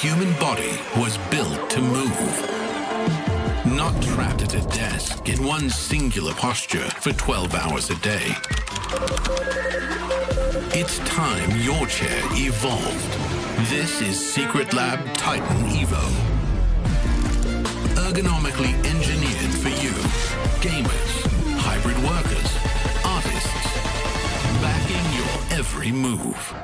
human body was built to move. Not trapped at a desk in one singular posture for 12 hours a day. It's time your chair evolved. This is Secret Lab Titan Evo. ergonomically engineered for you. Gamers, hybrid workers, artists, backing your every move.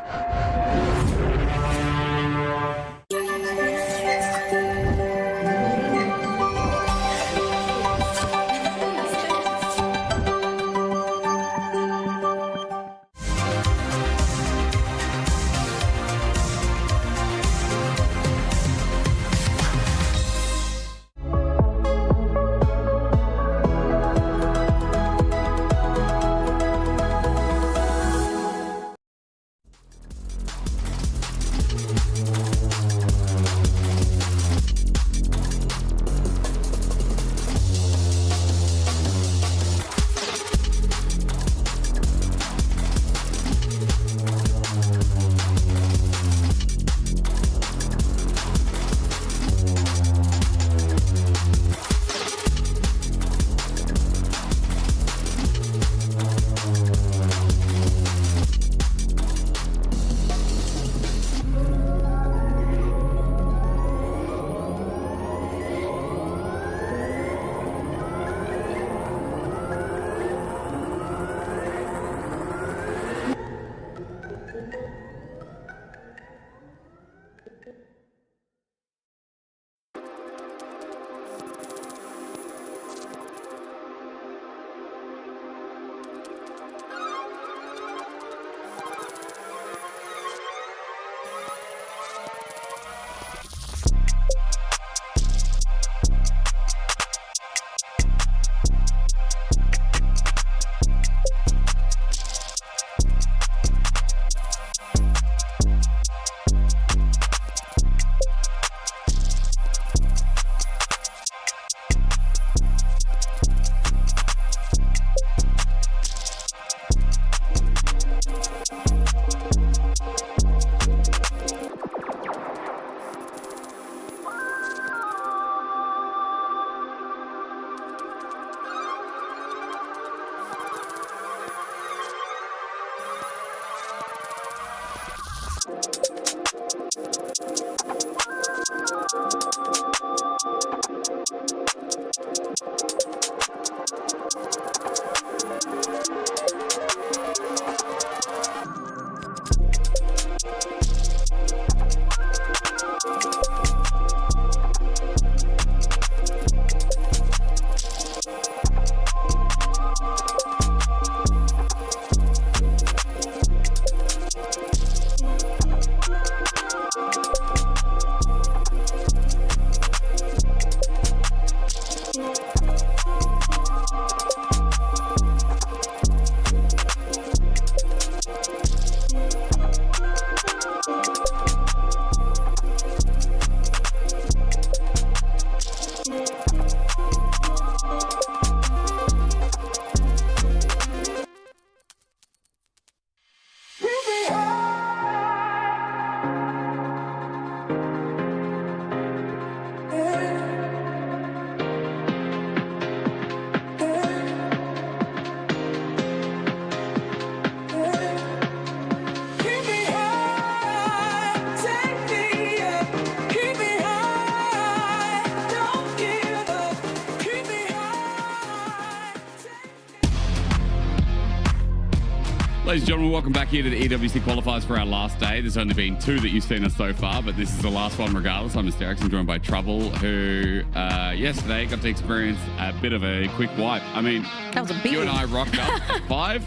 Ladies and gentlemen, welcome back here to the EWC qualifiers for our last day. There's only been 2 that you've seen us so far, but this is the last one regardless. I'm Mr. Erickson, joined by Trouble, who yesterday got to experience a bit of a quick wipe. I mean, that was a beat. You and I rocked up at 5,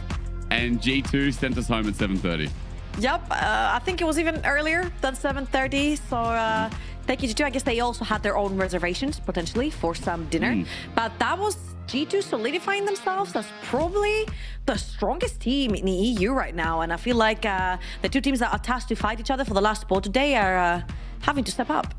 and G2 sent us home at 7:30. Yep, I think it was even earlier than 7:30. So thank you, G2. I guess they also had their own reservations, potentially, for some dinner. But that was G2 solidifying themselves as probably the strongest team in the EU right now. And I feel like the 2 teams that are tasked to fight each other for the last spot today are having to step up.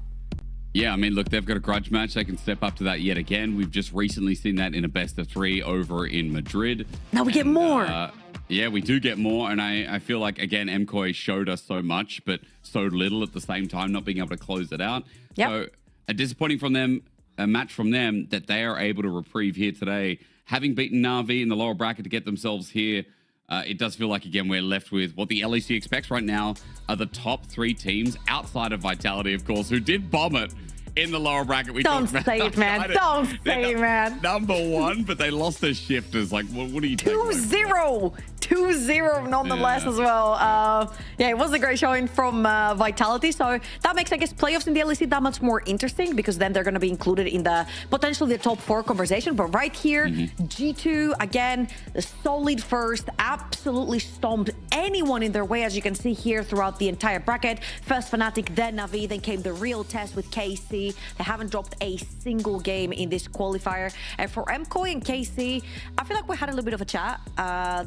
Yeah, I mean, look, they've got a grudge match. They can step up to that yet again. We've just recently seen that in a best of 3 over in Madrid. Now we get more. Yeah, we do get more. And I feel like, again, MCOY showed us so much, but so little at the same time, not being able to close it out. Yep. So a disappointing from them, a match from them that they are able to reprieve here today. Having beaten Na'Vi in the lower bracket to get themselves here, it does feel like, again, we're left with what the LEC expects right now are the top 3 teams outside of Vitality, of course, who did bomb it in the lower bracket. We Don't say it, man. Don't say it, man. Number one, but they lost their shifters. Like, what are you doing? 2-0. 2-0 nonetheless as well. Yeah, it was a great showing from Vitality. So that makes, I guess, playoffs in the LEC that much more interesting because then they're going to be included in the potentially the top 4 conversation. But right here, G2, again, the solid first, absolutely stomped anyone in their way, as you can see here throughout the entire bracket. First Fnatic, then Navi, then came the real test with KC. They haven't dropped a single game in this qualifier. And for MKOI and KC, I feel like we had a little bit of a chat.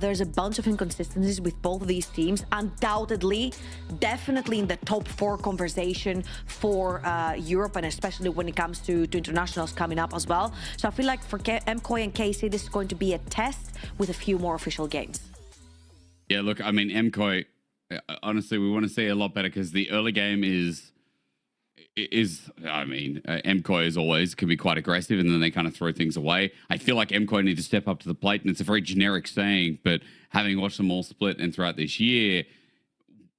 There's a bunch of inconsistencies with both of these teams. Undoubtedly, definitely in the top 4 conversation for Europe, and especially when it comes to internationals coming up as well. So I feel like for MKOI and KC, this is going to be a test with a few more official games. Yeah, look, I mean, MKOI, honestly, we want to see a lot better because the early game is MKOI as always can be quite aggressive and then they kind of throw things away. I feel like MKOI need to step up to the plate, and it's a very generic saying, but having watched them all split and throughout this year,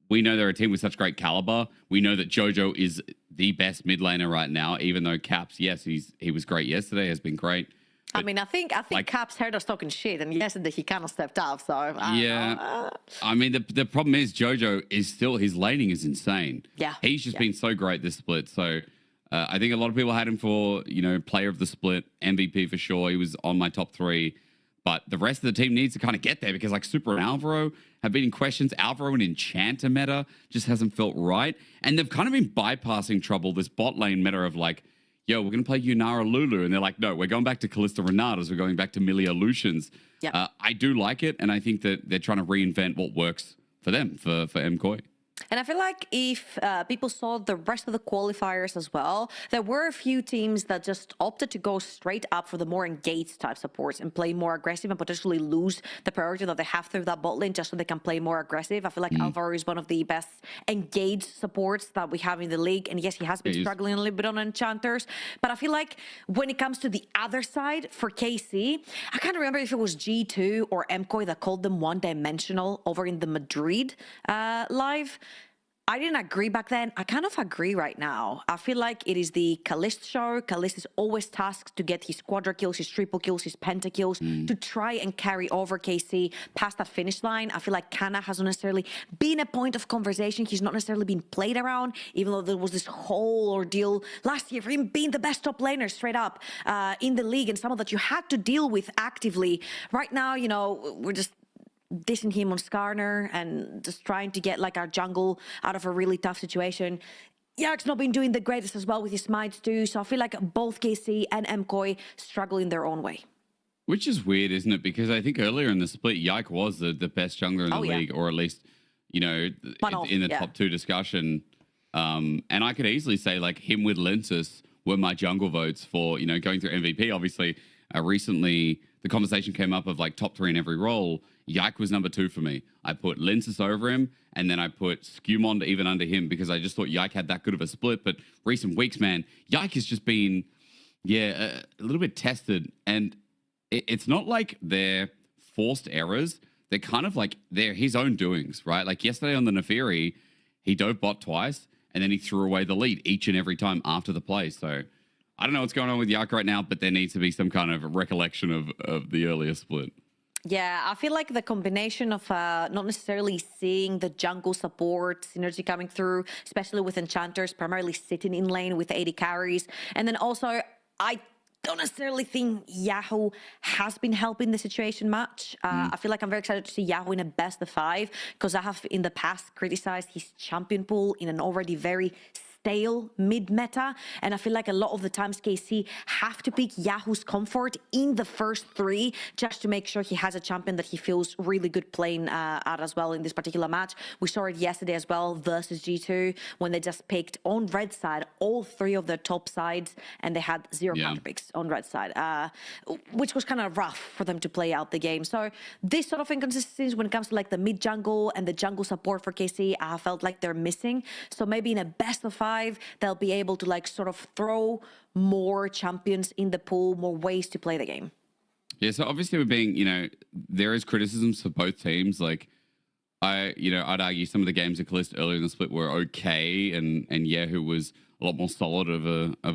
we know they're a team with such great caliber. We know that Jojo is the best mid laner right now, even though Caps, yes, he was great yesterday, has been great. I mean, I think like, Caps heard us talking shit, and yesterday he kind of stepped up. So I mean, the problem is Jojo is still, his laning is insane. Yeah, he's just been so great this split. So I think a lot of people had him for player of the split, MVP for sure. He was on my top 3, but the rest of the team needs to kind of get there because like Super and Alvaro have been in questions. Alvaro and Enchanter meta just hasn't felt right, and they've kind of been bypassing trouble. This bot lane meta of like, yo, we're going to play Yunara Lulu. And they're like, no, we're going back to Kalista Renatas. We're going back to Milia Lucians. Yep. I do like it. And I think that they're trying to reinvent what works for them, for MKOI. And I feel like if people saw the rest of the qualifiers as well, there were a few teams that just opted to go straight up for the more engaged type supports and play more aggressive and potentially lose the priority that they have through that bot lane just so they can play more aggressive. I feel like Alvaro is one of the best engaged supports that we have in the league. And yes, he has been struggling a little bit on Enchanters. But I feel like when it comes to the other side for KC, I can't remember if it was G2 or MKOI that called them one-dimensional over in the Madrid live. I didn't agree back then. I kind of agree right now. I feel like it is the Kalist show. Kalist is always tasked to get his quadra kills, his triple kills, his pentakills, to try and carry over KC past that finish line. I feel like Kana hasn't necessarily been a point of conversation. He's not necessarily been played around, even though there was this whole ordeal last year for him being the best top laner straight up in the league, and some of that you had to deal with actively. Right now, we're just dissing him on Skarner and just trying to get like our jungle out of a really tough situation. Yark's not been doing the greatest as well with his smites too, so I feel like both KC and MKOI struggle in their own way. Which is weird, isn't it? Because I think earlier in the split, Yike was the best jungler in the league, or at least, in the top 2 discussion. And I could easily say like him with Lensis were my jungle votes for, going through MVP. Obviously, recently the conversation came up of like top 3 in every role. Yike was number 2 for me. I put Lensis over him, and then I put Skewmond even under him because I just thought Yike had that good of a split. But recent weeks, man, Yike has just been, a little bit tested. And it's not like they're forced errors. They're kind of like they're his own doings, right? Like yesterday on the Neferi, he dove bot twice, and then he threw away the lead each and every time after the play. So I don't know what's going on with Yike right now, but there needs to be some kind of recollection of the earlier split. Yeah, I feel like the combination of not necessarily seeing the jungle support synergy coming through, especially with enchanters primarily sitting in lane with 80 carries. And then also, I don't necessarily think Yahoo has been helping the situation much. I feel like I'm very excited to see Yahoo in a best of 5 because I have in the past criticized his champion pool in an already very stale mid-meta, and I feel like a lot of the times KC have to pick Yahoo's comfort in the first 3 just to make sure he has a champion that he feels really good playing at as well in this particular match. We saw it yesterday as well versus G2 when they just picked on red side all 3 of their top sides, and they had 0 counter picks on red side, which was kind of rough for them to play out the game. So this sort of inconsistencies when it comes to like the mid jungle and the jungle support for KC, I felt like they're missing. So maybe in a best of 5, they'll be able to like sort of throw more champions in the pool, more ways to play the game. Yeah, so obviously we're being, there is criticisms for both teams. Like I'd argue some of the games at Kalista earlier in the split were okay, and Yahoo was a lot more solid of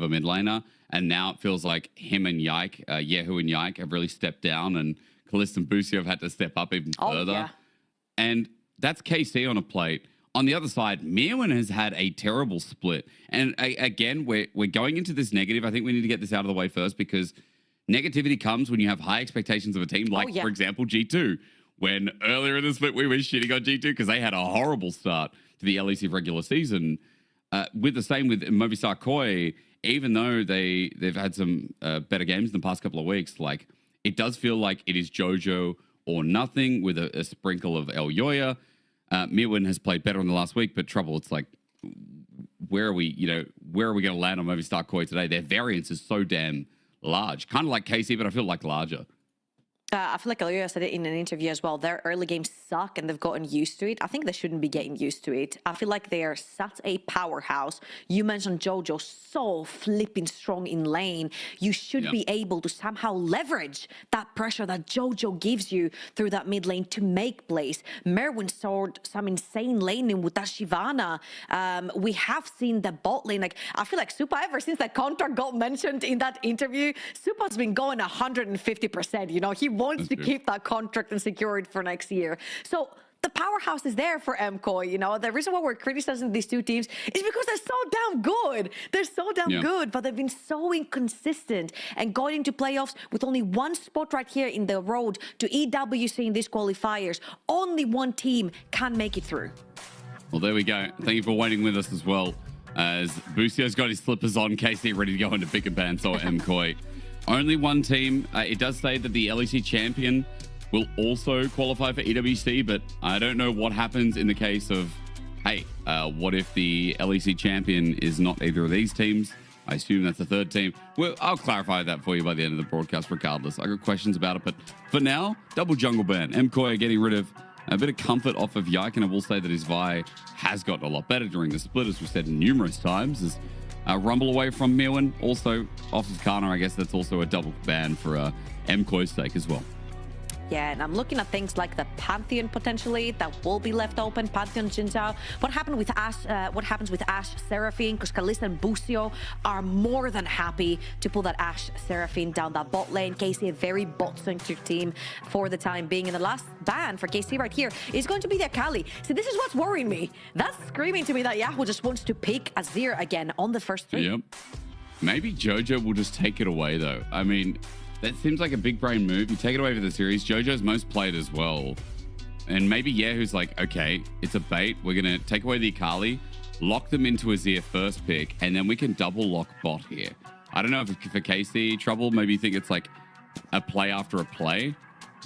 a mid laner. And now it feels like him and Yike, Yehu and Yike have really stepped down, and Kalista and Busio have had to step up even further. Yeah. And that's KC on a plate. On the other side, Mirwin has had a terrible split. And again, we're going into this negative. I think we need to get this out of the way first, because negativity comes when you have high expectations of a team, like, for example, G2. When earlier in the split, we were shitting on G2 because they had a horrible start to the LEC regular season. With the same with Movistar Koi, even though they've had some better games in the past couple of weeks, like, it does feel like it is JoJo or nothing with a sprinkle of El Yoya. Mirwin has played better in the last week, but Trouble, it's like, where are we going to land on Movistar Koi today? Their variance is so damn large. Kind of like KC, but I feel like larger. I feel like Elio said it in an interview as well. Their early games suck and they've gotten used to it. I think they shouldn't be getting used to it. I feel like they are such a powerhouse. You mentioned JoJo, so flipping strong in lane. You should be able to somehow leverage that pressure that JoJo gives you through that mid lane to make plays. Merwin showed some insane laning with that Shyvana. We have seen the bot lane. Like, I feel like Supa, ever since that contract got mentioned in that interview, Supa's been going 150%. You know, he wants to keep that contract and secure it for next year. So the powerhouse is there for MKOI. You know, the reason why we're criticizing these two teams is because they're so damn good. They're so damn good, but they've been so inconsistent and going into playoffs with only one spot right here in the road to EWC in these qualifiers. Only one team can make it through. Well, there we go. Thank you for waiting with us as well. As Busio's got his slippers on, KC ready to go into pick and ban, so MKOI. Only one team. It does say that the LEC champion will also qualify for EWC, but I don't know what happens in the case of, hey, what if the LEC champion is not either of these teams? I assume that's the third team. Well, I'll clarify that for you by the end of the broadcast regardless. I got questions about it, but for now, double jungle ban. MKOI are getting rid of a bit of comfort off of Yike, and I will say that his Vi has gotten a lot better during the split, as we've said numerous times. As Rumble away from Mirwin, also off of Kana. I guess that's also a double ban for MKOI's sake as well. Yeah, and I'm looking at things like the Pantheon potentially that will be left open. Pantheon, Jinzhao. What happened with Ash? What happens with Ash Seraphine? Because Kalista and Busio are more than happy to pull that Ash Seraphine down that bot lane. KC, a very bot-centric team for the time being. And the last ban for KC right here is going to be the Akali. So this is what's worrying me. That's screaming to me that Yahoo just wants to pick Azir again on the first three. Yep. Maybe JoJo will just take it away though. I mean, that seems like a big brain move. You take it away for the series. JoJo's most played as well. And maybe Yehu's like, okay, it's a bait. We're going to take away the Akali, lock them into Azir first pick, and then we can double lock bot here. I don't know if for KC Trouble, maybe you think it's like a play after a play.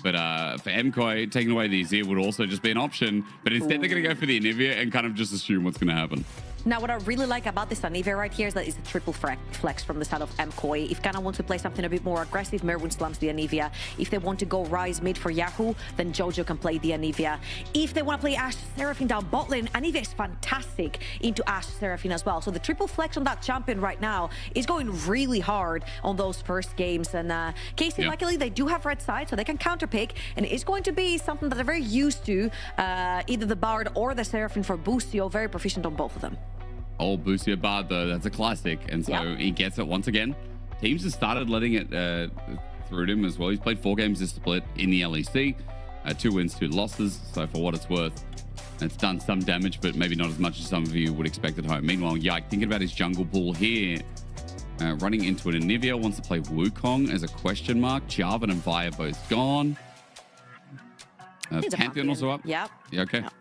But for MKOI, taking away the Azir would also just be an option. But instead, they're going to go for the Anivia and kind of just assume what's going to happen. Now, what I really like about this Anivia right here is that it's a triple flex from the side of MKOI. If Kana wants to play something a bit more aggressive, Merwin slams the Anivia. If they want to go Rise mid for Yahoo, then JoJo can play the Anivia. If they want to play Ash Seraphine down bot lane, Anivia is fantastic into Ash Seraphine as well. So the triple flex on that champion right now is going really hard on those first games. And KC, luckily, they do have red side, so they can counterpick. And it's going to be something that they're very used to, either the Bard or the Seraphine for Busio, very proficient on both of them. Oh, Busio Bard, though, that's a classic. And so he gets it once again. Teams have started letting it through him as well. He's played 4 games this split in the LEC. 2 wins, 2 losses. So for what it's worth, it's done some damage, but maybe not as much as some of you would expect at home. Meanwhile, Yike, thinking about his jungle pool here. Running into an Anivia, wants to play Wukong as a question mark. Jarvan and Vi are both gone. Pantheon also up? Yeah. Yeah, okay. Yep.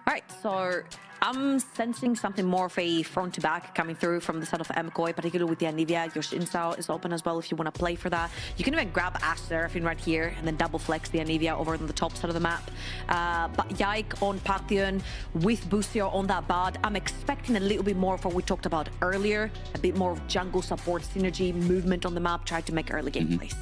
All right, so I'm sensing something more of a front to back coming through from the side of MKOI, particularly with the Anivia. Your Shinzao is open as well if you want to play for that. You can even grab Ash Seraphine right here and then double flex the Anivia over on the top side of the map. But Yike on Pantheon with Busio on that bot. I'm expecting a little bit more of what we talked about earlier, a bit more of jungle support synergy, movement on the map, try to make early game plays.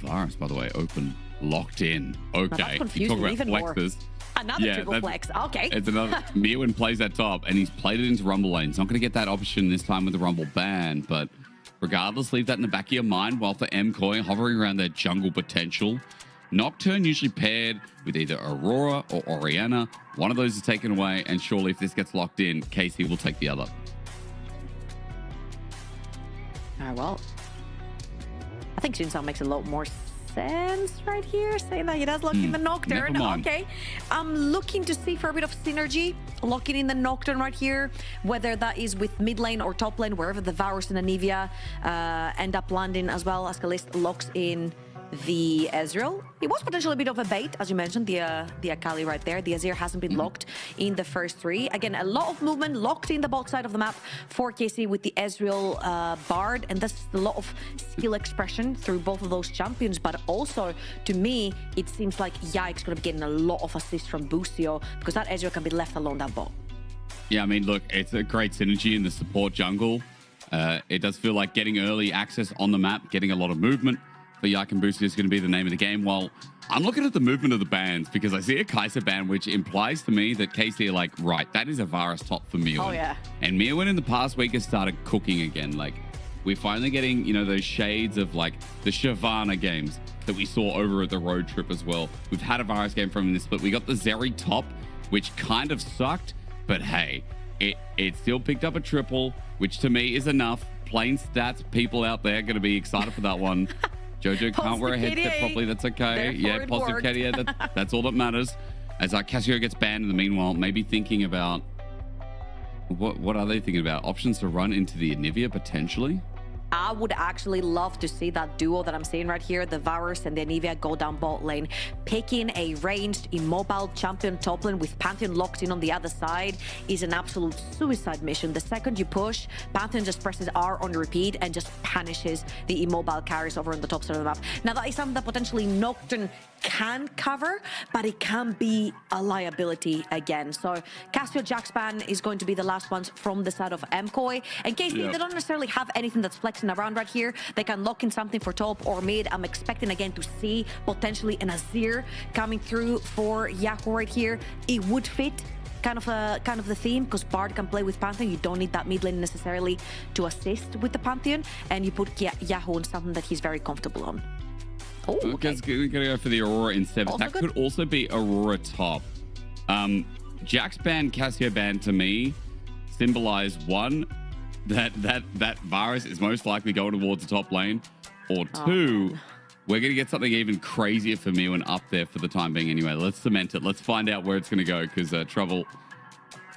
Varus, by the way, open, locked in. Okay, you talk about flexes. Another triple flex. Okay. It's another. Mirwin plays that top, and he's played it into Rumble lane. He's not going to get that option this time with the Rumble ban, but regardless, leave that in the back of your mind. While for MKOI, hovering around their jungle potential, Nocturne usually paired with either Aurora or Orianna. One of those is taken away, and surely if this gets locked in, KC will take the other. Well, I think Jinsang makes a lot more sense right here, saying that he does lock in the Nocturne. Okay, I'm looking to see for a bit of synergy, locking in the Nocturne right here, whether that is with mid lane or top lane, wherever the Varus and Anivia end up landing, as well as Kalist locks in the Ezreal. It was potentially a bit of a bait, as you mentioned, the Akali right there. The Azir hasn't been locked in the first three. Again, a lot of movement locked in the bot side of the map for KC with the Ezreal Bard, and that's a lot of skill expression through both of those champions. But also, to me, it seems like Yike's going to be getting a lot of assists from Boostio, because that Ezreal can be left alone that bot. Yeah, I mean, look, it's a great synergy in the support jungle. It does feel like getting early access on the map, getting a lot of movement for Yike and Boostio is going to be the name of the game. While I'm looking at the movement of the bans, because I see a Kai'Sa ban, which implies to me that KC are like, right, that is a Varus top for Mirwin. Oh, yeah. And Mirwin in the past week has started cooking again. Like, we're finally getting, you know, those shades of like the Shyvana games that we saw over at the road trip as well. We've had a Varus game from this split. We got the Zeri top, which kind of sucked, but hey, it still picked up a triple, which to me is enough. Plain stats, people out there going to be excited for that one. Jojo can't wear a headset properly. That's okay. Yeah, positive KDA. That's all that matters. As Cassio gets banned in the meanwhile, maybe thinking about what are they thinking about? Options to run into the Anivia potentially? I would actually love to see that duo that I'm seeing right here, the Varus and the Anivia, go down bot lane, picking a ranged, immobile champion top lane with Pantheon locked in on the other side is an absolute suicide mission. The second you push, Pantheon just presses R on repeat and just punishes the immobile carries over on the top side of the map. Now, that is something that potentially Nocturne can cover, but it can be a liability again. So Cassio Jaxpan is going to be the last ones from the side of MKOI. And KC, they don't necessarily have anything that's flexing around right here. They can lock in something for top or mid. I'm expecting again to see potentially an Azir coming through for Yahoo right here. It would fit kind of the theme, because Bard can play with Pantheon. You don't need that mid lane necessarily to assist with the Pantheon, and you put Yahoo on something that he's very comfortable on. Oh, okay. We're gonna go for the Aurora instead. That could also be Aurora top. Jax ban, Cassio ban to me symbolize one, that Varus is most likely going towards the top lane, or two, we're gonna get something even crazier for me and up there for the time being. Anyway, let's cement it. Let's find out where it's gonna go, because Trouble.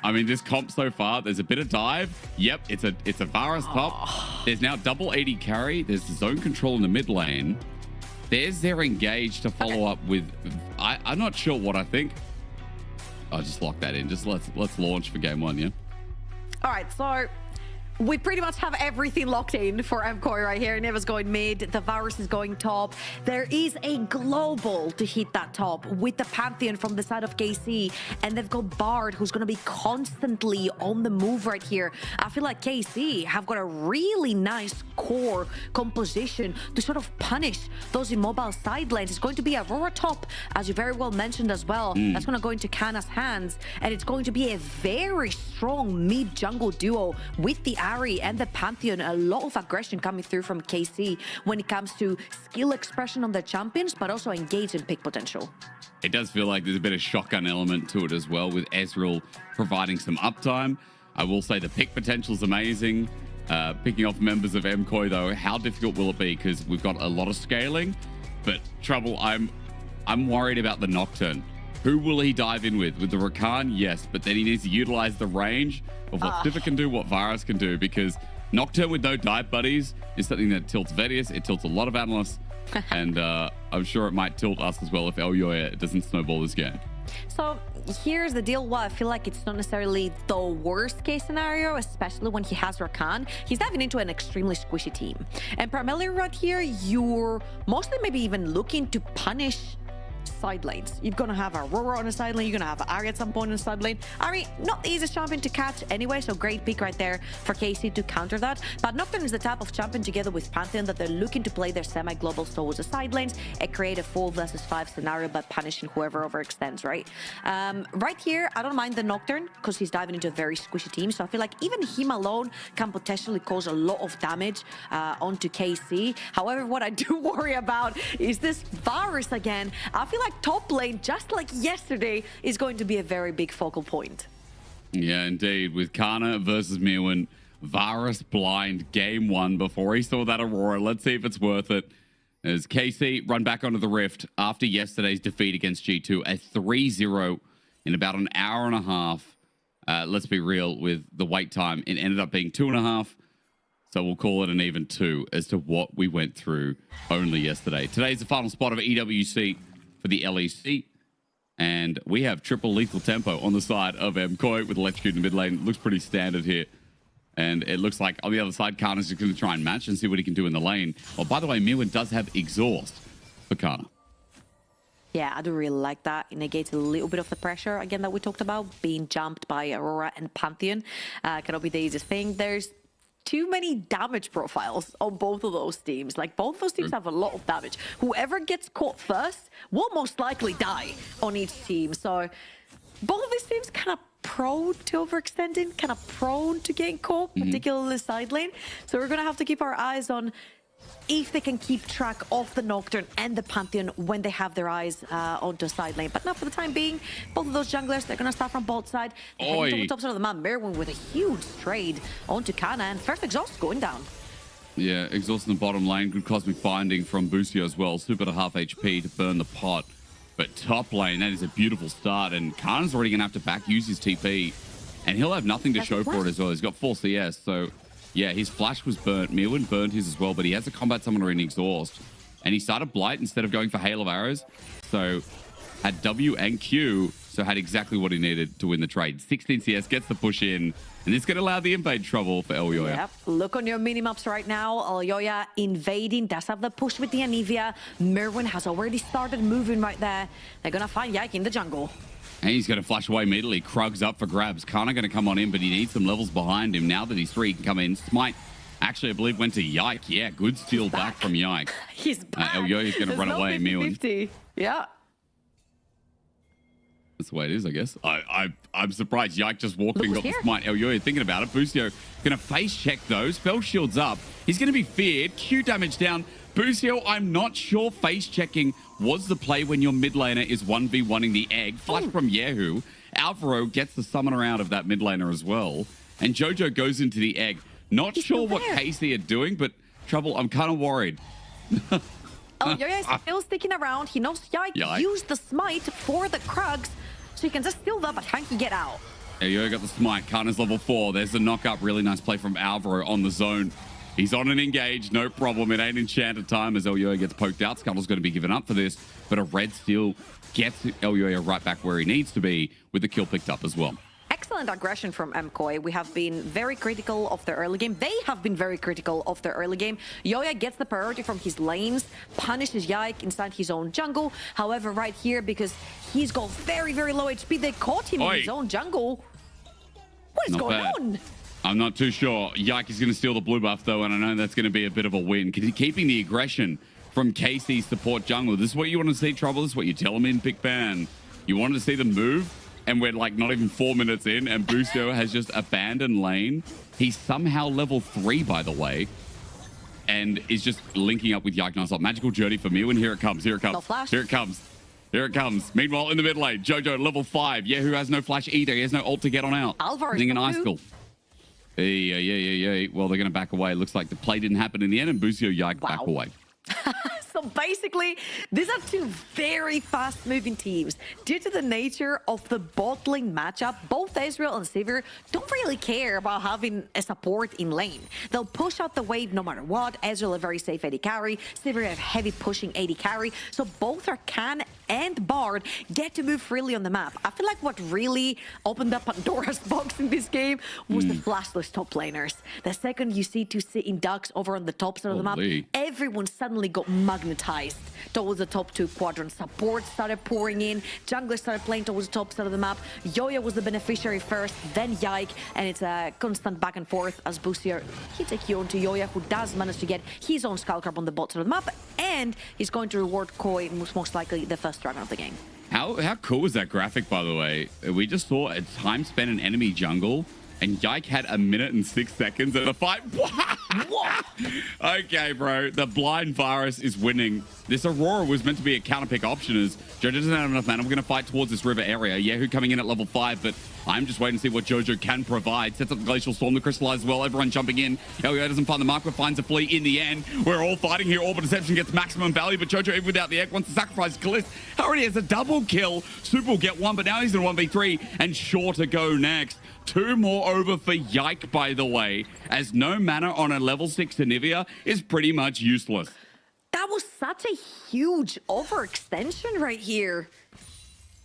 I mean, this comp so far, there's a bit of dive. Yep, it's a Varus top. There's now double 80 carry. There's zone control in the mid lane. There's their engage to follow up with. I'm not sure what I think. I'll just lock that in. Just let's launch for game one, yeah? All right, so we pretty much have everything locked in for MKOI right here. Neva's going mid, the Varus is going top. There is a global to hit that top with the Pantheon from the side of KC, and they've got Bard, who's going to be constantly on the move right here. I feel like KC have got a really nice core composition to sort of punish those immobile side lanes. It's going to be Aurora top, as you very well mentioned as well. That's going to go into Kana's hands, and it's going to be a very strong mid jungle duo with the Ari and the Pantheon. A lot of aggression coming through from KC when it comes to skill expression on the champions, but also engage and pick potential. It does feel like there's a bit of shotgun element to it as well, with Ezreal providing some uptime. I will say the pick potential is amazing. Picking off members of MKOI though, how difficult will it be? Because we've got a lot of scaling, but Trouble, I'm worried about the Nocturne. Who will he dive in with? With the Rakan? Yes, but then he needs to utilize the range of what Sivir can do, what Varus can do, because Nocturne with no dive buddies is something that tilts Vedius, it tilts a lot of analysts, and I'm sure it might tilt us as well if Elyoya doesn't snowball this game. So here's the deal. Well, I feel like it's not necessarily the worst case scenario, especially when he has Rakan. He's diving into an extremely squishy team. And primarily right here, you're mostly maybe even looking to punish side lanes. You're gonna have Aurora on a side lane, you're gonna have Ari at some point on a side lane. Ari, not the easiest champion to catch anyway, so great pick right there for KC to counter that. But Nocturne is the type of champion together with Pantheon that they're looking to play their semi-globals towards the side lanes and create a 4 versus 5 scenario by punishing whoever overextends, right? Right here, I don't mind the Nocturne because he's diving into a very squishy team, so I feel like even him alone can potentially cause a lot of damage onto KC. However, what I do worry about is this Varus again. I feel like top lane, just like yesterday, is going to be a very big focal point. Yeah, indeed. With Kana versus Mirwin, Varus blind game one before he saw that Aurora. Let's see if it's worth it. As KC run back onto the Rift after yesterday's defeat against G2, a 3-0 in about an hour and a half. Let's be real with the wait time. It ended up being 2.5. So we'll call it an even 2 as to what we went through only yesterday. Today's the final spot of EWC for the LEC. And we have triple lethal tempo on the side of MCoy with electrocute in the mid lane. Looks pretty standard here. And it looks like on the other side, Kana's just going to try and match and see what he can do in the lane. Oh, by the way, Mirwin does have exhaust for Kana. Yeah, I do really like that. It negates a little bit of the pressure, again, that we talked about, being jumped by Aurora and Pantheon. Cannot be the easiest thing. There's too many damage profiles on both of those teams. Like, both those teams have a lot of damage. Whoever gets caught first will most likely die on each team. So both of these teams kind of prone to overextending, kind of prone to getting caught, particularly side lane. So we're going to have to keep our eyes on if they can keep track of the Nocturne and the Pantheon when they have their eyes onto side lane. But not for the time being. Both of those junglers, they're going to start from both sides. Heading to the top side of the map. Mirwin with a huge trade onto Kana, and first exhaust going down. Yeah, exhaust in the bottom lane. Good cosmic binding from Busio as well. Super to half HP to burn the pot. But top lane, that is a beautiful start. And Kana's already going to have to back use his TP. And he'll have nothing to show for it as well. He's got full CS. So, yeah, his flash was burnt. Mirwin burned his as well. But he has a combat summoner in exhaust. And he started Blight instead of going for Hail of Arrows. So, had W and Q. So, had exactly what he needed to win the trade. 16 CS, gets the push in. And this could allow the invade trouble for Elyoya. Yep. Look on your minimaps right now. Elyoya invading, does have the push with the Anivia. Mirwin has already started moving right there. They're going to find Yike in the jungle. And he's going to flash away immediately. Krug's up for grabs. Kana going to come on in, but he needs some levels behind him. Now that he's 3, he can come in. Smite, actually, I believe, went to Yike. Yeah, good steal back from Yike. He's back. Elyoya's going to run away. 50-50. Yeah. That's the way it is, I guess. I'm surprised Yike just walked and got the smite. Elyoya thinking about it. Busio going to face check though. Spell shield's up. He's going to be feared. Q damage down. Busio, I'm not sure face checking was the play when your mid laner is 1v1ing the egg. Flash from Yehu. Alvaro gets the summoner out of that mid laner as well. And Jojo goes into the egg. Not sure what KC are doing, but Trouble, I'm kind of worried. Elyoya is still sticking around. He knows Yike used the smite for the Krugs. So you can just steal that, but how can you get out? Elyoya got the smite. Kana's level 4. There's the knock-up. Really nice play from Alvaro on the zone. He's on an engage. No problem. It ain't enchanted time as Elyoya gets poked out. Scuttle's going to be given up for this. But a red steal gets Elyoya right back where he needs to be with the kill picked up as well. Excellent aggression from MCoy. We have been very critical of their early game. They have been very critical of their early game. Yoya gets the priority from his lanes, punishes Yike inside his own jungle. However, right here, because he's got very, very low HP, they caught him in his own jungle. What is going on? I'm not too sure. Yike is going to steal the blue buff, though, and I know that's going to be a bit of a win. Keeping the aggression from KC's support jungle. This is what you want to see, Trouble. This is what you tell them in Big Ban. You wanted to see them move, and we're like not even 4 minutes in, and Busio has just abandoned lane. He's somehow level 3, by the way, and is just linking up with Yike nonstop. Magical journey for Mirwin. Here it comes. Here it comes. No flash. Here it comes. Here it comes. Meanwhile, in the mid lane, Jojo level 5. Yeah, who has no flash either. He has no ult to get on out. Alvaro using an icicle. Yeah. Well, they're going to back away. It looks like the play didn't happen in the end, and Busio Yike back away. So basically, these are two very fast-moving teams. Due to the nature of the bot lane matchup, both Ezreal and Sivir don't really care about having a support in lane. They'll push out the wave no matter what. Ezreal a very safe AD carry. Sivir a heavy pushing AD carry. So both our Can and Bard get to move freely on the map. I feel like what really opened up Pandora's box in this game was the flashless top laners. The second you see two sitting ducks over on the top side of the map, everyone suddenly got magnetized towards the top 2 quadrants. Support started pouring in. Junglers started playing towards the top side of the map. Yoya was the beneficiary first, then Yike, and it's a constant back and forth as Busio hits a Q onto Yoya, who does manage to get his own Skullcrab on the bot side of the map, and he's going to reward Koi most likely the first dragon of the game. How cool was that graphic, by the way? We just saw a time spent in enemy jungle, and Yike had 1 minute and 6 seconds in the fight. What? Okay, bro. The blind virus is winning. This Aurora was meant to be a counter-pick option as Jojo doesn't have enough mana. We're going to fight towards this river area. Yahoo coming in at level 5, but I'm just waiting to see what Jojo can provide. Sets up the Glacial Storm, the Crystallize as well. Everyone jumping in. Elio doesn't find the mark, but finds a flea in the end. We're all fighting here. Orbital Deception gets maximum value, but Jojo, even without the egg, wants to sacrifice Kalist. Already has a double kill. Super will get one, but now he's in 1v3, and Sure to go next. 2 more over for Yike, by the way, as no mana on a level 6 Anivia is pretty much useless. That was such a huge overextension right here.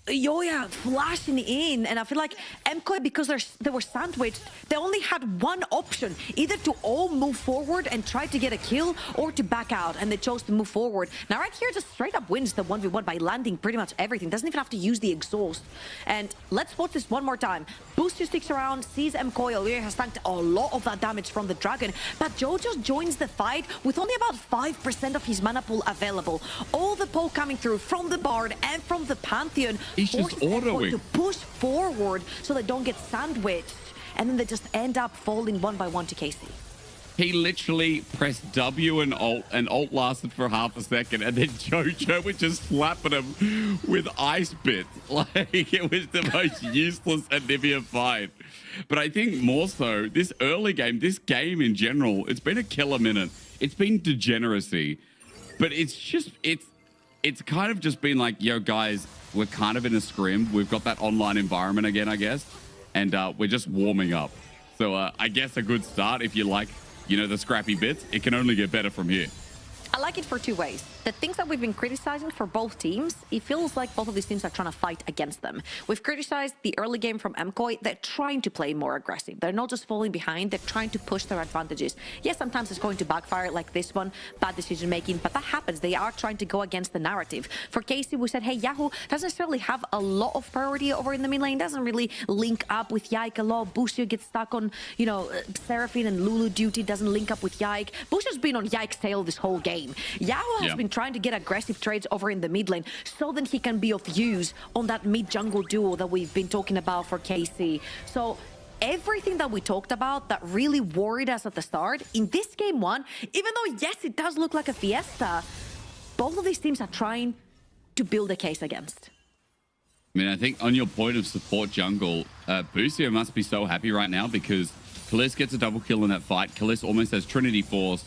Yoya flashing in, and I feel like MKOI, because they were sandwiched, they only had one option, either to all move forward and try to get a kill or to back out, and they chose to move forward. Now right here just straight up wins the 1v1 by landing pretty much everything. Doesn't even have to use the exhaust. And let's watch this one more time. Booster sticks around, sees MKOI. Yoya has tanked a lot of that damage from the dragon, but Jojo joins the fight with only about 5% of his mana pool available. All the poke coming through from the Bard and from the Pantheon. He's just autoing to push forward so they don't get sandwiched, and then they just end up falling one by one to Casey. He literally pressed W and Alt lasted for half a second, and then Jojo was just slapping him with ice bits. Like, it was the most useless Anivia fight. But I think more so, this early game, this game in general, it's been a killer minute. It's been degeneracy. But it's just, it's kind of just been like, yo, guys, we're kind of in a scrim. We've got that online environment again, I guess. And we're just warming up. So I guess a good start if you like, you know, the scrappy bits. It can only get better from here. I like it for 2 ways. The things that we've been criticizing for both teams, it feels like both of these teams are trying to fight against them. We've criticized the early game from MKOI. They're trying to play more aggressive. They're not just falling behind. They're trying to push their advantages. Yes, sometimes it's going to backfire like this one, bad decision making, but that happens. They are trying to go against the narrative. For Casey, we said, hey, Yahoo doesn't necessarily have a lot of priority over in the mid lane. Doesn't really link up with Yike a lot. Busio gets stuck on, you know, Seraphine and Lulu duty. Doesn't link up with Yike. Busio's been on Yike's tail this whole game. Yahoo has been trying to get aggressive trades over in the mid lane so that he can be of use on that mid-jungle duo that we've been talking about for KC. So everything that we talked about that really worried us at the start, in this game one, even though, yes, it does look like a fiesta, both of these teams are trying to build a case against. I mean, I think on your point of support jungle, Busio must be so happy right now because Kalist gets a double kill in that fight. Kalist almost has Trinity Force.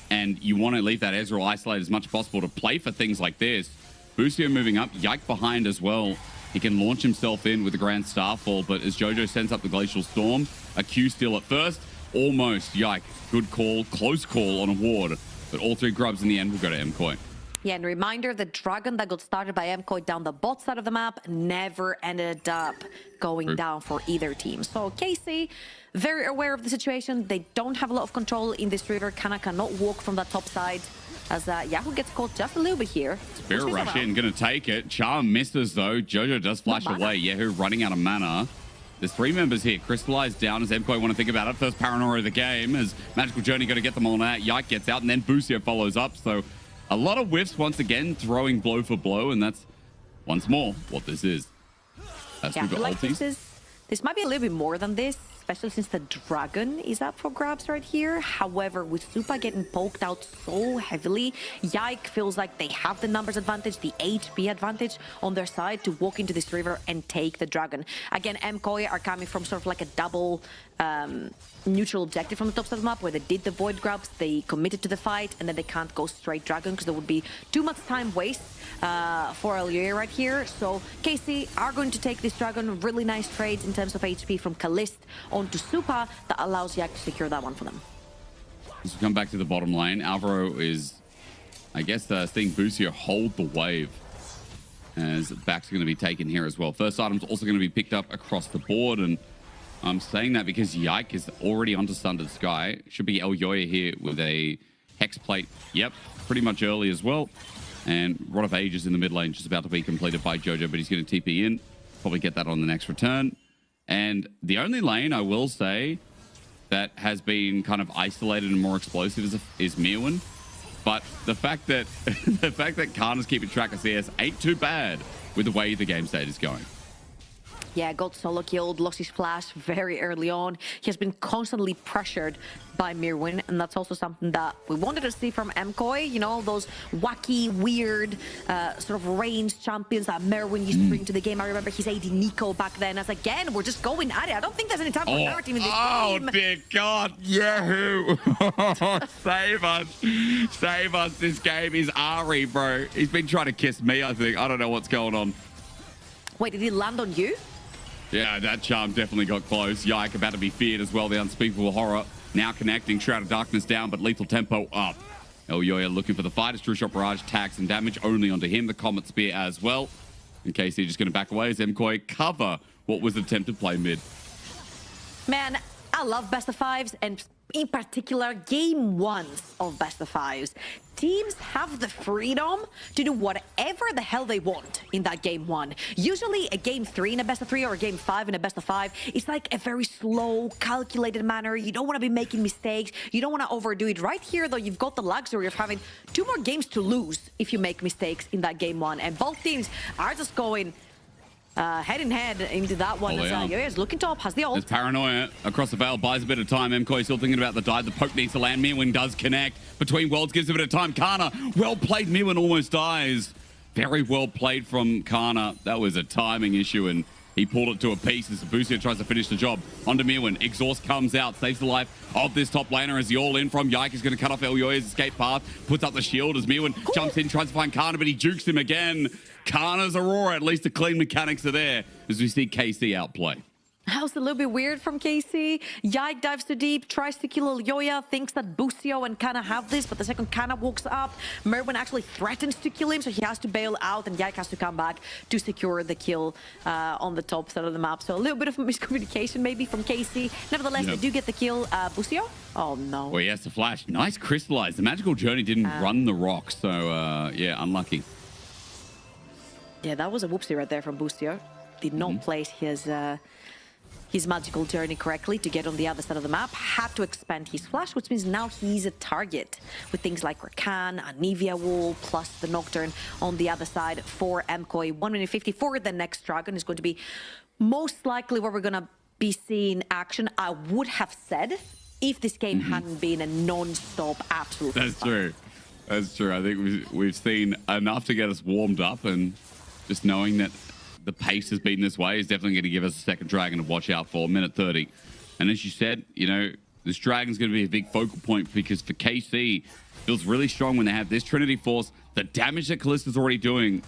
And you want to leave that Ezreal isolated as much as possible to play for things like this. Busio moving up, Yike behind as well. He can launch himself in with the Grand Starfall, but as Jojo sends up the Glacial Storm, a Q steal at first, almost Yike. Good call, close call on a ward. But all 3 grubs in the end will go to MKOI. Yeah, and reminder, the dragon that got started by MKOI down the bot side of the map never ended up going down for either team. So Casey, very aware of the situation. They don't have a lot of control in this river. Kana cannot walk from that top side as Yahoo gets caught just a little bit here. Spirit Rush in, gonna take it. Charm misses though. Jojo does flash away. Yahoo running out of mana. There's 3 members here. Crystallized down as MKOI want to think about it. First Paranoia of the game as Magical Journey got to get them all out. Yike gets out and then Busio follows up. So a lot of whiffs once again, throwing blow for blow, and that's once more what this is. As yeah, we've got like ultis. this might be a little bit more than this, especially since the dragon is up for grabs right here. However, with Supa getting poked out so heavily, Yike feels like they have the numbers advantage, the HP advantage on their side to walk into this river and take the dragon. Again, MKOI are coming from sort of like a double neutral objective from the top side of the map where they did the void grabs, they committed to the fight, and then they can't go straight dragon because there would be too much time waste for Eluia right here. So KC are going to take this dragon. Really nice trades in terms of HP from Kalist onto Supa that allows Yak to secure that one for them. As we come back to the bottom lane, Alvaro is, I guess, seeing Busio hold the wave as back's going to be taken here as well. First item's also going to be picked up across the board, and I'm saying that because Yike is already onto Sundered Sky. Should be Elyoya here with a Hex Plate. Yep, pretty much early as well. And Rod of Ages in the mid lane just about to be completed by Jojo, but he's going to TP in. Probably get that on the next return. And the only lane I will say that has been kind of isolated and more explosive is Mirwin. But the fact that Kana's keeping track of CS ain't too bad with the way the game state is going. Yeah, got solo killed, lost his flash very early on. He has been constantly pressured by Mirwin, and that's also something that we wanted to see from MKOI. You know, those wacky, weird, sort of ranged champions that Mirwin used to bring to the game. I remember his AD Nico back then. As again, we're just going at it. I don't think there's any time for narrative in this game. Oh, dear God. Yahoo! Save us. Save us. This game is Ari, bro. He's been trying to kiss me, I think. I don't know what's going on. Wait, did he land on you? Yeah, that charm definitely got close. Yike about to be feared as well. The unspeakable horror now connecting. Shroud of Darkness down, but lethal tempo up. Elyoya looking for the fight. True Shot Barrage tags and damage only onto him. The Comet Spear as well. In case he's just going to back away as MKOI cover what was attempted play mid. Man, I love best of fives, and in particular, game ones of best of fives. Teams have the freedom to do whatever the hell they want in that game one. Usually a game 3 in a best of 3 or a game 5 in a best of 5, it's like a very slow, calculated manner. You don't want to be making mistakes. You don't want to overdo it. Right here, though, you've got the luxury of having 2 more games to lose if you make mistakes in that game one. And both teams are just going head in head into that one. Is looking top, has the ult. There's Paranoia across the veil, buys a bit of time. MKOI still thinking about the dive. The poke needs to land. Mirwin does connect. Between worlds gives a bit of time. Kana, well played. Mirwin almost dies. Very well played from Kana. That was a timing issue, and he pulled it to a piece as Busio tries to finish the job. Onto Mirwin. Exhaust comes out, saves the life of this top laner as the all-in from Yike is going to cut off Elyoya's escape path. Puts up the shield as Mirwin jumps in, tries to find Kana, but he jukes him again. Kana's Aurora, at least the clean mechanics are there as we see KC outplay. That was a little bit weird from KC. Yike dives too deep, tries to kill Elyoya, thinks that Busio and Kana have this, but the second Kana walks up, Mirwin actually threatens to kill him, so he has to bail out, and Yike has to come back to secure the kill on the top side of the map. So a little bit of miscommunication maybe from KC. Nevertheless, they do get the kill. Busio? Oh, no. Well, he has to flash. Nice crystallize. The magical journey didn't run the rock, so yeah, unlucky. Yeah, that was a whoopsie right there from Busio. Did not place his magical journey correctly to get on the other side of the map. Had to expand his flash, which means now he's a target with things like Rakan, Anivia Wall, plus the Nocturne on the other side for MKOI. 1 minute 50 for the next Dragon is going to be most likely where we're going to be seeing action. I would have said if this game hadn't been a non-stop absolute. That's true. That's true. I think we've seen enough to get us warmed up, and just knowing that the pace has been this way is definitely going to give us a second Dragon to watch out for. Minute 30. And as you said, you know, this Dragon's going to be a big focal point because for KC, feels really strong when they have this Trinity Force. The damage that Kallista's already doing,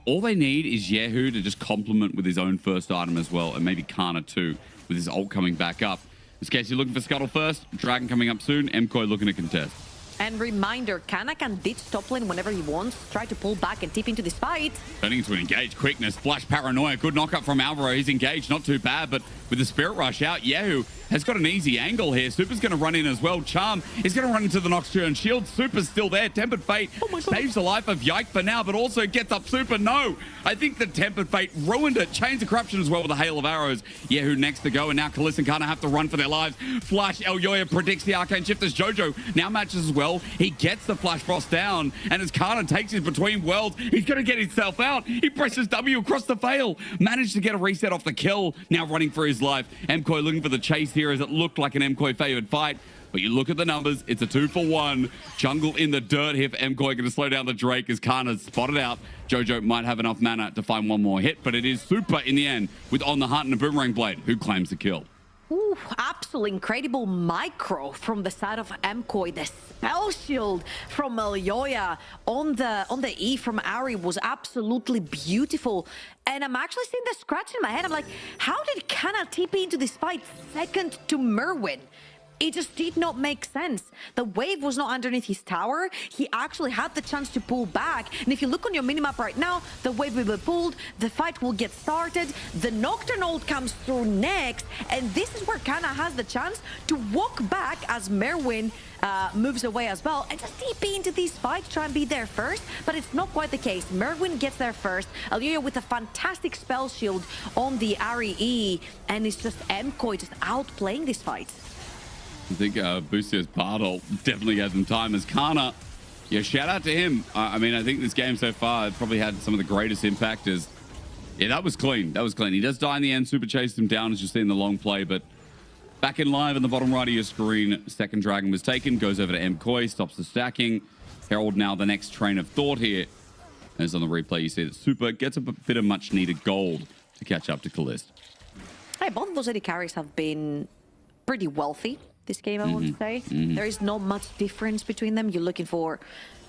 all they need is Yahoo to just complement with his own first item as well, and maybe Kana too, with his ult coming back up. In this case, you're looking for Scuttle first, Dragon coming up soon, MKOI looking to contest. And reminder, Kana can ditch top lane whenever he wants, try to pull back and tip into this fight. Turning into an engage quickness, flash Paranoia, good knockup from Alvaro. He's engaged, not too bad, but with the Spirit Rush out, Yahoo has got an easy angle here. Super's going to run in as well. Charm is going to run into the Nocturne Shield. Super's still there. Tempered Fate saves the life of Yike for now, but also gets up Super. No, I think the Tempered Fate ruined it. Chains of Corruption as well with a hail of arrows. Yahoo next to go, and now Kalista and Kana have to run for their lives. Flash, Elyoya predicts the Arcane Shift as Jojo now matches as well. He gets the Flash Frost down, and as Kana takes his between worlds, he's going to get himself out. He presses W across the fail. Managed to get a reset off the kill. Now running for his life. MKOI looking for the chase here as it looked like an MKOI favored fight. But you look at the numbers, it's a 2-for-1. Jungle in the dirt here for MKOI. Going to slow down the Drake as Kana's spotted out. Jojo might have enough mana to find one more hit, but it is Super in the end with On the Hunt and a Boomerang Blade who claims the kill. Ooh, absolutely incredible micro from the side of MKOI. The spell shield from Elyoya on the E from Ari was absolutely beautiful. And I'm actually seeing the scratch in my head. I'm like, how did Kana TP into this fight second to Mirwin? It just did not make sense. The wave was not underneath his tower. He actually had the chance to pull back. And if you look on your minimap right now, the wave will be pulled, the fight will get started, the Nocturne ult comes through next, and this is where Kana has the chance to walk back as Mirwin moves away as well, and just TP into these fights, try and be there first, but it's not quite the case. Mirwin gets there first, Elyoya with a fantastic spell shield on the Ari E, and it's just MKOI just outplaying this fight. I think Busio's Bardol definitely has some time as Kana. Yeah, shout out to him. I mean, I think this game so far probably had some of the greatest impact as Yeah, that was clean. That was clean. He does die in the end. Super chased him down, as you see in the long play. But back in live in the bottom right of your screen, second dragon was taken. Goes over to MCoy, stops the stacking. Herald now the next train of thought here. As on the replay, you see that Super gets a bit of much-needed gold to catch up to Callista. Hey, both of those AD carries have been pretty wealthy this game, I would say. There is not much difference between them. You're looking for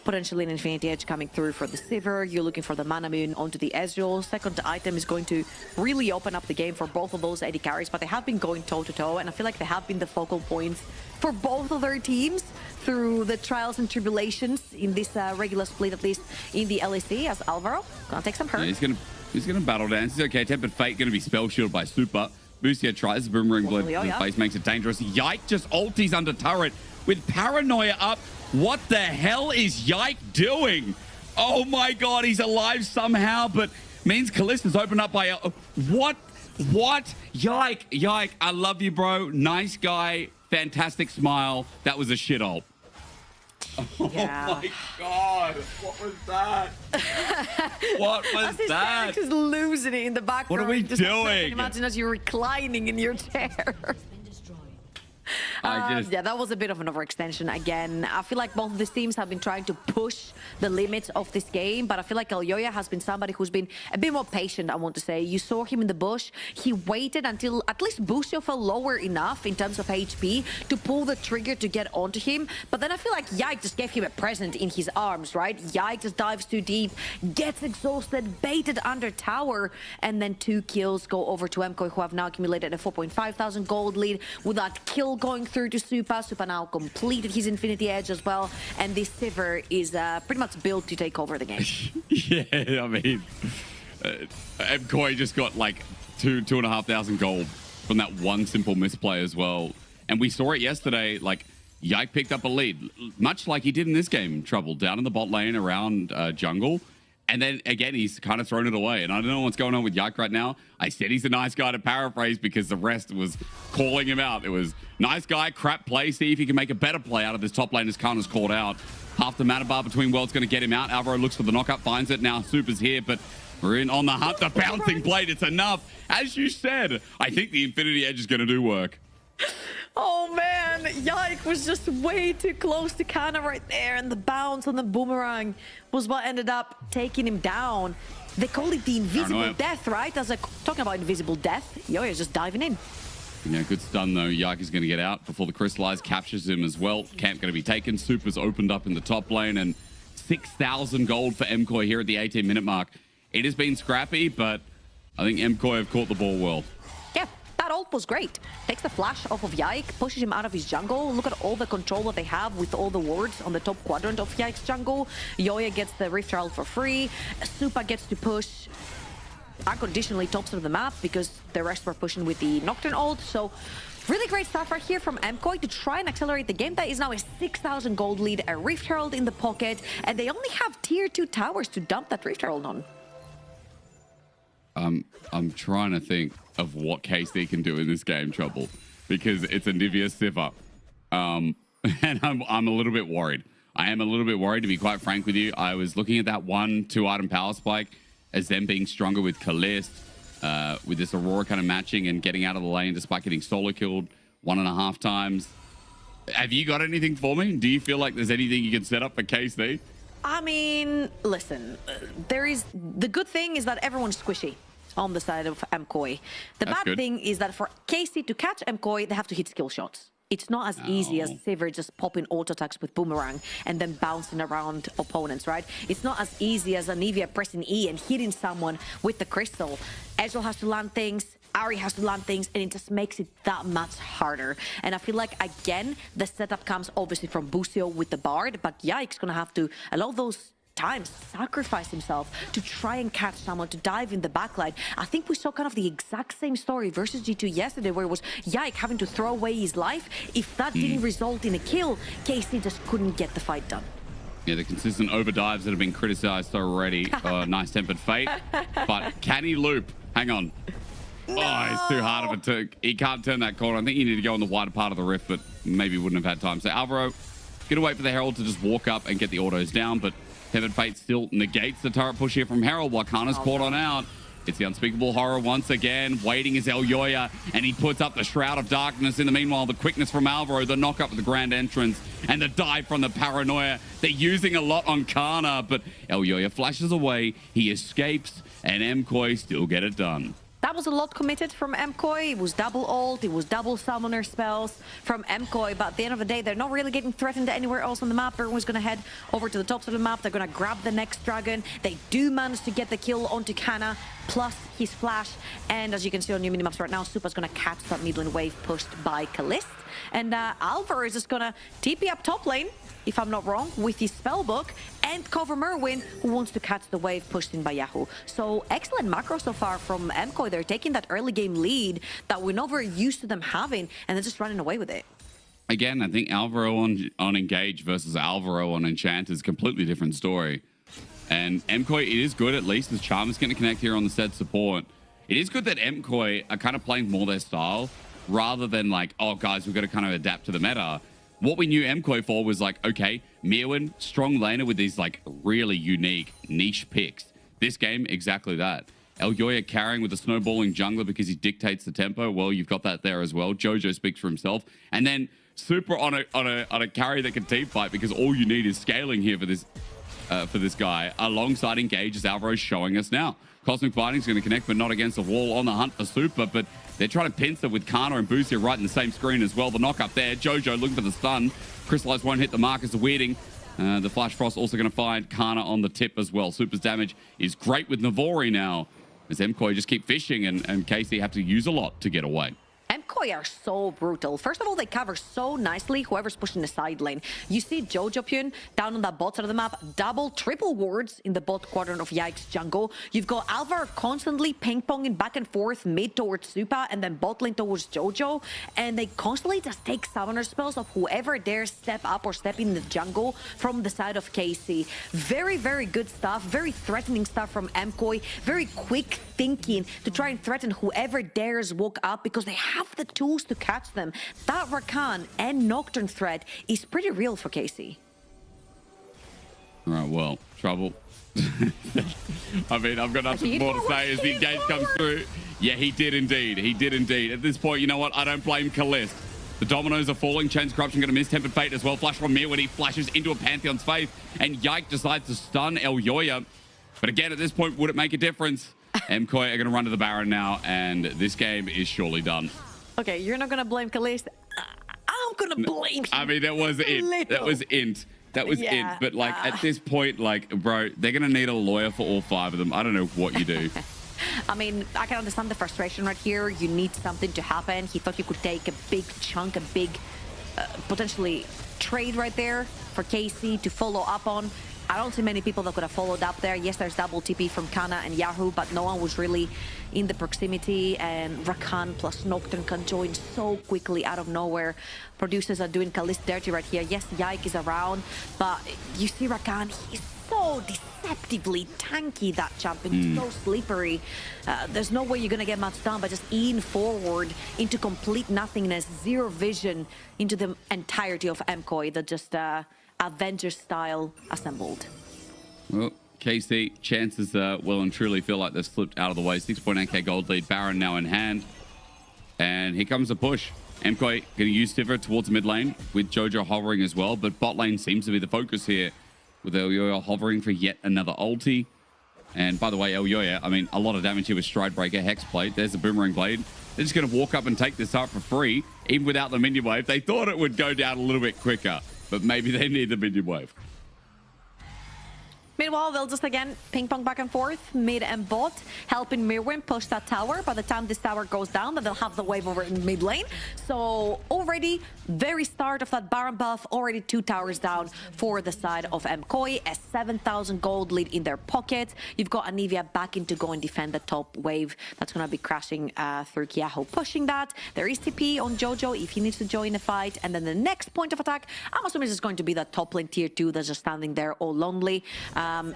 potentially an Infinity Edge coming through for the Sivir. You're looking for the Mana Moon onto the Ezreal. Second item is going to really open up the game for both of those AD carries, but they have been going toe-to-toe, and I feel like they have been the focal points for both of their teams through the trials and tribulations in this regular split, at least in the LEC, as Alvaro gonna take some hurt. Yeah, he's gonna battle dance. It's okay. Tempered Fate gonna be spell shielded by Super. Boostia tries the Boomerang Blood in the face, makes it dangerous. Yike just ulties under turret with Paranoia up. What the hell is Yike doing? Oh my god, he's alive somehow, but means Callista's opened up by what? Yike, I love you, bro. Nice guy, fantastic smile. That was a shithole. Yeah. Oh my god, what was that? What was that? Just losing it in the background. What are we just doing? Imagine as you're reclining in your chair. Yeah, that was a bit of an overextension again. I feel like both of these teams have been trying to push the limits of this game, but I feel like Elyoya has been somebody who's been a bit more patient, I want to say. You saw him in the bush. He waited until at least Busio fell lower enough in terms of HP to pull the trigger to get onto him. But then I feel like Yike just gave him a present in his arms, right? Yike just dives too deep, gets exhausted, baited under tower, and then 2 kills go over to MCoy, who have now accumulated a 4,500 gold lead with that kill going through to Supa. Supa now completed his Infinity Edge as well, and this Sivir is pretty much built to take over the game. Yeah, I mean, MCoy just got like 2,500 gold from that one simple misplay as well. And we saw it yesterday, like Yike picked up a lead, much like he did in this game, Trouble, down in the bot lane around jungle. And then again, he's kind of thrown it away. And I don't know what's going on with Yike right now. I said he's a nice guy to paraphrase because the rest was calling him out. It was nice guy, crap play. See if he can make a better play out of this top lane as Kana's called out. Half the mana bar between worlds going to get him out. Alvaro looks for the knockup, finds it. Now Super's here, but we're in on the hunt. The bouncing blade, it's enough. As you said, I think the Infinity Edge is going to do work. Oh man, Yike was just way too close to Kana right there, and the bounce on the boomerang was what ended up taking him down. They call it the invisible death, right? As talking about invisible death, Yoya's just diving in. Yeah, good stun though. Yike is going to get out before the Crystallize captures him as well. Camp going to be taken. Super's opened up in the top lane, and 6,000 gold for MCoy here at the 18-minute mark. It has been scrappy, but I think MCoy have caught the ball well. Yeah. That ult was great. Takes the flash off of Yike, pushes him out of his jungle. Look at all the control that they have with all the wards on the top quadrant of Yike's jungle. Yoya gets the Rift Herald for free. Supa gets to push unconditionally tops of the map because the rest were pushing with the Nocturne ult. So really great stuff right here from MCoy to try and accelerate the game. That is now a 6,000 gold lead, a Rift Herald in the pocket, and they only have tier 2 towers to dump that Rift Herald on. I'm trying to think of what KC can do in this game, Trouble, because it's a Nivea Sivir. And I'm a little bit worried. I am a little bit worried, to be quite frank with you. I was looking at that 1-2 item power spike as them being stronger with Callista, with this Aurora kind of matching and getting out of the lane despite getting solo killed 1.5 times. Have you got anything for me? Do you feel like there's anything you can set up for KC? I mean, listen, the good thing is that everyone's squishy on the side of MCoy. The bad thing is that for KC to catch MCoy, they have to hit skill shots. It's not as easy as Sivir just popping auto attacks with Boomerang and then bouncing around opponents, right? It's not as easy as Anivia pressing E and hitting someone with the crystal. Ezreal has to land things, Ari has to land things, and it just makes it that much harder. And I feel like, again, the setup comes obviously from Busio with the Bard, but Yike's gonna have to allow those times sacrifice himself to try and catch someone, to dive in the backline. I think we saw kind of the exact same story versus G2 yesterday, where it was Yike having to throw away his life. If that didn't result in a kill, KC just couldn't get the fight done. Yeah, the consistent overdives that have been criticized already. Nice tempered fate. But can he loop? Hang on. No. Oh, it's too hard of a turn. He can't turn that corner. I think you need to go on the wider part of the rift, but maybe wouldn't have had time. So Alvaro, gonna wait for the Herald to just walk up and get the autos down, but Tempered Fate still negates the turret push here from Herald while Kana's caught on out. It's the unspeakable horror once again. Waiting is Elyoya, and he puts up the Shroud of Darkness. In the meanwhile, the quickness from Alvaro, the knock up with the grand entrance, and the dive from the Paranoia. They're using a lot on Kana, but Elyoya flashes away. He escapes, and MKOI still get it done. That was a lot committed from MKOI. It was double ult, it was double summoner spells from MKOI, but at the end of the day, they're not really getting threatened anywhere else on the map. Everyone's going to head over to the top of the map. They're going to grab the next dragon. They do manage to get the kill onto Kana, plus his flash. And as you can see on new minimaps right now, Supa's going to catch that mid lane wave pushed by Kalist. And Alvaro is just going to TP up top lane, if I'm not wrong, with his spellbook and cover Merwin, who wants to catch the wave pushed in by Yahoo. So excellent macro so far from MKOI. They're taking that early game lead that we're not very used to them having, and they're just running away with it. Again, I think Alvaro on Engage versus Alvaro on Enchant is a completely different story. And MKOI, it is good at least. The Charm is going to connect here on the said support. It is good that MKOI are kind of playing more their style rather than like, oh, guys, we've got to kind of adapt to the meta. What we knew MKOI for was like, okay, Mirwin, strong laner with these like really unique niche picks. This game, exactly that. Elyoya carrying with a snowballing jungler because he dictates the tempo. Well, you've got that there as well. Jojo speaks for himself. And then Super on a carry that can team fight because all you need is scaling here for this guy. Alongside Engage, as Alvaro's showing us now. Cosmic Biting's going to connect, but not against the wall on the hunt for Super. But they're trying to pincer with Kana and Boost here right in the same screen as well. The knock up there. Jojo looking for the stun. Crystallize won't hit the mark as the weirding. The Flash Frost also going to find Kana on the tip as well. Super's damage is great with Navori now. As MKOI just keep fishing and KC have to use a lot to get away. MKOI are so brutal. First of all, they cover so nicely whoever's pushing the side lane. You see Jojo Pyun down on that bot side of the map, double, triple wards in the bot quadrant of Yike's jungle. You've got Alvar constantly ping-ponging back and forth mid towards Supa and then bot lane towards Jojo. And they constantly just take summoner spells of whoever dares step up or step in the jungle from the side of KC. Very, very good stuff. Very threatening stuff from MKOI. Very quick thinking to try and threaten whoever dares walk up because they have the tools to catch them. That Rakan and Nocturne threat is pretty real for KC. All right, well, Trouble. I mean, I've got nothing more to say as the engage comes through. Yeah, he did indeed. He did indeed. At this point, you know what? I don't blame Kalist. The dominoes are falling. Chain's Corruption going to miss. Tempered Fate as well. Flash from Mir when he flashes into a Pantheon's Faith. And Yike decides to stun Elyoya. But again, at this point, would it make a difference? MKOI are going to run to the Baron now, and this game is surely done. Okay, you're not going to blame Kalist. I'm going to blame him. I mean, that was it. That was int. That was it. But, like, at this point, like, bro, they're going to need a lawyer for all 5 of them. I don't know what you do. I mean, I can understand the frustration right here. You need something to happen. He thought he could take a big chunk, a big, potentially trade right there for KC to follow up on. I don't see many people that could have followed up there. Yes, there's double TP from Kana and Yahoo, but no one was really in the proximity, and Rakan plus Nocturne can join so quickly out of nowhere. Producers are doing Kalist dirty right here. Yes, Yike is around, but you see Rakan, he's so deceptively tanky, that champion, so slippery. There's no way you're gonna get much done by just eating forward into complete nothingness, zero vision into the entirety of MKOI that just Avengers style assembled. Well, KC, chances well and truly feel like they've slipped out of the way. 6.8k gold lead, Baron now in hand. And here comes a push. MKOI going to use Sivir towards the mid lane with Jojo hovering as well. But bot lane seems to be the focus here with Elyoya hovering for yet another ulti. And by the way, Elyoya, I mean, a lot of damage here with Stride Breaker, Hex Blade. There's the Boomerang Blade. They're just going to walk up and take this out for free, even without the minion wave. They thought it would go down a little bit quicker, but maybe they need the minion wave. Meanwhile, they'll just again ping pong back and forth, mid and bot, helping Mirwin push that tower. By the time this tower goes down, then they'll have the wave over in mid lane. So already, very start of that Baron buff, already 2 towers down for the side of MKOI, a 7,000 gold lead in their pocket. You've got Anivia back in to go and defend the top wave. That's going to be crashing through Kiaho, pushing that. There is TP on Jojo if he needs to join the fight. And then the next point of attack, I'm assuming is going to be that top lane tier 2 that's just standing there all lonely.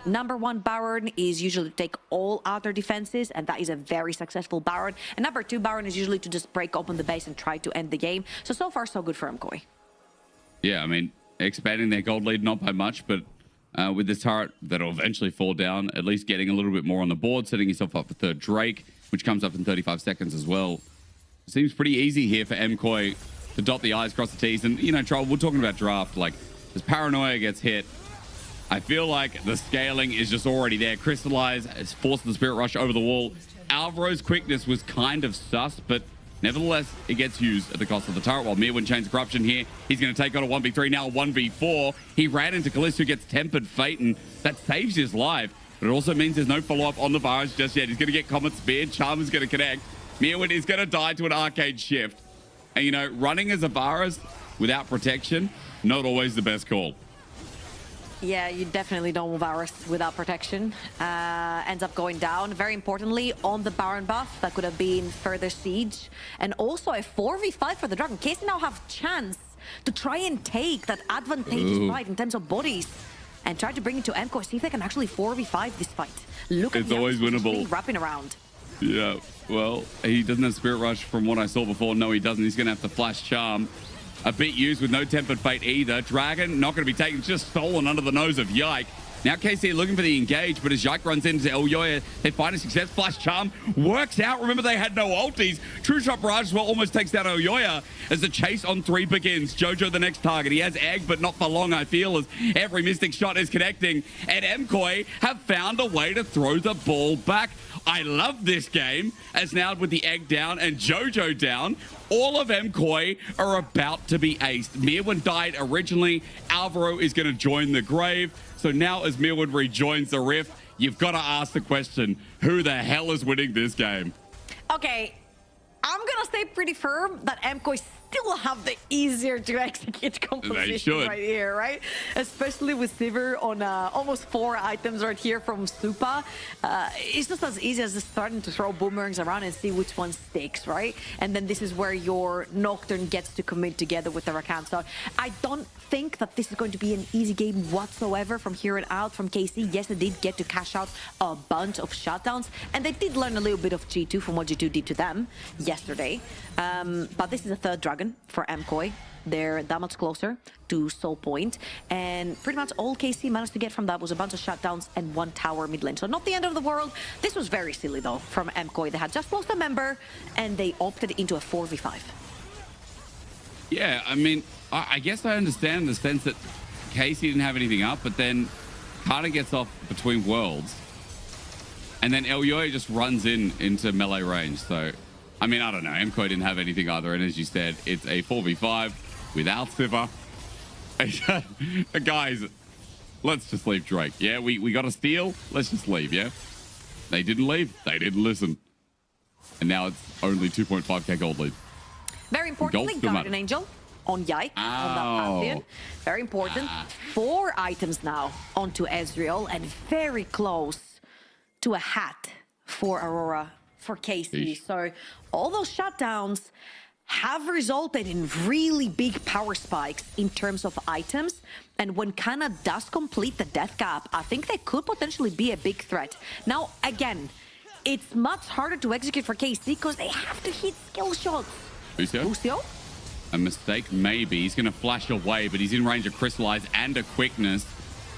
Number 1 Baron is usually to take all outer defenses, and that is a very successful Baron. And number 2 Baron is usually to just break open the base and try to end the game. So far, so good for MKOI. Yeah, I mean, expanding their gold lead, not by much, but with this turret that'll eventually fall down, at least getting a little bit more on the board, setting yourself up for third Drake, which comes up in 35 seconds as well. Seems pretty easy here for MKOI to dot the I's, cross the T's. And, you know, Troll, we're talking about draft. Like, as Paranoia gets hit, I feel like the scaling is just already there. Crystallize is forcing the Spirit Rush over the wall. Alvaro's quickness was kind of sus, but nevertheless, it gets used at the cost of the turret. While Mirwin chains corruption here, he's going to take on a 1v3, now a 1v4. He ran into Callisto, who gets tempered fate, and that saves his life. But it also means there's no follow-up on the Varus just yet. He's going to get Comet Spear. Charm is going to connect. Mirwin is going to die to an Arcade Shift. And, you know, running as a Varus without protection, not always the best call. Yeah, you definitely don't move Varus without protection. Ends up going down. Very importantly, on the Baron buff, that could have been further siege. And also a 4v5 for the Dragon. KC now have chance to try and take that advantageous fight in terms of bodies and try to bring it to MKOI. See if they can actually 4v5 this fight. Look at it's always winnable. Wrapping around. Yeah, well, he doesn't have Spirit Rush from what I saw before. No, he doesn't. He's going to have to flash Charm. A bit used with no Tempered Fate either. Dragon not going to be taken, just stolen under the nose of Yike. Now KC looking for the engage, but as Yike runs into Elyoya, they find a success. Flash Charm works out. Remember, they had no ultis. True Shot Barrage as well almost takes down Elyoya as the chase on 3 begins. Jojo the next target. He has Egg, but not for long, I feel, as every Mystic shot is connecting. And MKOI have found a way to throw the ball back. I love this game, as now with the Egg down and Jojo down, all of MKOI are about to be aced. Mirwin died originally. Alvaro is going to join the grave. So now as Mirwin rejoins the Rift, you've got to ask the question, who the hell is winning this game? Okay, I'm going to stay pretty firm that MKOI still have the easier to execute composition right here, right? Especially with Sivir on almost 4 items right here from Supa. It's just as easy as just starting to throw boomerangs around and see which one sticks, right? And then this is where your Nocturne gets to commit together with the Rakan. So I don't think that this is going to be an easy game whatsoever from here on out from KC. Yes, they did get to cash out a bunch of shutdowns, and they did learn a little bit of G2 from what G2 did to them yesterday. But this is a third Dragon for MKOI. They're that much closer to Soul Point, and pretty much all KC managed to get from that was a bunch of shutdowns and 1 tower mid lane. So not the end of the world. This was very silly though from MKOI. They had just lost a member and they opted into a 4v5. Yeah, I mean, I guess I understand in the sense that KC didn't have anything up, but then Carter gets off between worlds, and then Elyoya just runs into melee range. So I mean, I don't know. MKOI didn't have anything either. And as you said, it's a 4v5 without Sivir. Guys, let's just leave Drake. Yeah, we got a steal. Let's just leave, yeah? They didn't leave. They didn't listen. And now it's only 2.5k gold lead. Very importantly, Guardian Angel on Yike on that Pantheon. Very important. 4 items now onto Ezreal and very close to a hat for Aurora for KC. So all those shutdowns have resulted in really big power spikes in terms of items. And when Kana does complete the death cap, I think they could potentially be a big threat. Now, again, it's much harder to execute for KC because they have to hit skill shots. Lucio? A mistake, maybe. He's going to flash away, but he's in range of Crystallize and a quickness.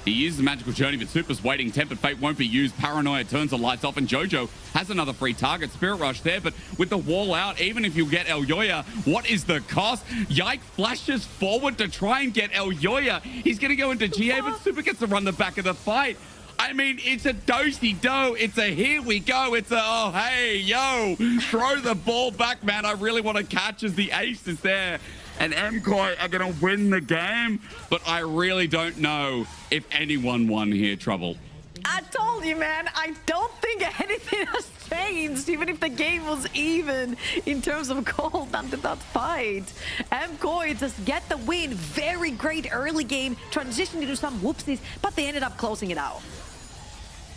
He uses the Magical Journey, but Super's waiting. Tempered Fate won't be used. Paranoia turns the lights off, and Jojo has another free target. Spirit Rush there, but with the wall out, even if you get Elyoya, what is the cost? Yike flashes forward to try and get Elyoya. He's going to go into GA, but Super gets to run the back of the fight. I mean, it's a do-si-do. It's a here we go. It's a, oh, hey, yo, throw the ball back, man. I really want to catch as the ace is there. And MKOI are going to win the game, but I really don't know if anyone won here, Trouble. I told you, man, I don't think anything has changed, even if the game was even in terms of gold under that fight. MKOI just get the win. Very great early game, transitioned into some whoopsies, but they ended up closing it out.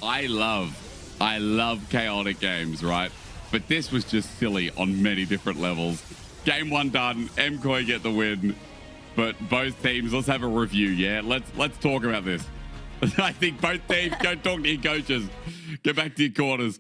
I love chaotic games, right? But this was just silly on many different levels. Game 1 done, MKOI get the win, but both teams, let's have a review, yeah? Let's talk about this. I think both teams go talk to your coaches. Get back to your corners.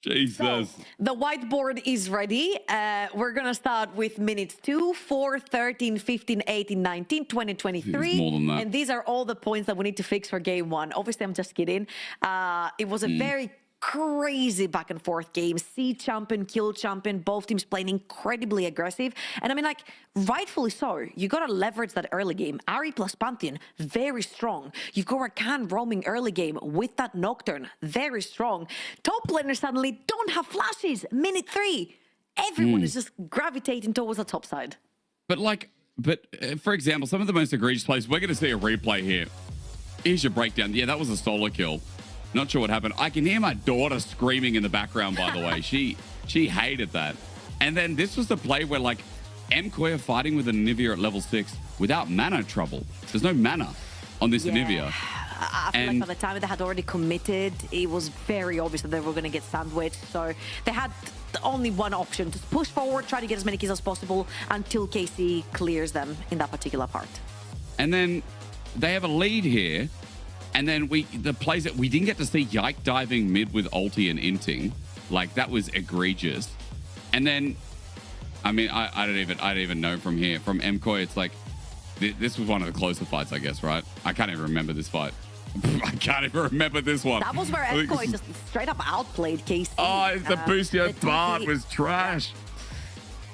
Jesus. So, the whiteboard is ready. We're going to start with minutes 2, 4, 13, 15, 18, 19, 20, 23. It's more than that. And these are all the points that we need to fix for game 1. Obviously, I'm just kidding. It was a very crazy back and forth game. See champion, kill champion, both teams playing incredibly aggressive. And I mean, like, rightfully so. You got to leverage that early game. Ari plus Pantheon, very strong. You go Rakan roaming early game with that Nocturne, very strong. Top laners suddenly don't have flashes. Minute 3. Everyone is just gravitating towards the top side. But for example, some of the most egregious plays, we're going to see a replay here. Here's your breakdown. Yeah, that was a solo kill. Not sure what happened. I can hear my daughter screaming in the background, by the way. She hated that. And then this was the play where, like, MKOI are fighting with an Anivia at level 6 without mana trouble. There's no mana on this Anivia. I feel like by the time they had already committed, it was very obvious that they were going to get sandwiched. So they had only one option, to push forward, try to get as many kills as possible until KC clears them in that particular part. And then they have a lead here. And then the plays that we didn't get to see Yike diving mid with ulti and inting, like that was egregious. And then, I mean, I don't even know from here. From MKOI, it's like this was one of the closer fights, I guess, right? I can't even remember this fight. I can't even remember this one. That was where MKOI just straight up outplayed KC. Oh, the Boostio Bart was trash. Yeah.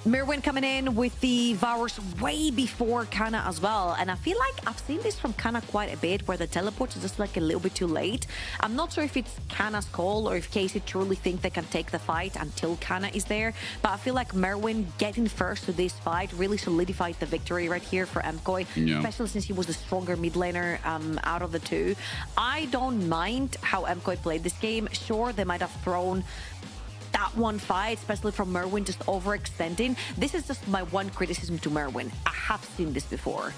Mirwin coming in with the Vowers way before Kana as well. And I feel like I've seen this from Kana quite a bit, where the teleport is just like a little bit too late. I'm not sure if it's Kana's call or if KC truly think they can take the fight until Kana is there. But I feel like Mirwin getting first to this fight really solidified the victory right here for MKOI, especially since he was the stronger mid laner out of the two. I don't mind how MKOI played this game. Sure, they might have thrown that one fight, especially from Mirwin, just overextending. This is just my one criticism to Mirwin. I have seen this before.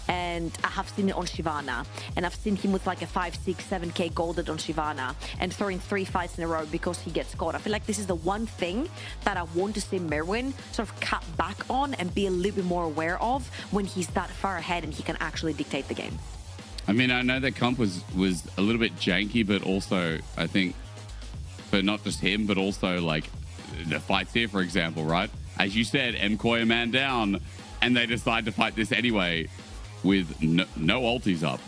And I have seen it on Shyvana. And I've seen him with like a 5, 6, 7k golded on Shyvana and throwing 3 fights in a row because he gets caught. I feel like this is the one thing that I want to see Mirwin sort of cut back on and be a little bit more aware of when he's that far ahead and he can actually dictate the game. I mean, I know that comp was a little bit janky, but also I think, but not just him, but also like the fights here, for example, right? As you said, MKOI a man down, and they decide to fight this anyway with no ultis up.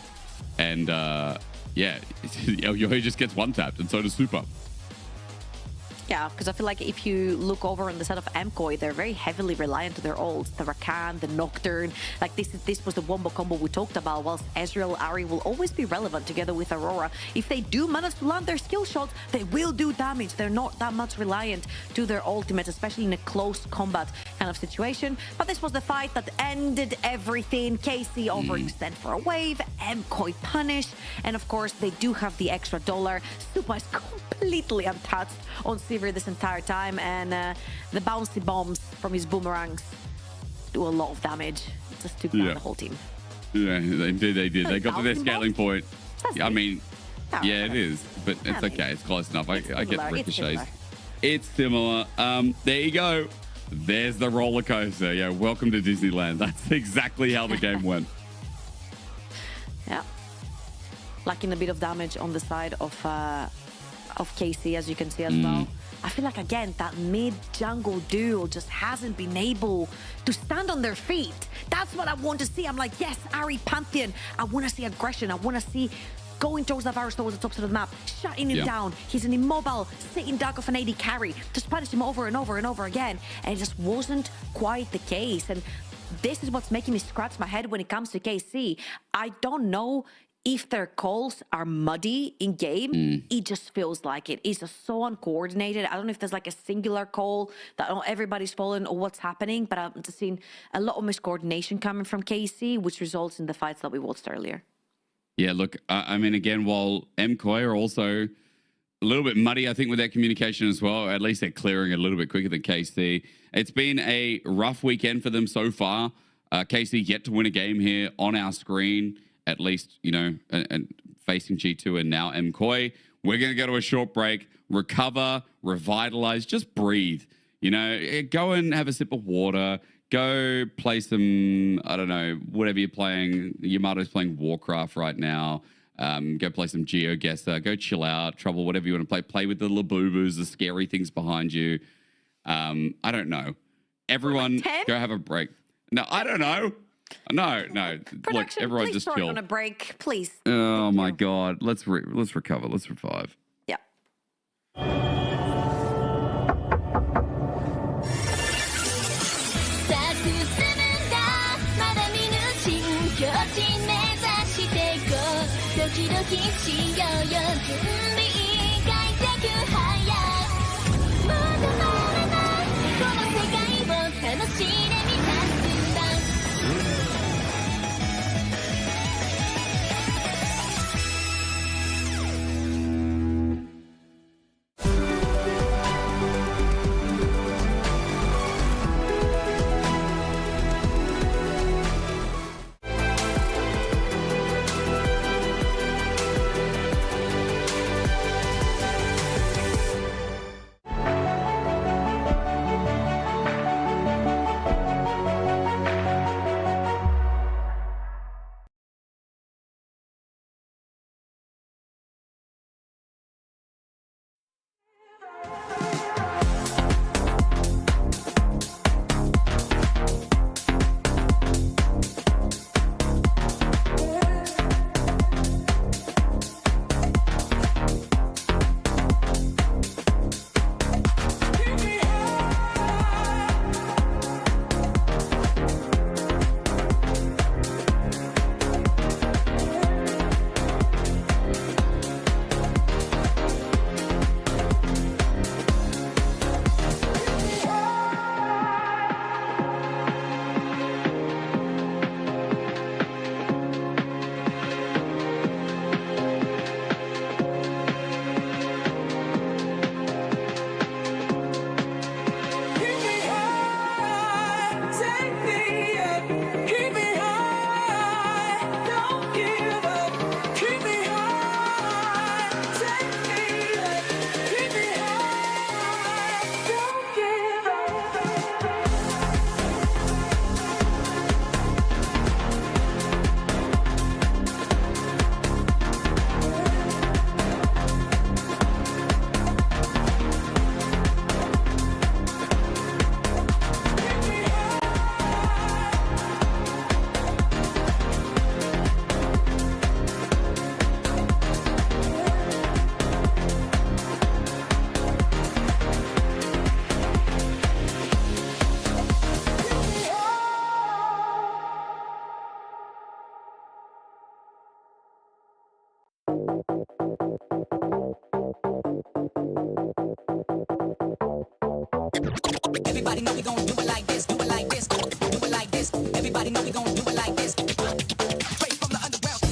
And yeah, Yohei just gets one tapped, and so does Super. Yeah, because I feel like if you look over on the side of MKOI, they're very heavily reliant on their ults. The Rakan, the Nocturne, like this was the wombo combo we talked about, whilst Ezreal, Ari will always be relevant together with Aurora. If they do manage to land their skill shots, they will do damage. They're not that much reliant to their ultimates, especially in a close combat kind of situation. But this was the fight that ended everything. KC overextend for a wave, MKOI punish, and of course they do have the extra dollar. Supa is completely untouched on this entire time, and the bouncy bombs from his boomerangs do a lot of damage. It just took down the whole team. Yeah, they did. They got to their scaling point. I mean, yeah, it is, but it's okay. It's close enough. I get the ricochets. It's similar. There you go. There's the roller coaster. Yeah, welcome to Disneyland. That's exactly how the game went. Yeah, lacking a bit of damage on the side of KC, as you can see as well. I feel like, again, that mid-jungle duo just hasn't been able to stand on their feet. That's what I want to see. I'm like, yes, Ari, Pantheon. I want to see aggression. I want to see going towards the virus, towards the top side of the map, shutting him down. He's an immobile, sitting dark of an AD carry. Just punish him over and over and over again. And it just wasn't quite the case. And this is what's making me scratch my head when it comes to KC. I don't know if their calls are muddy in game. It just feels like it. It's just so uncoordinated. I don't know if there's like a singular call that not everybody's following or what's happening, but I'm just seeing a lot of miscoordination coming from KC, which results in the fights that we watched earlier. Yeah, look, I mean, again, while MKOI are also a little bit muddy, I think, with their communication as well, at least they're clearing a little bit quicker than KC. It's been a rough weekend for them so far. KC yet to win a game here on our screen, at least, you know, and facing G2 and now MKOI. We're going to go to a short break, recover, revitalize, just breathe. You know, go and have a sip of water. Go play some, I don't know, whatever you're playing. Yamato's playing Warcraft right now. Go play some GeoGuessr. Go chill out, Trouble, whatever you want to play. Play with the Labubu's, the scary things behind you. I don't know. Everyone, go have a break. No, I don't know. No. Look, everyone just chill. On a break, please. Oh my God. Let's recover. Let's revive. Yeah. Everybody know we gon' do it like this, do it like this, do it like this. Everybody know we gon' do it like this. Straight from the underground.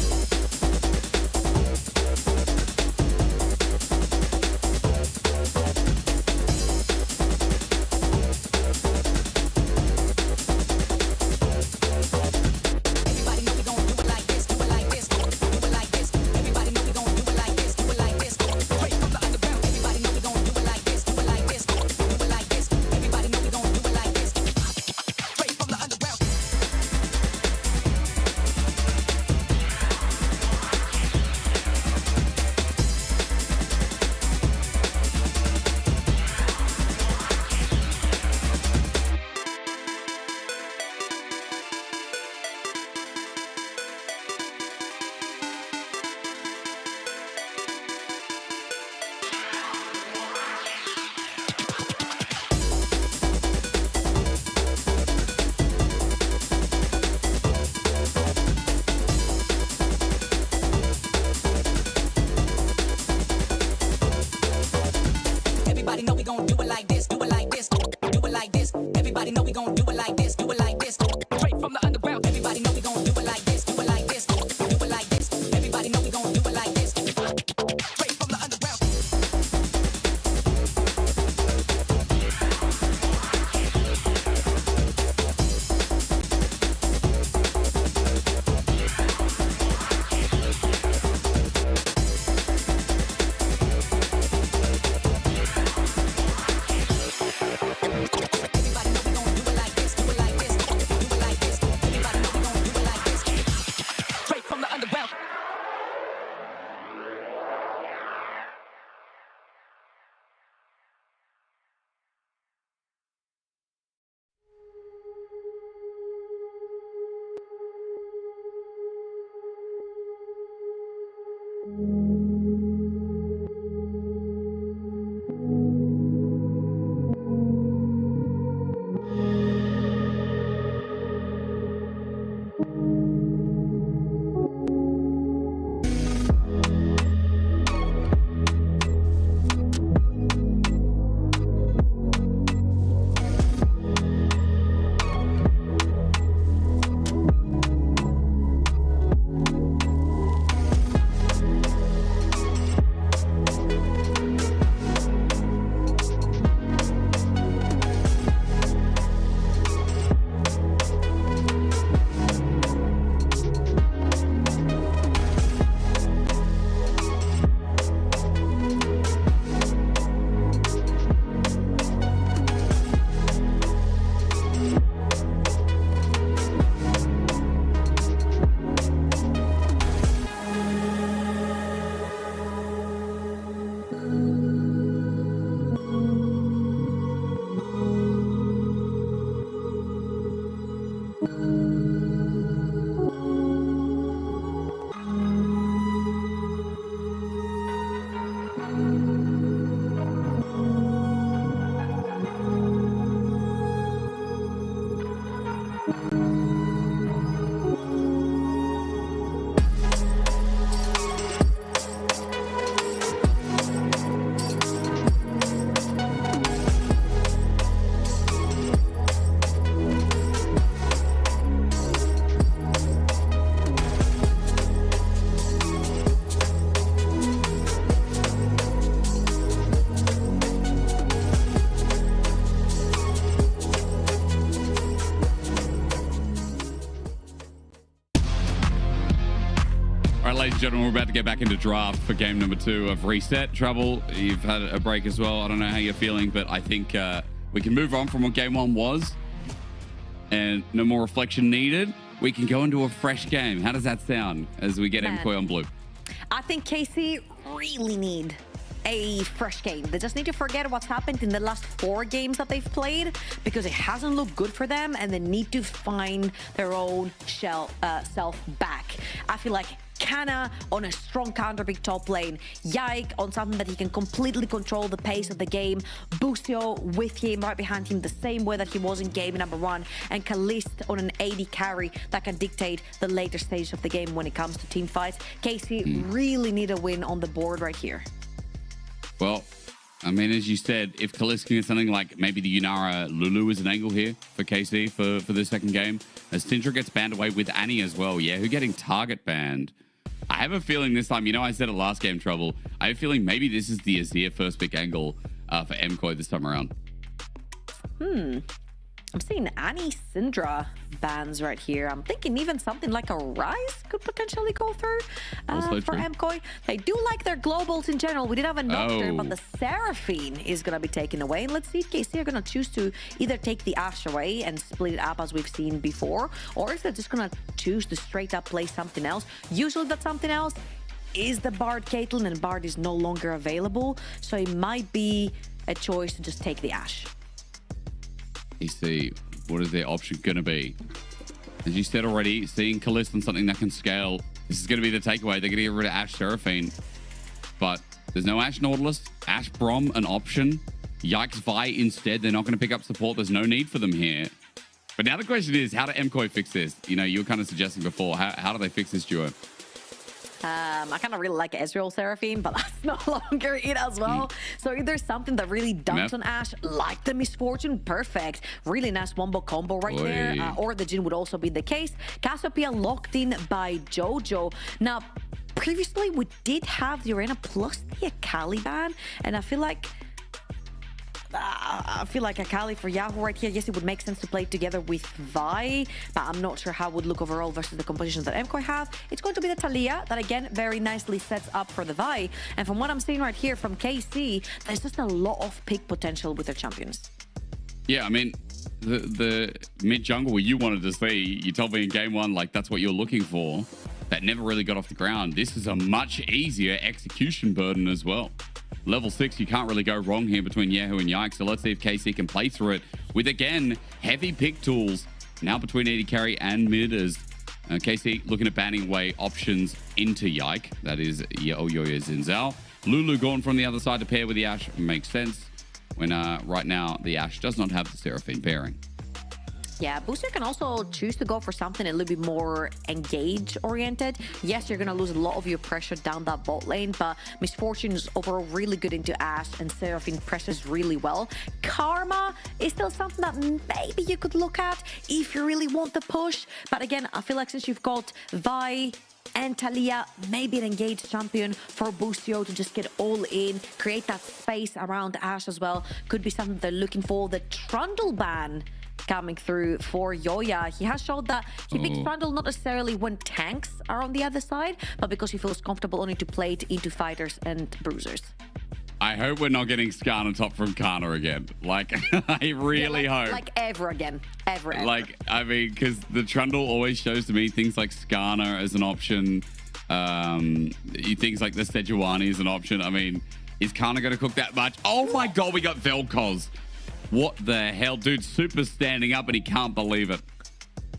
Everybody know we gon' do it like this, do it like this, do it like this. Everybody know we gon' do it like this, do it like this. Straight from the underground. Everybody know we gon' do it like this, do it like this, do it like this. Everybody know we gon' do it like this. Straight from the underground. Everybody know we gon' do it like this, do it like this, do it like this. Everybody know we gon' do it like this, do it like this. Straight from the underground. Everybody know we gon' do it like this, do it like this, do it like this. Everybody know we gon' do it like this. Straight from the underground. gentlemen, we're about to get back into draft for game number 2 of Reset. Trouble, you've had a break as well. I don't know how you're feeling, but I think we can move on from what game 1 was. And no more reflection needed. We can go into a fresh game. How does that sound as we get MCoy on blue? I think KC really need a fresh game. They just need to forget what's happened in the last 4 games that they've played because it hasn't looked good for them, and they need to find their own self back. I feel like Kana on a strong counter pick top lane, Yike on something that he can completely control the pace of the game, Busio with him right behind him the same way that he was in game number 1, and Kalist on an AD carry that can dictate the later stage of the game when it comes to team fights. KC really need a win on the board right here. Well, I mean, as you said, if Kalist can get something like maybe the Yunara Lulu is an angle here for KC for the second game, as Syndra gets banned away with Annie as well. Yeah, who getting target banned? I have a feeling this time, I said it last game, Trouble. I have a feeling maybe this is the Azir first pick angle for MCoy this time around. I'm seeing Annie Syndra bans right here. I'm thinking even something like a Rise could potentially go through for MCoy. They do like their globals in general. We did have a Nocturne, but the Seraphine is going to be taken away. And let's see if KC are going to choose to either take the Ashe away and split it up as we've seen before, or if they're just going to choose to straight up play something else. Usually that something else is the Bard Caitlyn, and Bard is no longer available. So it might be a choice to just take the Ashe. KC, what is their option going to be? As you said already, seeing Kalist on something that can scale, this is going to be the takeaway. They're going to get rid of Ashe Seraphine, but there's no Ashe Nautilus. Ashe Brom, an option. Yikes Vi instead. They're not going to pick up support. There's no need for them here. But now the question is, how do MCoy fix this? You were kind of suggesting before. How do they fix this duo? I kind of really like Ezreal Seraphine, but that's no longer it as well. So if there's something that really dumps on Ashe, like the Misfortune, perfect. Really nice wombo combo right there. Or the Jhin would also be the case. Cassiopeia locked in by Jojo. Now, previously we did have the Arena plus the Akali ban, and I feel like Akali for Yahoo right here. Yes, it would make sense to play together with Vi, but I'm not sure how it would look overall versus the compositions that MCoy have. It's going to be the Talia that, again, very nicely sets up for the Vi. And from what I'm seeing right here from KC, there's just a lot of pick potential with their champions. Yeah, I mean, the mid-jungle you wanted to see, you told me in game 1, like, that's what you're looking for. That never really got off the ground. This is a much easier execution burden as well. Level 6, you can't really go wrong here between Yahoo and Yike. So let's see if KC can play through it with, again, heavy pick tools. Now between AD carry and mid as KC looking at banning away options into Yike. That is Yoyo Zinzao. Lulu gone from the other side to pair with the Ashe. Makes sense when right now the Ashe does not have the Seraphine pairing. Yeah, Booster can also choose to go for something a little bit more engage-oriented. Yes, you're going to lose a lot of your pressure down that bot lane, but Misfortune is overall really good into Ashe, and Seraphine pressures really well. Karma is still something that maybe you could look at if you really want the push. But again, I feel like since you've got Vi and Talia, maybe an engaged champion for Busio to just get all in, create that space around Ashe as well, could be something they're looking for. The Trundle ban coming through for Yoya. He has showed that he picks Trundle not necessarily when tanks are on the other side, but because he feels comfortable only to play it into fighters and bruisers. I hope we're not getting Skarn on top from Kana again. Like, I really hope. Like ever again. Ever. Like, I mean, because the Trundle always shows to me things like Skarner as an option. Things like the Sejuani as an option. I mean, is Kana going to cook that much? Oh my God, we got Vel'Koz. What the hell? Dude, Super standing up and he can't believe it.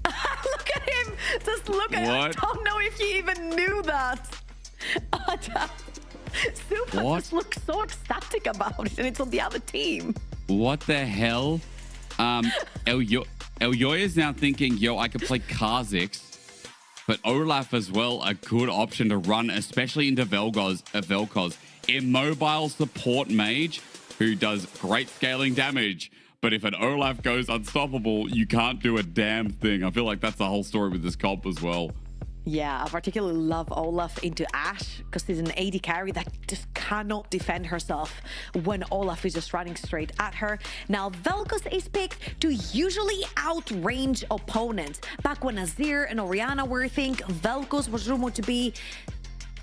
Look at him. Just look at him. I don't know if he even knew that. Super just looks so ecstatic about it, and it's on the other team. What the hell? Elyoya is now thinking, yo, I could play Kha'Zix, but Olaf as well, a good option to run, especially into Vel'Koz. Immobile support mage who does great scaling damage. But if an Olaf goes unstoppable, you can't do a damn thing. I feel like that's the whole story with this comp as well. Yeah, I particularly love Olaf into Ashe because he's an AD carry that just cannot defend herself when Olaf is just running straight at her. Now, Vel'Koz is picked to usually outrange opponents. Back when Azir and Orianna were a thing, Vel'Koz was rumored to be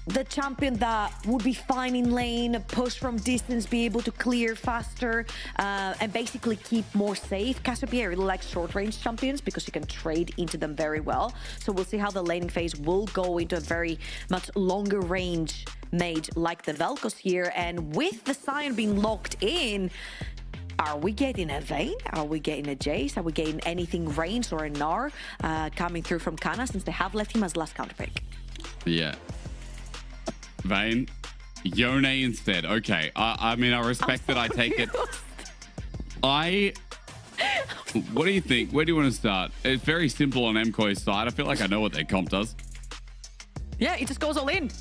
the champion that would be fine in lane, push from distance, be able to clear faster, and basically keep more safe. Cassiopeia really likes short-range champions because you can trade into them very well. So we'll see how the laning phase will go into a very much longer range mage like the Vel'Koz here. And with the Sion being locked in, are we getting a Vayne? Are we getting a Jace? Are we getting anything ranged or a Gnar coming through from Kana, since they have left him as last counter pick? Yeah. Vayne, Yone instead. Okay. I mean, I respect that. I take it. What do you think? Where do you want to start? It's very simple on MKOI's side. I feel like I know what their comp does. Yeah, it just goes all in.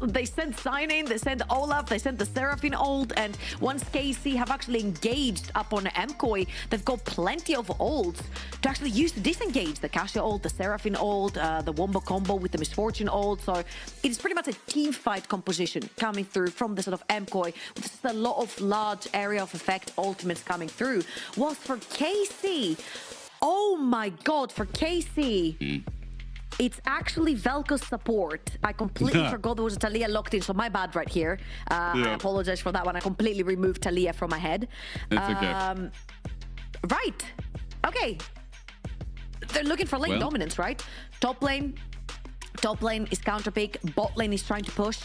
They sent Sion in, they sent Olaf, they sent the Seraphine ult, and once KC have actually engaged upon MKOI, they've got plenty of ults to actually use to disengage the Cassia ult, the Seraphine ult, the Wombo combo with the Misfortune ult. So it's pretty much a team fight composition coming through from the sort of MKOI, with just a lot of large area of effect ultimates coming through. Whilst for KC, oh my god, for KC, it's actually Vel'Koz support. I completely forgot there was a Talia locked in, so my bad right here. I apologize for that one. I completely removed Talia from my head. It's okay. Right. Okay. They're looking for lane dominance, right? Top lane is counter pick. Bot lane is trying to push.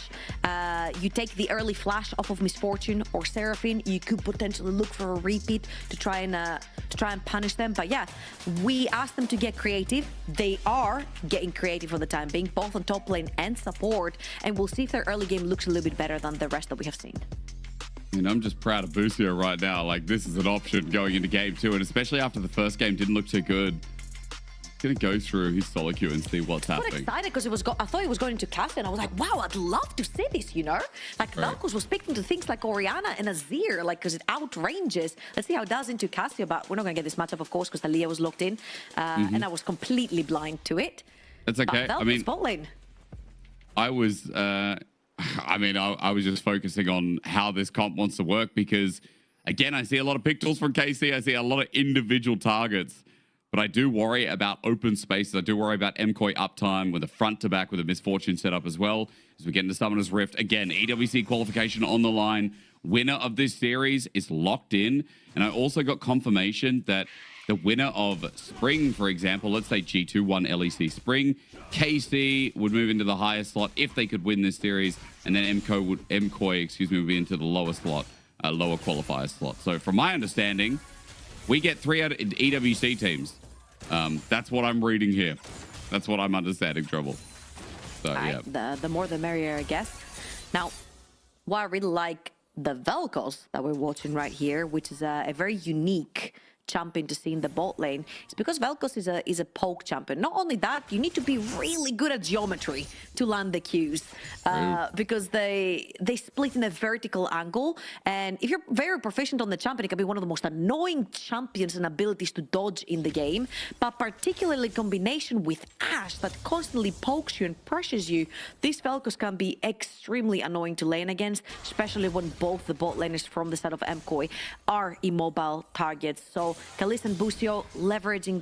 You take the early flash off of Misfortune or Seraphine. You could potentially look for a repeat to try and punish them. But yeah, we asked them to get creative. They are getting creative for the time being, both on top lane and support. And we'll see if their early game looks a little bit better than the rest that we have seen. I mean, I'm just proud of Busio right now. Like, this is an option going into game 2, and especially after the first game didn't look too good. Gonna go through his solo queue and see what's happening. I'm excited because I thought he was going to Cassia, and I was like, wow, I'd love to see this, you know? Like, Vel'Koz was picking to things like Orianna and Azir, like, because it outranges. Let's see how it does into Cassia, but we're not gonna get this matchup, of course, because Talia was locked in, and I was completely blind to it. That's okay. I mean, bot lane. I was, I was just focusing on how this comp wants to work because, again, I see a lot of pick tools from KC. I see a lot of individual targets. But I do worry about open spaces. I do worry about MKOI uptime with a front to back with a Misfortune setup as well. As we get into Summoner's Rift, again, EWC qualification on the line. Winner of this series is locked in. And I also got confirmation that the winner of Spring, for example, let's say G2 won LEC Spring, KC would move into the highest slot if they could win this series. And then MKOI would be into the lower slot, lower qualifier slot. So from my understanding, we get 3 out of EWC teams. That's what I'm reading here. That's what I'm understanding, Trouble. So, yeah. The more the merrier, I guess. Now, what I really like the Vel'Koz that we're watching right here, which is a very unique champion to see in the bot lane, is because Vel'Koz is a poke champion. Not only that, you need to be really good at geometry to land the Qs, because they split in a vertical angle, and if you're very proficient on the champion, it can be one of the most annoying champions and abilities to dodge in the game, but particularly in combination with Ashe that constantly pokes you and pressures you, this Vel'Koz can be extremely annoying to lane against, especially when both the bot laners from the side of MKOI are immobile targets. So Kalista and Busio leveraging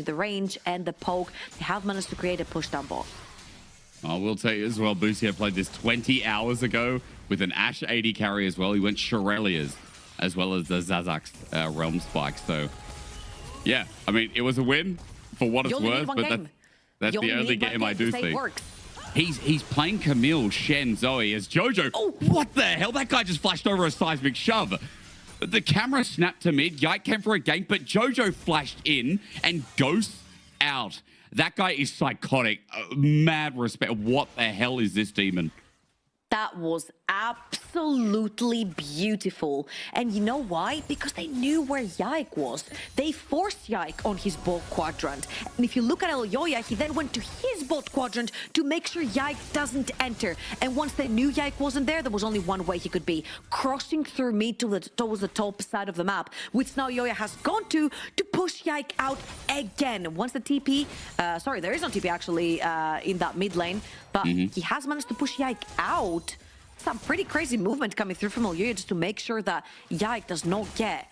the range and the poke, they have managed to create a push down bot. I will tell you as well, Busio played this 20 hours ago with an Ashe AD carry as well. He went Shurelia's as well as the Zazak's Realm Spike. So, yeah, I mean, it was a win for what it's worth, but that's the only game I do see. He's playing Camille, Shen, Zoe as Jojo. Oh, what the hell? That guy just flashed over a seismic shove. The camera snapped to mid. Yike came for a gank, but Jojo flashed in and ghosts out. That guy is psychotic. Mad respect. What the hell is this demon? That was absolutely beautiful. And you know why? Because they knew where Yike was. They forced Yike on his bot quadrant. And if you look at Elyoya, he then went to his bot quadrant to make sure Yike doesn't enter. And once they knew Yike wasn't there, there was only one way he could be, crossing through mid towards the top side of the map, which now Yoya has gone to push Yike out again. Once the TP, there is no TP actually in that mid lane, but he has managed to push Yike out. Some pretty crazy movement coming through from Elyoya just to make sure that Yike does not get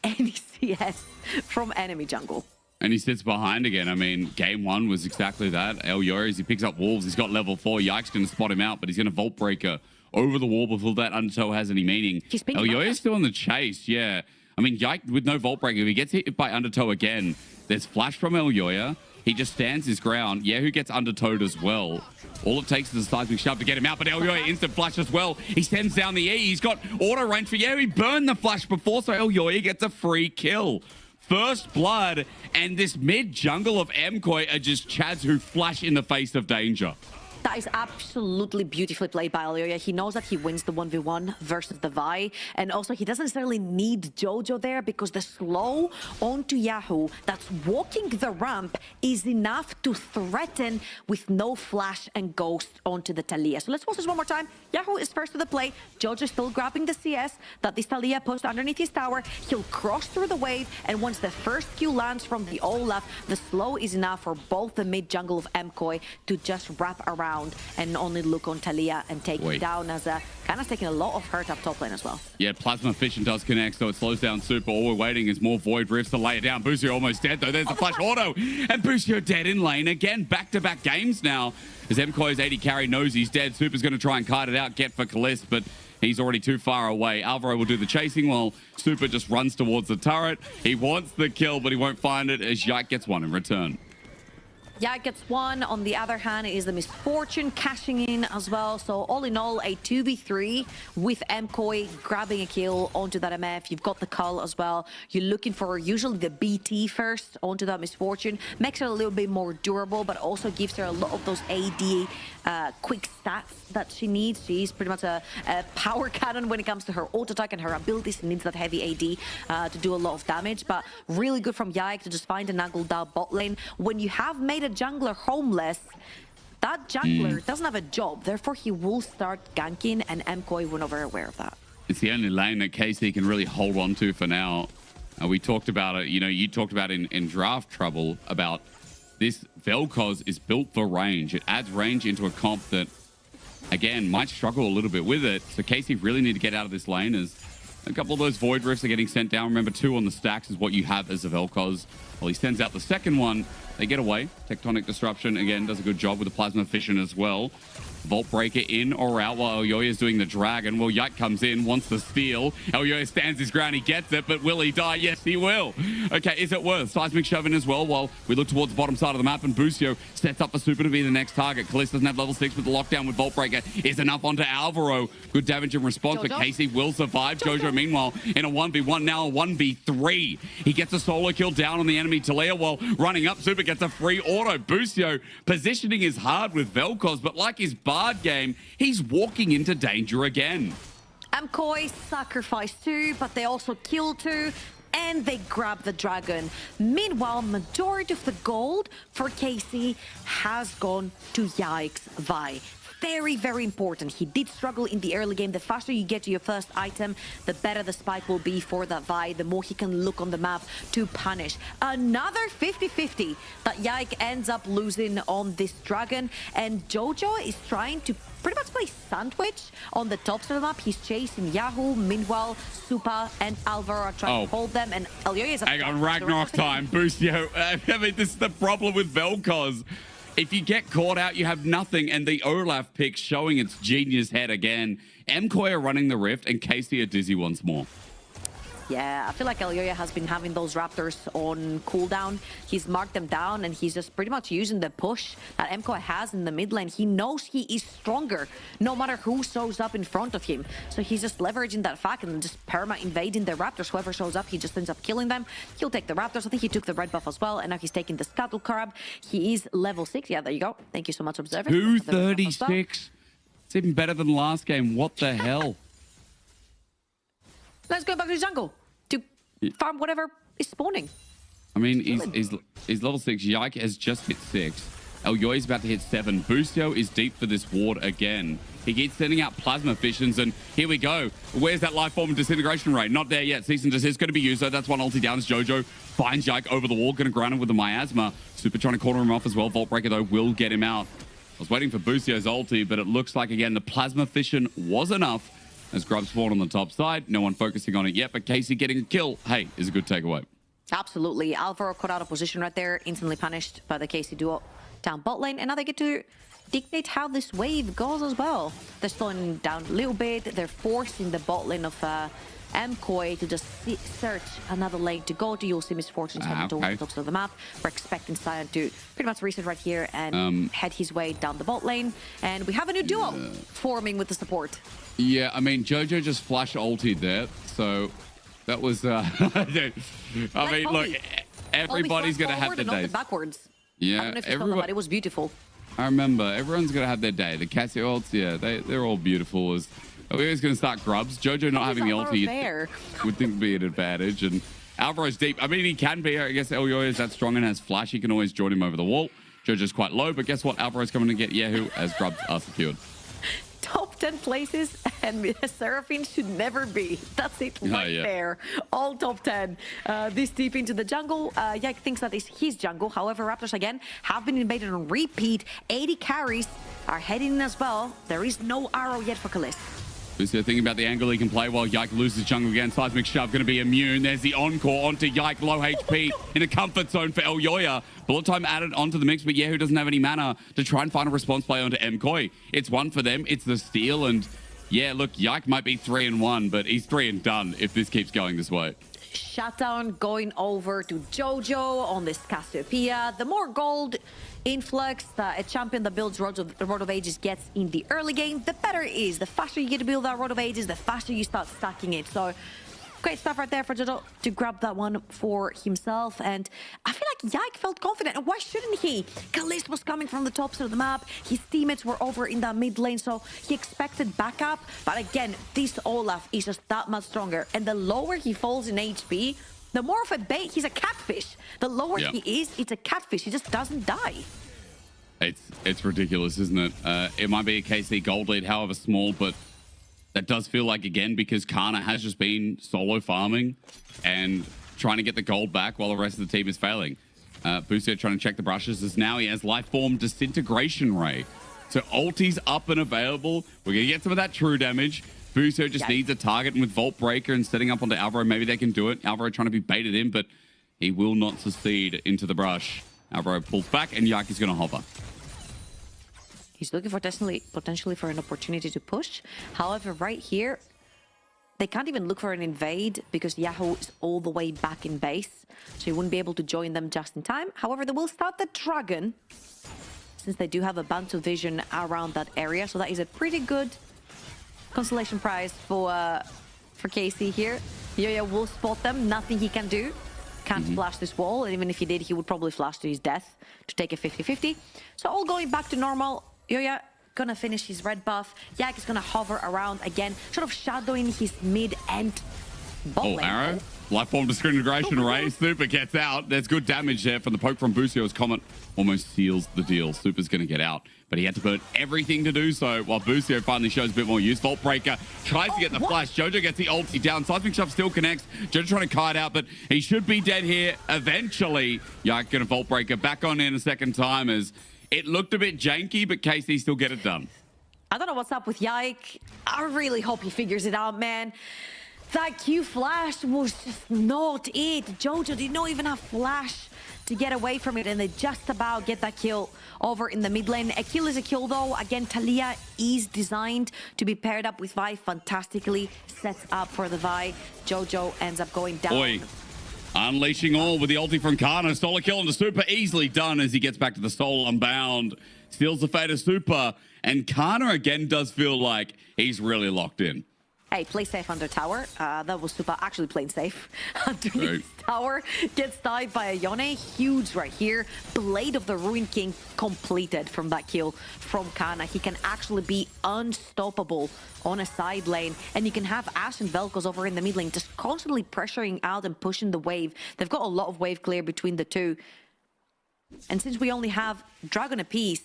any CS from enemy jungle. And he sits behind again. I mean, game one was exactly that. El Yoris, he picks up Wolves. He's got level 4. Yike's going to spot him out, but he's going to Vault Breaker over the wall before that undertow has any meaning. El Yoris still on the chase, yeah. I mean, Yike with no Vault Breaker, if he gets hit by undertow again, there's flash from El Yoya. He just stands his ground. Yeah, who gets undertowed as well. All it takes is a seismic shove to get him out, but El Yoya instant flash as well. He sends down the E. He's got auto range for He burned the flash before, so El Yoya gets a free kill. First blood, and this mid jungle of MKOI are just Chads who flash in the face of danger. That is absolutely beautifully played by Elioya. He knows that he wins the 1v1 versus the Vi. And also, he doesn't necessarily need Jojo there because the slow onto Yahoo that's walking the ramp is enough to threaten with no flash and ghost onto the Talia. So let's watch this one more time. Yahoo is first to the play. Jojo still grabbing the CS that this Talia pushed underneath his tower. He'll cross through the wave, and once the first Q lands from the Olaf, the slow is enough for both the mid jungle of MKOI to just wrap around and only look on Talia and take him down, as kind of taking a lot of hurt up top lane as well. Yeah, Plasma Fission does connect, so it slows down Super. All we're waiting is more Void Rifts to lay it down. Busio almost dead, though. There's the flash auto, and Busio dead in lane again. Back-to-back games now, as MKOI's 80 carry knows he's dead. Super's going to try and kite it out, get for Kalist, but he's already too far away. Alvaro will do the chasing while Super just runs towards the turret. He wants the kill, but he won't find it as Yike gets one in return. Yike gets one. On the other hand, is the Misfortune cashing in as well. So all in all, a 2v3 with MKOI grabbing a kill onto that MF. You've got the Cull as well. You're looking for usually the BT first onto that Misfortune. Makes her a little bit more durable, but also gives her a lot of those AD quick stats that she needs. She's pretty much a power cannon when it comes to her auto attack and her abilities. She needs that heavy AD to do a lot of damage. But really good from Yike to just find an angle down bot lane. When you have made a jungler homeless, that jungler doesn't have a job, therefore he will start ganking, and MKOI were never aware of that. It's the only lane that KC can really hold on to for now. We talked about it, you talked about in draft trouble about this Vel'Koz is built for range. It adds range into a comp that, again, might struggle a little bit with it. So KC really need to get out of this lane, as a couple of those Void Rifts are getting sent down. Remember, 2 on the stacks is what you have as a Vel'Koz. Well, he sends out the second one. They get away. Tectonic Disruption, again, does a good job with the Plasma Fission as well. Vault Breaker in or out while Elyoya is doing the Dragon. Well, Yike comes in, wants the steal. Elyoya stands his ground, he gets it, but will he die? Yes, he will. Okay, is it worth? Seismic shove in as well while we look towards the bottom side of the map, and Busio sets up for Super to be the next target. Kalist doesn't have level 6, but the lockdown with Vault Breaker is enough onto Alvaro. Good damage in response, but Casey will survive. Jojo, meanwhile, in a 1v1, now a 1v3. He gets a solo kill down on the enemy Talia while running up. Super gets a free auto. Busio positioning is hard with Vel'Koz, but like his Bard game, he's walking into danger again. MKOI sacrifice 2, but they also kill 2, and they grab the Dragon. Meanwhile, majority of the gold for KC has gone to Yike's Vi. Very, very important. He did struggle in the early game. The faster you get to your first item, the better the spike will be for that Vi, the more he can look on the map to punish. Another 50-50 that Yike ends up losing on this Dragon, and Jojo is trying to pretty much play sandwich on the top side of the map. He's chasing Yahoo. Meanwhile, Supa and Alvaro are trying to hold them, and Elyoya is... Hang on, Ragnarok time. Busio. I mean, this is the problem with Vel'Koz. If you get caught out, you have nothing, and the Olaf pick showing its genius head again. MKOI are running the Rift, and Casey are dizzy once more. Yeah, I feel like Elyoya has been having those Raptors on cooldown. He's marked them down, and he's just pretty much using the push that MKOI has in the mid lane. He knows he is stronger, no matter who shows up in front of him. So he's just leveraging that fact and just perma-invading the Raptors. Whoever shows up, he just ends up killing them. He'll take the Raptors. I think he took the red buff as well, and now he's taking the Scuttle Crab. He is level 6. Yeah, there you go. Thank you so much, Observer. 236. It's even better than last game. What the hell? Let's go back to the jungle to farm whatever is spawning. I mean, he's level 6. Yike has just hit 6. Elyoya is about to hit 7. Busio is deep for this ward again. He keeps sending out Plasma Fissions, and here we go. Where's that life form disintegration rate? Not there yet. Cease and desist going to be used, so that's one ulti down as Jojo finds Yike over the wall. Going to ground him with the miasma. Super trying to corner him off as well. Vault Breaker, though, will get him out. I was waiting for Busio's ulti, but it looks like, again, the Plasma Fission was enough. As Grub spawned on the top side, no one focusing on it yet, but Casey getting a kill, hey, is a good takeaway. Absolutely. Alvaro caught out of position right there, instantly punished by the KC duo down bot lane, and now they get to dictate how this wave goes as well. They're slowing down a little bit. They're forcing the bot lane of MKOI to just search another lane to go to. You'll see Misfortune's heading towards the top of the map. We're expecting Sion to pretty much reset right here and head his way down the bot lane. And we have a new duo forming with the support. Yeah, I mean, Jojo just flash ulted there, so that was... I mean, look, everybody's going to have their days. Backwards. Yeah, I don't know if you saw that, but it was beautiful. I remember. Everyone's going to have their day. The Cassie ults, yeah, they're all beautiful. Are we always going to start grubs? Jojo not having the ulti would think would be an advantage. And Alvaro's deep. I mean, he can be. I guess Elyoya is that strong and has flash. He can always join him over the wall. Jojo's quite low, but guess what? Alvaro's coming to get Yahoo as grubs are secured. Top 10 places and Seraphine should never be. That's it right there. All top 10. This deep into the jungle. Yak thinks that is his jungle. However, Raptors again have been invaded on repeat. 80 carries are heading in as well. There is no arrow yet for Kalist. Lucio thinking about the angle he can play while Yike loses jungle again. Seismic Shove going to be immune. There's the encore onto Yike, low HP in a comfort zone for Elyoya. Bullet time added onto the mix, but Yahoo doesn't have any mana to try and find a response play onto MKOI. It's one for them. It's the steal. And yeah, look, Yike might be 3-1, but he's 3 and done if this keeps going this way. Shutdown going over to Jojo on this Cassiopeia. The more gold influx that a champion that builds Road of Ages gets in the early game, the better it is. The faster you get to build that Road of Ages, the faster you start stacking it. So great stuff right there for Jojo to grab that one for himself. And I feel like Yike felt confident. And why shouldn't he? Kalist was coming from the top side of the map. His teammates were over in that mid lane, so he expected backup. But again, this Olaf is just that much stronger. And the lower he falls in HP, the more of a bait. He's a catfish. The lower he is, it's a catfish. He just doesn't die. It's ridiculous, isn't it? It might be a KC gold lead, however small, but that does feel like, again, because Kana has just been solo farming and trying to get the gold back while the rest of the team is failing. Busio trying to check the brushes as now he has life form Disintegration Ray. So ulti's up and available. We're going to get some of that true damage. Busio just needs a target, and with Vault Breaker and setting up onto Alvaro, maybe they can do it. Alvaro trying to be baited in, but he will not succeed into the brush. Alvaro pulls back, and Yaki's going to hover. He's looking for potentially for an opportunity to push. However, right here, they can't even look for an invade because Yahoo is all the way back in base. So he wouldn't be able to join them just in time. However, they will start the Dragon since they do have a bunch of vision around that area. So that is a pretty good consolation prize for KC here. Yoya will spot them. Nothing he can do. Can't flash this wall. And even if he did, he would probably flash to his death to take a 50-50. So all going back to normal. Yoya gonna finish his red buff. Yak is gonna hover around again, sort of shadowing his mid-end bot lane. Arrow. Life form Disintegration Ray. Super gets out. There's good damage there from the poke from Busio's Comet. Almost seals the deal. Super's gonna get out, but he had to burn everything to do so, while Busio finally shows a bit more use. Vault Breaker tries to get the flash. Jojo gets the ulti down. Seismic Shove still connects. Jojo trying to kite out, but he should be dead here eventually. Yak gonna Vault Breaker back on in a second time as it looked a bit janky, but KC still get it done. I don't know what's up with Yike. I really hope he figures it out, man. That Q flash was just not it. Jojo did not even have flash to get away from it, and they just about get that kill over in the mid lane. A kill is a kill, though. Again, Talia is designed to be paired up with Vi. Fantastically sets up for the Vi. Jojo ends up going down. Boy. Unleashing all with the ulti from Kana. Stole a kill into Super. Easily done as he gets back to the Soul Unbound. Steals the fate of Super. And Kana again does feel like he's really locked in. Hey, play safe under tower. That was Super actually playing safe. Underneath tower. Gets died by a Yone. Huge right here. Blade of the Ruined King completed from that kill from Kana. He can actually be unstoppable on a side lane. And you can have Ash and Vel'Koz over in the mid lane just constantly pressuring out and pushing the wave. They've got a lot of wave clear between the two. And since we only have Dragon apiece,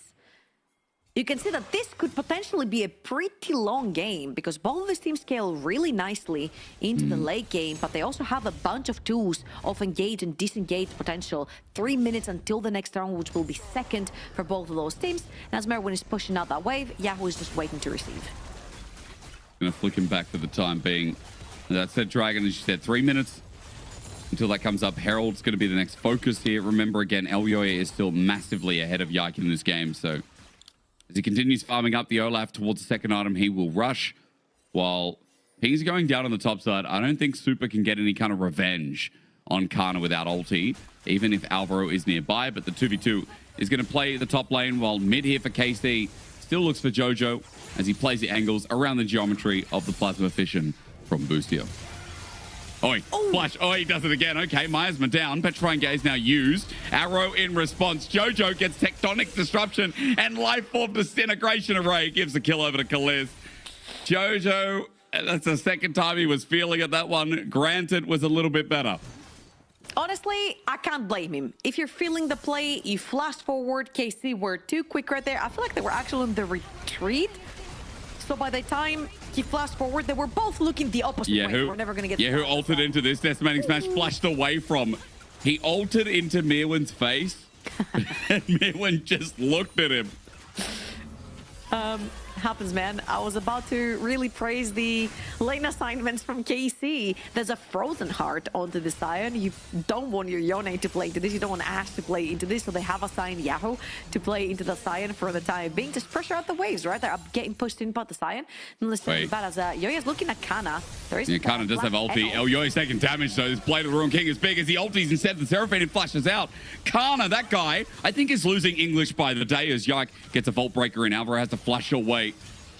you can see that this could potentially be a pretty long game because both of these teams scale really nicely into the late game, but they also have a bunch of tools of engage and disengage potential. 3 minutes until the next round, which will be second for both of those teams. And as Merwin is pushing out that wave, Yahoo is just waiting to receive. Gonna flick him back for the time being. That said, Dragon, as you said, 3 minutes until that comes up. Herald's going to be the next focus here. Remember, again, Elyoya is still massively ahead of Yike in this game. So as he continues farming up the Olaf towards the second item, he will rush. While he's going down on the top side, I don't think Super can get any kind of revenge on Kana without ulti, even if Alvaro is nearby. But the 2v2 is going to play the top lane, while mid here for KC still looks for Jojo as he plays the angles around the geometry of the Plasma Fission from Boostio. Oi, flash. Oh, he does it again. Okay, Miasma down. Petrifying Gaze now used. Arrow in response. Jojo gets Tectonic Disruption and Life Form Disintegration Array. Gives the kill over to Kaliz. Jojo, that's the second time he was feeling it. That one, granted, was a little bit better. Honestly, I can't blame him. If you're feeling the play, you flash forward. KC were too quick right there. I feel like they were actually in the retreat. So by the time he flashed forward, they were both looking the opposite way. We're never going to get who ulted into this Decimating Smash, flashed away from. He ulted into Mirwin's face, and Mirwin just looked at him. Happens, man. I was about to really praise the lane assignments from KC. There's a frozen heart onto the Sion. You don't want your Yone to play into this. You don't want Ashe to play into this. So they have assigned Yahoo to play into the Sion for the time being. Just pressure out the waves, right? They're getting pushed in by the Sion. And listen, bad as Yoya's looking at Kana. There is Kana does have ulti. Yoya's taking damage, so this Blade of the Ruin King is big as he ultis instead. The Seraphine and flashes out. Kana, that guy, I think is losing English by the day as Yike gets a Vault Breaker in. Alvaro has to flash away.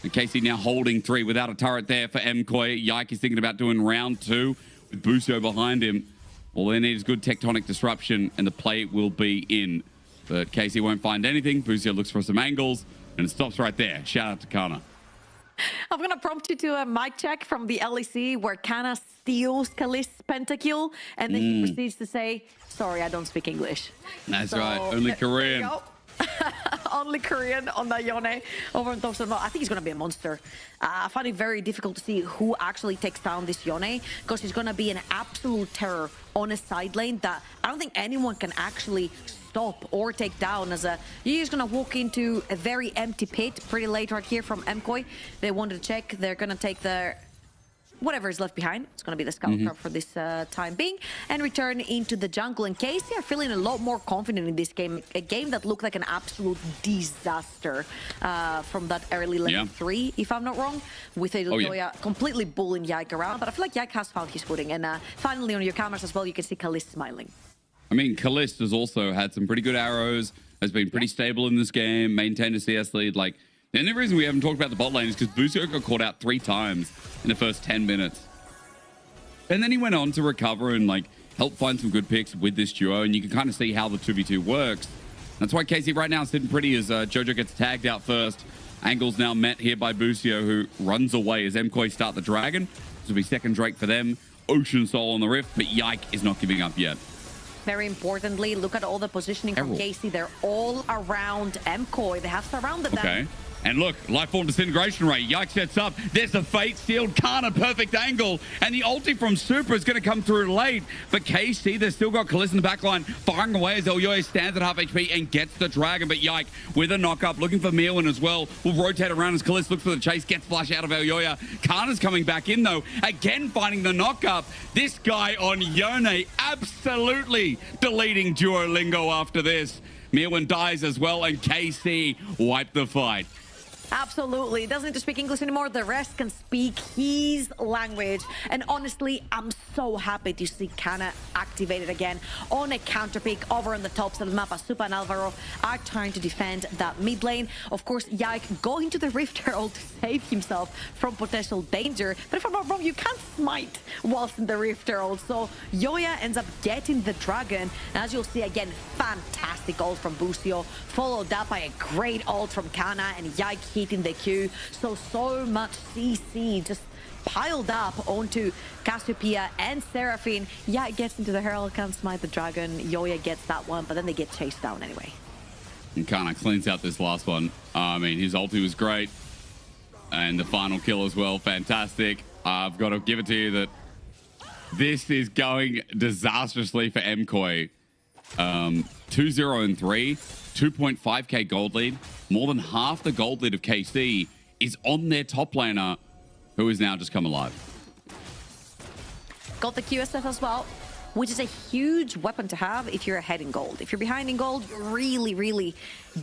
And Casey now holding 3 without a turret there for MKoi. Yike is thinking about doing round 2 with Busio behind him. All they need is good Tectonic Disruption and the play will be in. But Casey won't find anything. Busio looks for some angles and it stops right there. Shout out to Kana. I'm going to prompt you to a mic check from the LEC where Kana steals Kali's pentakill and then he proceeds to say, sorry, I don't speak English. That's right. Only Korean. Only Korean on the Yone over on top. I think he's going to be a monster. I find it very difficult to see who actually takes down this Yone because he's going to be an absolute terror on a side lane that I don't think anyone can actually stop or take down. As you're just going to walk into a very empty pit pretty late right here from MKoi. They wanted to check. They're going to take their whatever is left behind. It's going to be the scout crop for this time being and return into the jungle. And Casey are feeling a lot more confident in this game. A game that looked like an absolute disaster from that early lane 3, if I'm not wrong, with Yoya completely bullying Yike around. But I feel like Yike has found his footing. And finally on your cameras as well, you can see Kaliz smiling. I mean, Kaliz has also had some pretty good arrows, has been pretty stable in this game, maintained a CS lead. Like, the only reason we haven't talked about the bot lane is because Busio got caught out 3 times in the first 10 minutes. And then he went on to recover and like help find some good picks with this duo. And you can kind of see how the 2v2 works. That's why Casey right now is sitting pretty as Jojo gets tagged out first. Angle's now met here by Busio, who runs away as MKoi start the Dragon. This will be second Drake for them. Ocean Soul on the Rift, but Yike is not giving up yet. Very importantly, look at all the positioning from Casey. They're all around MKoi. They have surrounded them. And look, Life Form Disintegration Ray. Yike sets up. There's the Fate Sealed Kana, perfect angle. And the ulti from Super is going to come through late. But KC, they've still got Kaliz in the backline, firing away as Elyoya stands at half HP and gets the Dragon. But Yike with a knock-up, looking for Mirwin as well. Will rotate around as Kaliz looks for the chase, gets flash out of Elyoya. Kana's coming back in, though. Again, finding the knock-up. This guy on Yone absolutely deleting Duolingo after this. Mirwin dies as well, and KC wipe the fight. Absolutely. He doesn't need to speak English anymore. The rest can speak his language. And honestly, I'm so happy to see Kana activated again on a counter pick over on the top side of the map as Supa and Alvaro are trying to defend that mid lane. Of course, Yike going to the Rift Herald to save himself from potential danger. But if I'm not wrong, you can't smite whilst in the Rift Herald. So Yoya ends up getting the Dragon. And as you'll see again, fantastic ult from Busio, followed up by a great ult from Kana and Yike hitting the Q. So much CC just piled up onto Cassiopeia and Seraphine. Yeah, it gets into the Herald, can't smite the Dragon. Yoya gets that one, but then they get chased down anyway. And Kana cleans out this last one. I mean, his ulti was great. And the final kill as well, fantastic. I've got to give it to you that this is going disastrously for MKoi. 2-0 and 3, 2.5k gold lead. More than half the gold lead of KC is on their top laner, who is now just come alive. Got the QSF as well. which is a huge weapon to have if you're ahead in gold. If you're behind in gold, you're really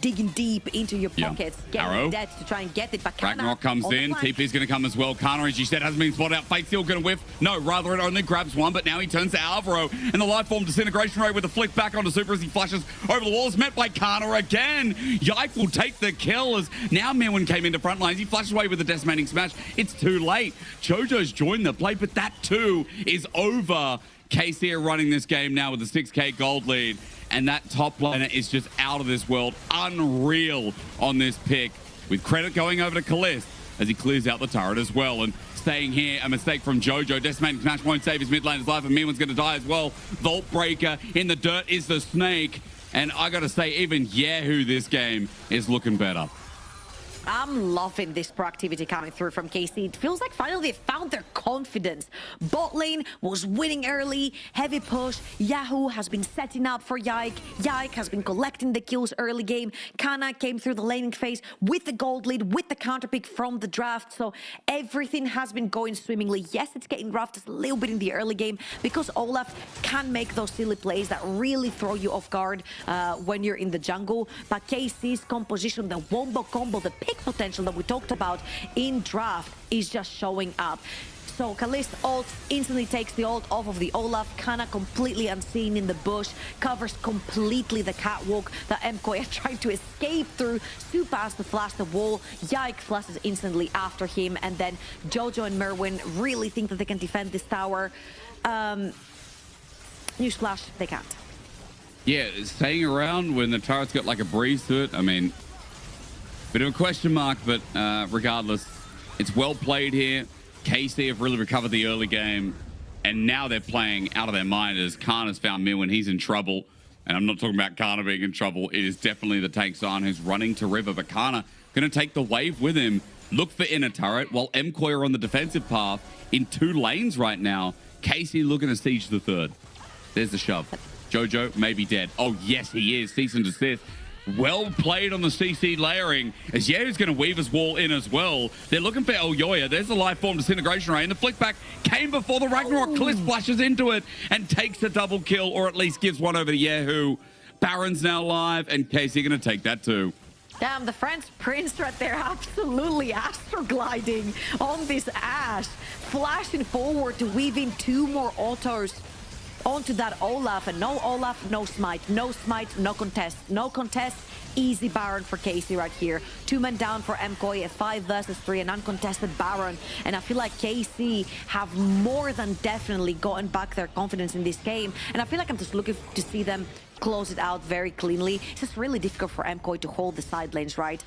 digging deep into your pockets, getting debt to try and get it. But Ragnarok comes in. TP's going to come as well. Kana, as you said, hasn't been spotted out. Fate still going to whiff. No, rather it only grabs one, but now he turns to Alvaro. And the life form disintegration rate with a flick back onto Super as he flashes over the wall is met by Kana again. Yike will take the kill as now Mirwin came into front lines. He flashes away with a decimating smash. It's too late. Jojo's joined the play, but that too is over. KC are running this game now with a 6K gold lead. And that top laner is just out of this world. Unreal on this pick. With credit going over to Kalist as he clears out the turret as well. And staying here, a mistake from Jojo. Decimating smash won't save his mid laner's life, and Mirwin's going to die as well. Vault Breaker in the dirt is the snake. And I got to say, even Yahoo this game is looking better. I'm loving this proactivity coming through from KC. It feels like finally they found their confidence. Bot lane was winning early, heavy push. Yahoo has been setting up for Yike. Yike has been collecting the kills early game. Kana came through the laning phase with the gold lead, with the counter pick from the draft. So everything has been going swimmingly. Yes, it's getting rough just a little bit in the early game because Olaf can make those silly plays that really throw you off guard when you're in the jungle. But KC's composition, the wombo combo, the pick potential that we talked about in draft is just showing up. So Kalist ult instantly takes the ult off of the Olaf. Kana completely unseen in the bush, covers completely the catwalk that MKoy are trying to escape through, Stu past to flash the wall. Yike flashes instantly after him, and then Jojo and Mirwin really think that they can defend this tower. Newsflash, they can't. Yeah, staying around when the turret's got like a breeze to it, I mean, bit of a question mark, but regardless, it's well played here. KC have really recovered the early game, and now they're playing out of their mind as Kana's found Mirwin. He's in trouble, and I'm not talking about Kana being in trouble. It is definitely the tank Zion who's running to river, but Kana going to take the wave with him. Look for inner turret, while MKoy are on the defensive path in 2 lanes right now. KC looking to siege the third. There's the shove. Jojo may be dead. Oh, yes, he is. Cease and desist. Well played on the CC layering as Yehu's going to weave his wall in as well. They're looking for Elyoya. There's the life form disintegration ray, and the flick back came before the Ragnarok. Kalist flashes into it and takes a double kill, or at least gives one over to Yehu. Baron's now live, and KC going to take that too. Damn, the French Prince right there, absolutely astrogliding on this Ashe. Flashing forward to weave in 2 more autos onto that Olaf, and no Olaf, no smite, no smite, no contest, no contest. Easy Baron for KC right here. 2 men down for MKoy, a 5 versus 3, an uncontested Baron. And I feel like KC have more than definitely gotten back their confidence in this game. And I feel like I'm just looking to see them close it out very cleanly. It's just really difficult for MKoy to hold the side lanes, right?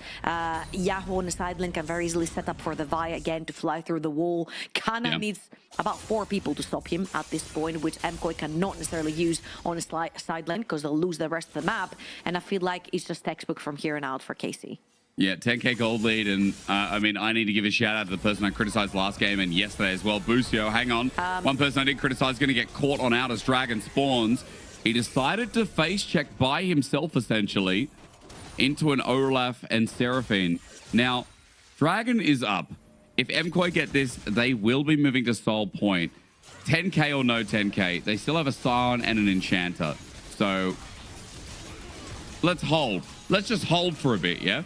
Yahoo on the side lane can very easily set up for the Vi again to fly through the wall. Kana needs about 4 people to stop him at this point, which MKoy cannot necessarily use on his side lane because they'll lose the rest of the map. And I feel like it's just textbook from here on out for KC. Yeah, 10K gold lead, and I mean, I need to give a shout out to the person I criticized last game and yesterday as well, Busio. Hang on. One person I did criticize is going to get caught on out as Dragon spawns. He decided to face check by himself, essentially, into an Olaf and Seraphine. Now, Dragon is up. If MKoy get this, they will be moving to Soul Point. 10K or no 10K, they still have a Scion and an Enchanter. So, let's hold. Let's just hold for a bit, yeah?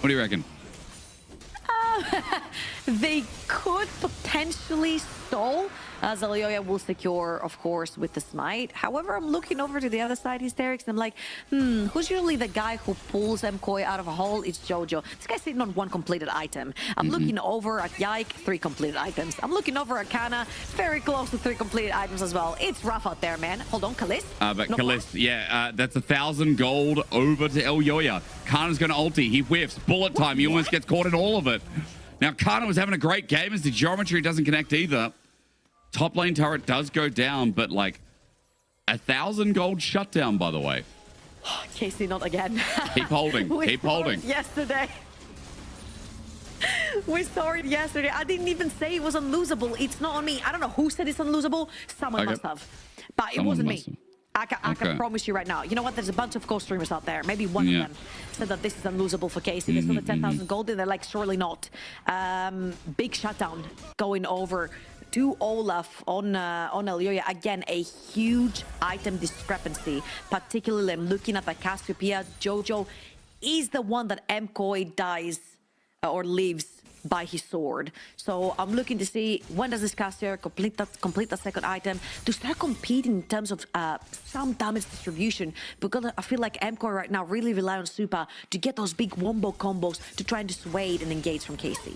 What do you reckon? They could potentially stall, as Elyoya will secure, of course, with the smite. However, I'm looking over to the other side, Hysterics, and I'm like, who's usually the guy who pulls MKoy out of a hole? It's Jojo. This guy's sitting on 1 completed item. I'm looking over at Yike, 3 completed items. I'm looking over at Kana, very close to 3 completed items as well. It's rough out there, man. Hold on, Kalist. But Kalist, yeah, that's 1,000 gold over to Elyoya. Kana's going to ulti. He whiffs. Bullet time. He almost gets caught in all of it. Now, Kana was having a great game as the geometry doesn't connect either. Top lane turret does go down, but like 1,000 gold shutdown, by the way. KC, not again. Keep holding. Keep holding. Yesterday. We saw it yesterday. I didn't even say it was unlosable. It's not on me. I don't know who said it's unlosable. Someone must have. But it wasn't me. I can promise you right now. You know what? There's a bunch of co-streamers out there. Maybe one of them said that this is unlosable for KC. They saw the 10,000 gold and they're like, surely not. Big shutdown going over to Olaf on Elioya. Again, a huge item discrepancy. Particularly, I'm looking at the Cassiopeia. Jojo is the one that MKOI dies or lives by his sword. So I'm looking to see when does this Cassier complete that second item to start competing in terms of some damage distribution, because I feel like MKOI right now really rely on Supa to get those big wombo combos to try and dissuade and engage from KC.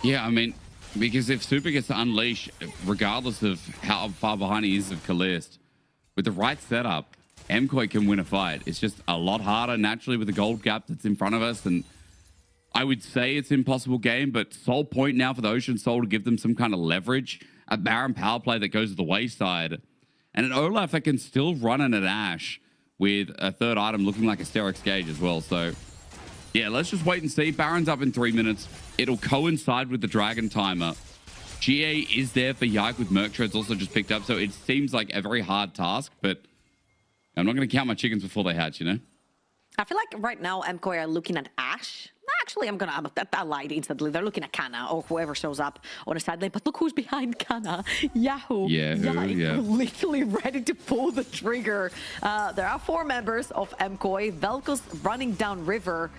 Yeah, I mean, because if Super gets to unleash, regardless of how far behind he is of Kalist, with the right setup, MKOI can win a fight. It's just a lot harder naturally with the gold gap that's in front of us, and I would say it's an impossible game, but sole point now for the Ocean Soul to give them some kind of leverage. A Baron power play that goes to the wayside. And an Olaf that can still run in an Ashe with a third item looking like a Sterex Gauge as well. So, yeah, let's just wait and see. Baron's up in 3 minutes. It'll coincide with the Dragon timer. GA is there for Yike with Merc Treads also just picked up. So it seems like a very hard task, but I'm not going to count my chickens before they hatch, you know? I feel like right now MKOI are looking at Ashe. Actually, I lied instantly. They're looking at Kana or whoever shows up on a side lane. But look who's behind Kana. Yahoo. Yeah, Literally ready to pull the trigger. There are 4 members of MKOI. Velko's running down river.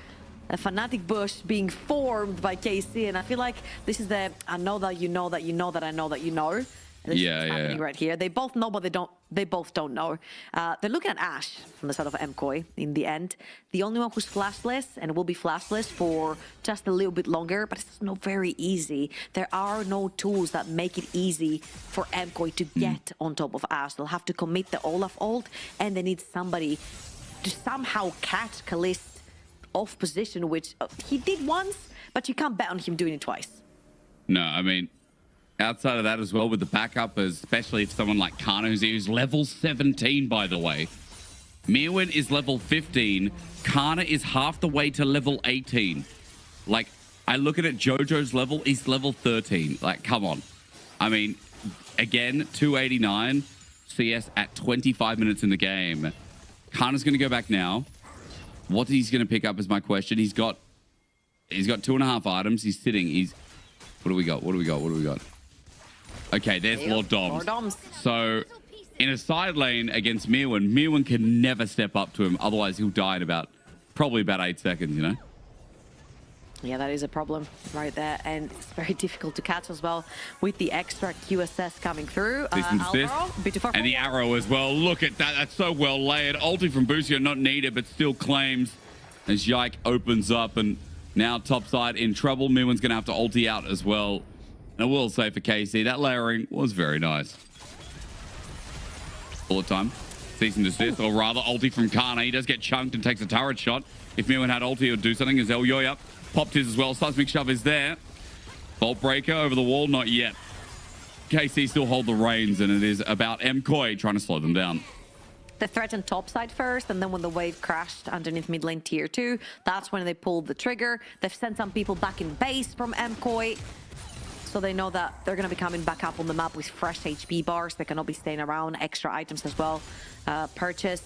A Fnatic Bush being formed by KC. And I feel like this is the I know that you know that you know that I know that you know. This is happening right here. They both know, but they both don't know. They're looking at Ashe from the side of MKOI in the end. The only one who's flashless and will be flashless for just a little bit longer, but it's not very easy. There are no tools that make it easy for MKOI to get on top of Ashe. They'll have to commit the Olaf ult, and they need somebody to somehow catch Kalist off position, which he did once, but you can't bet on him doing it twice. No, I mean, outside of that as well, with the backup, especially if someone like Kana, who's level 17, by the way. Mirwin is level 15. Kana is half the way to level 18. Like, I look at it, Jojo's level, he's level 13. Like, come on. I mean, again, 289 CS at 25 minutes in the game. Kana's going to go back now. What he's going to pick up is my question. He's got 2.5 items. He's sitting. What do we got? Okay, there's Lord Doms. So, in a side lane against Mirwin can never step up to him. Otherwise, he'll die in probably about 8 seconds, you know? Yeah, that is a problem right there. And it's very difficult to catch as well with the extra QSS coming through. And the arrow as well. Look at that. That's so well layered. Ulti from Busio, not needed, but still claims as Yike opens up. And now topside in trouble. Mirwin's going to have to ulti out as well. And I will say for KC, that layering was very nice. Bullet time. Cease and desist, or rather ulti from Kana. He does get chunked and takes a turret shot. If Mirwin had ulti, he would do something. As Elyoya popped his as well. Seismic Shove is there. Bolt Breaker over the wall, not yet. KC still hold the reins, and it is about MKOI trying to slow them down. They threatened topside first, and then when the wave crashed underneath mid lane tier 2, that's when they pulled the trigger. They've sent some people back in base from MKOI, so they know that they're going to be coming back up on the map with fresh HP bars. They cannot be staying around. Extra items as well purchased.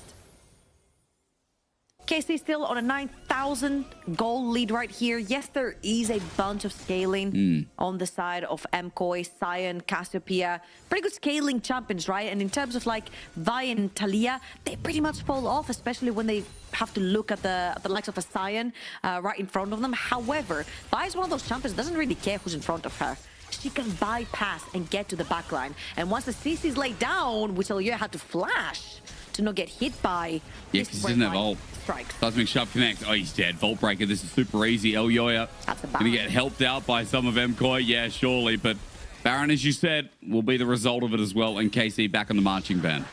KC still on a 9,000 goal lead right here. Yes, there is a bunch of scaling on the side of MKOI, Sion, Cassiopeia. Pretty good scaling champions, right? And in terms of like Vi and Talia, they pretty much fall off, especially when they have to look at the likes of a Sion right in front of them. However, Vi is one of those champions that doesn't really care who's in front of her. She can bypass and get to the backline. And once the CC is laid down, which Elyoya had to flash to not get hit by. Yeah, because he doesn't have ult. Seismic Shove connects. Oh, he's dead. Vault Breaker. This is super easy. Elyoya going to get helped out by some of MKOI. Yeah, surely. But Baron, as you said, will be the result of it as well. And KC back on the marching band.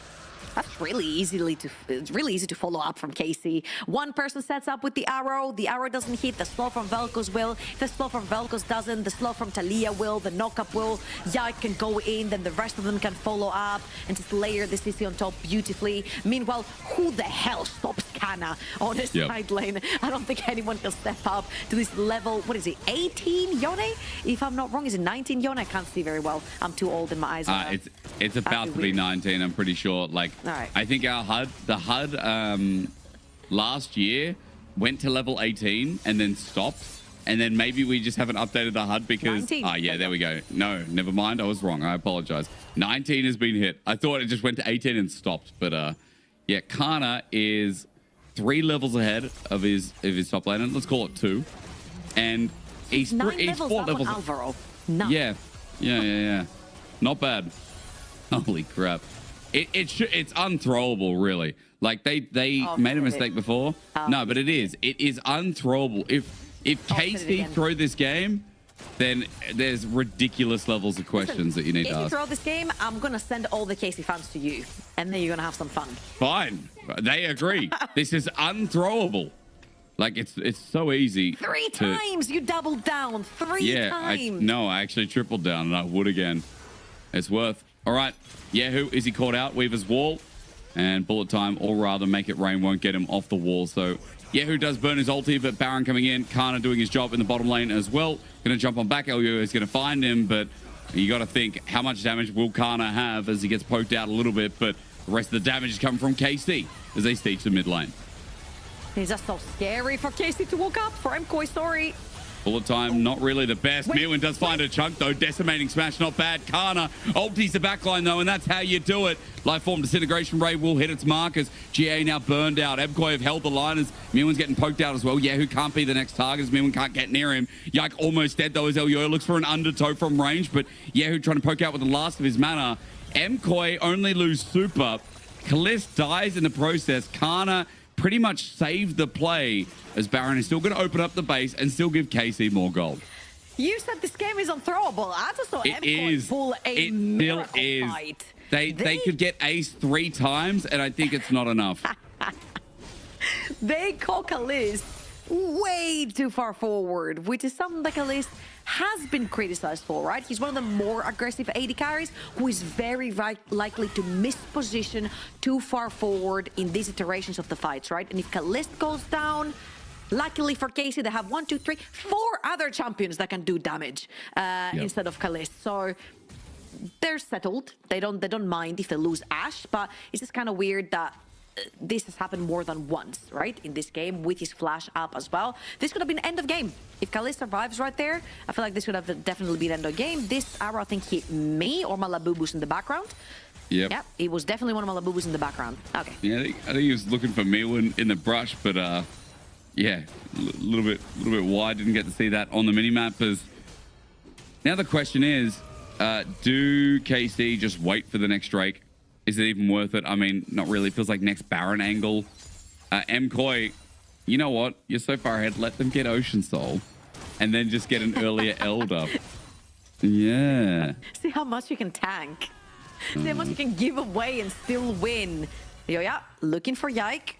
That's really it's really easy to follow up from KC. One person sets up with the arrow doesn't hit, the slow from Velko's will. If the slow from Velko's doesn't, the slow from Talia will, the knock-up will. Yike can go in, then the rest of them can follow up and just layer the CC on top beautifully. Meanwhile, who the hell stops Kana on his side lane? I don't think anyone can step up to this level. What is it, 18 Yone? If I'm not wrong, is it 19 Yone? I can't see very well. I'm too old in my eyes. It's about to be 19, I'm pretty sure. Like, right. I think the HUD last year went to level 18 and then stopped And then maybe we just haven't updated the HUD because... 19. Oh, yeah, there we go. No, never mind. I was wrong. I apologize. 19 has been hit. I thought it just went to 18 and stopped. But, yeah, Kana is 3 levels ahead of his top laner. Let's call it 2. And he's 4 levels... Alvaro. 9. Yeah. Not bad. Holy crap. It's unthrowable, really. Like, they made a mistake before. No, but it is. It is unthrowable. If KC throw this game, then there's ridiculous levels of questions that you need to ask. If you throw this game, I'm going to send all the KC fans to you. And then you're going to have some fun. Fine. They agree. This is unthrowable. Like, it's so easy. 3 times you doubled down. 3 times. I actually tripled down, and I would again. It's worth. All right. Yahoo, is he caught out? Weaver's wall. And bullet time, or rather make it rain, won't get him off the wall. So Yahoo does burn his ulti, but Baron coming in. Kana doing his job in the bottom lane as well. Going to jump on back. Elio is going to find him, but you got to think, how much damage will Kana have as he gets poked out a little bit? But the rest of the damage is coming from KC as they stage the mid lane. Is that so scary for KC to walk up? For MKoi, sorry. Bullet time, not really the best. Mirwin does find a chunk, though. Decimating smash, not bad. Kana ultis the backline, though, and that's how you do it. Life form disintegration ray will hit its markers. GA now burned out. Ebkoi have held the line as Mirwin's getting poked out as well. Yahoo can't be the next target as Mirwin can't get near him. Yike almost dead, though, as Elio looks for an undertow from range, but Yahoo trying to poke out with the last of his mana. MKoi only lose super. Kalist dies in the process. Kana pretty much saved the play as Baron is still going to open up the base and still give KC more gold. You said this game is unthrowable. I just saw MKoi pull a miracle fight. They could get ace 3 times, and I think it's not enough. They call Kalist way too far forward, which is something that Kalist has been criticized for, right? He's one of the more aggressive AD carries who is very likely to misposition too far forward in these iterations of the fights, right? And if Kalist goes down, luckily for KC, they have 1, 2, 3, 4 other champions that can do damage instead of Kalist. So they're settled. They don't mind if they lose Ashe, but it's just kind of weird that this has happened more than once, right? In this game with his flash up as well. This could have been end of game. If Kalist survives right there, I feel like this could have definitely been end of game. This arrow, I think, hit me or Malabubus in the background. Yep, it was definitely one of Malabubus in the background. Okay. Yeah, I think he was looking for me in the brush, but yeah, a little bit wide. Didn't get to see that on the minimap. As now the question is, do KC just wait for the next Drake? Is it even worth it? I mean, not really. Feels like next Baron angle. MKoi, you know what? You're so far ahead. Let them get Ocean Soul and then just get an earlier Elder. Yeah. See how much you can tank. See how much you can give away and still win. Yoya, looking for Yike.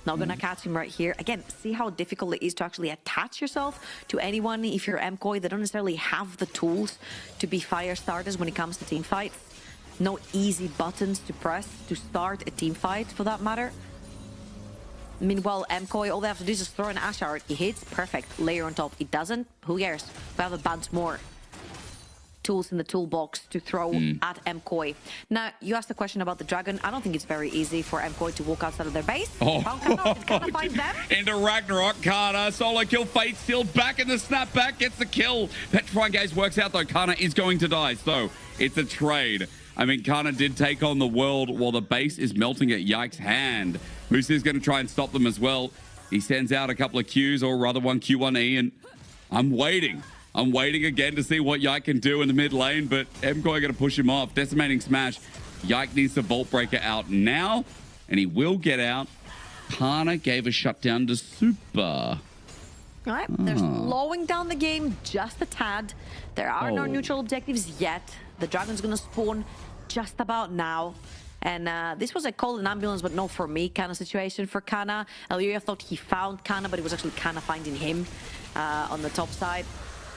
Not gonna catch him right here. Again, see how difficult it is to actually attach yourself to anyone if you're MKoi. They don't necessarily have the tools to be fire starters when it comes to team fights. No easy buttons to press to start a team fight, for that matter. Meanwhile, MKoi, all they have to do is just throw an Ashe art. It hits, perfect. Layer on top. It doesn't, who cares? We have a bunch more tools in the toolbox to throw at MKoi. Now, you asked the question about the dragon. I don't think it's very easy for MKoi to walk outside of their base. Find them. Into Ragnarok, Kana, solo kill, Fate still back in the snapback, gets the kill. Petrifying Gaze works out though, Kana is going to die, so it's a trade. I mean, Kana did take on the world while the base is melting at Yike's hand. Musa is going to try and stop them as well. He sends out a couple of Qs, or rather one Q1E, and I'm waiting. I'm waiting again to see what Yike can do in the mid lane, but MKoi going to push him off. Decimating smash. Yike needs the Vault Breaker out now, and he will get out. Kana gave a shutdown to Super. All right, they're slowing down the game just a tad. There are no neutral objectives yet. The dragon's going to spawn just about now. And this was a call an ambulance, but not for me kind of situation for Kana. Elio thought he found Kana, but it was actually Kana finding him on the top side.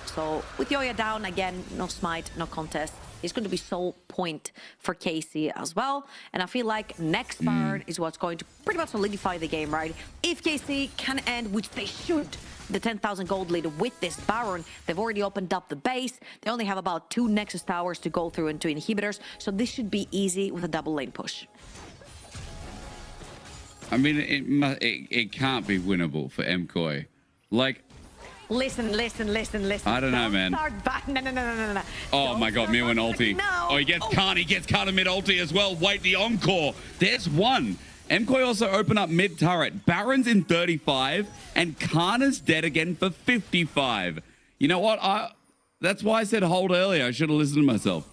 So with Yoya down, again, no smite, no contest. It's going to be sole point for KC as well. And I feel like next Baron is what's going to pretty much solidify the game, right? If KC can end, which they should, the 10,000 gold lead with this Baron, they've already opened up the base. They only have about 2 Nexus towers to go through into inhibitors. So this should be easy with a double lane push. I mean, it can't be winnable for MKoi. Like, Listen. I don't know, man. Start back. No. Oh Don't my God, start Mirwin back. ulti. No. Oh, he gets Khan mid ulti as well. Wait, the encore. There's one. MKOI also open up mid turret. Baron's in 35 and Kana's dead again for 55. You know what? That's why I said hold earlier. I should have listened to myself.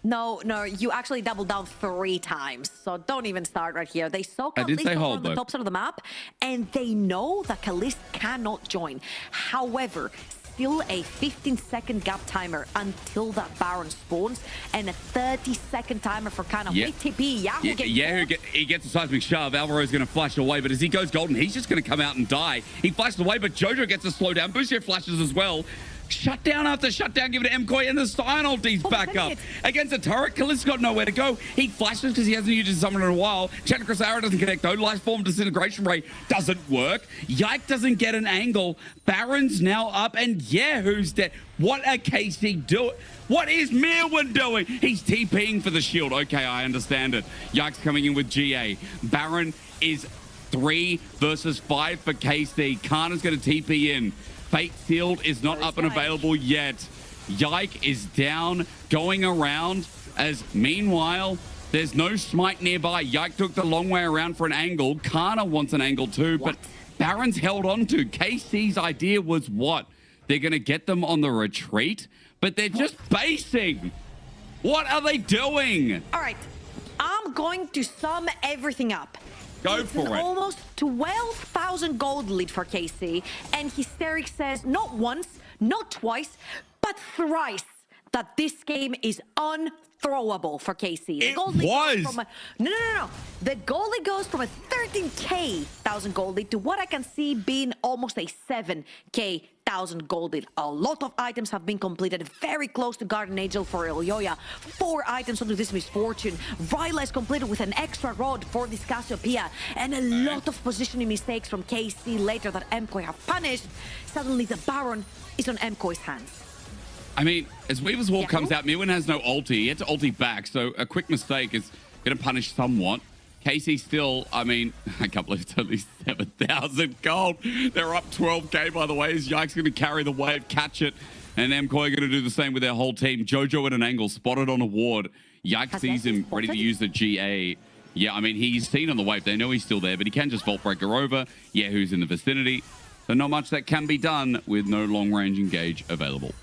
No, you actually doubled down 3 times. So don't even start right here. They saw I did say Kalista hold, on the though. top side of the map, and they know that Kalista cannot join. However, still a 15-second gap timer until that Baron spawns, and a 30-second timer for Kana with TP. Yahoo he gets a seismic shove. Alvaro's going to flash away, but as he goes golden, he's just going to come out and die. He flashes away, but Jojo gets a slowdown. Boucher flashes as well. Shutdown after shutdown, give it to MKOI, and the Sion ulti's back up. Against the turret, Kalista's got nowhere to go. He flashes because he hasn't used his summon in a while. Chakras Arrow doesn't connect though. Life Form Disintegration Ray doesn't work. Yike doesn't get an angle. Baron's now up, and who's dead? What are KC doing? What is Mirwin doing? He's TPing for the shield. Okay, I understand it. Yike's coming in with GA. Baron is 3 versus 5 for KC. Kana's going to TP in. Fate Sealed is not up and available yet. Yike is down, going around, as meanwhile, there's no smite nearby. Yike took the long way around for an angle. Kana wants an angle too, but Baron's held on to. KC's idea was what? They're going to get them on the retreat, but they're just basing. What are they doing? All right, I'm going to sum everything up. Go for it. Almost 12,000 gold lead for KC, and Hysteric says not once, not twice, but thrice that this game is unthrowable for KC. It was. No. The goal lead goes from a 13K thousand gold lead to what I can see being almost a 7K thousand gold lead. A lot of items have been completed very close to Garden Angel for Ilyoya. 4 items under this misfortune. Ryla is completed with an extra rod for this Cassiopeia, and a lot of positioning mistakes from KC later that MKOI have punished. Suddenly the Baron is on MKOI's hands. I mean, as Weaver's Wall comes out, Mirwin has no ulti. He had to ulti back, so a quick mistake is going to punish somewhat. Casey still, I mean, I can't believe it's only 7,000 gold. They're up 12K, by the way, as Yike's going to carry the wave, catch it, and MKOI going to do the same with their whole team. Jojo at an angle, spotted on a ward. Yike sees him, ready to use the GA. Yeah, I mean, he's seen on the wave. They know he's still there, but he can just Vault Breaker over. Who's in the vicinity. So not much that can be done with no long-range engage available.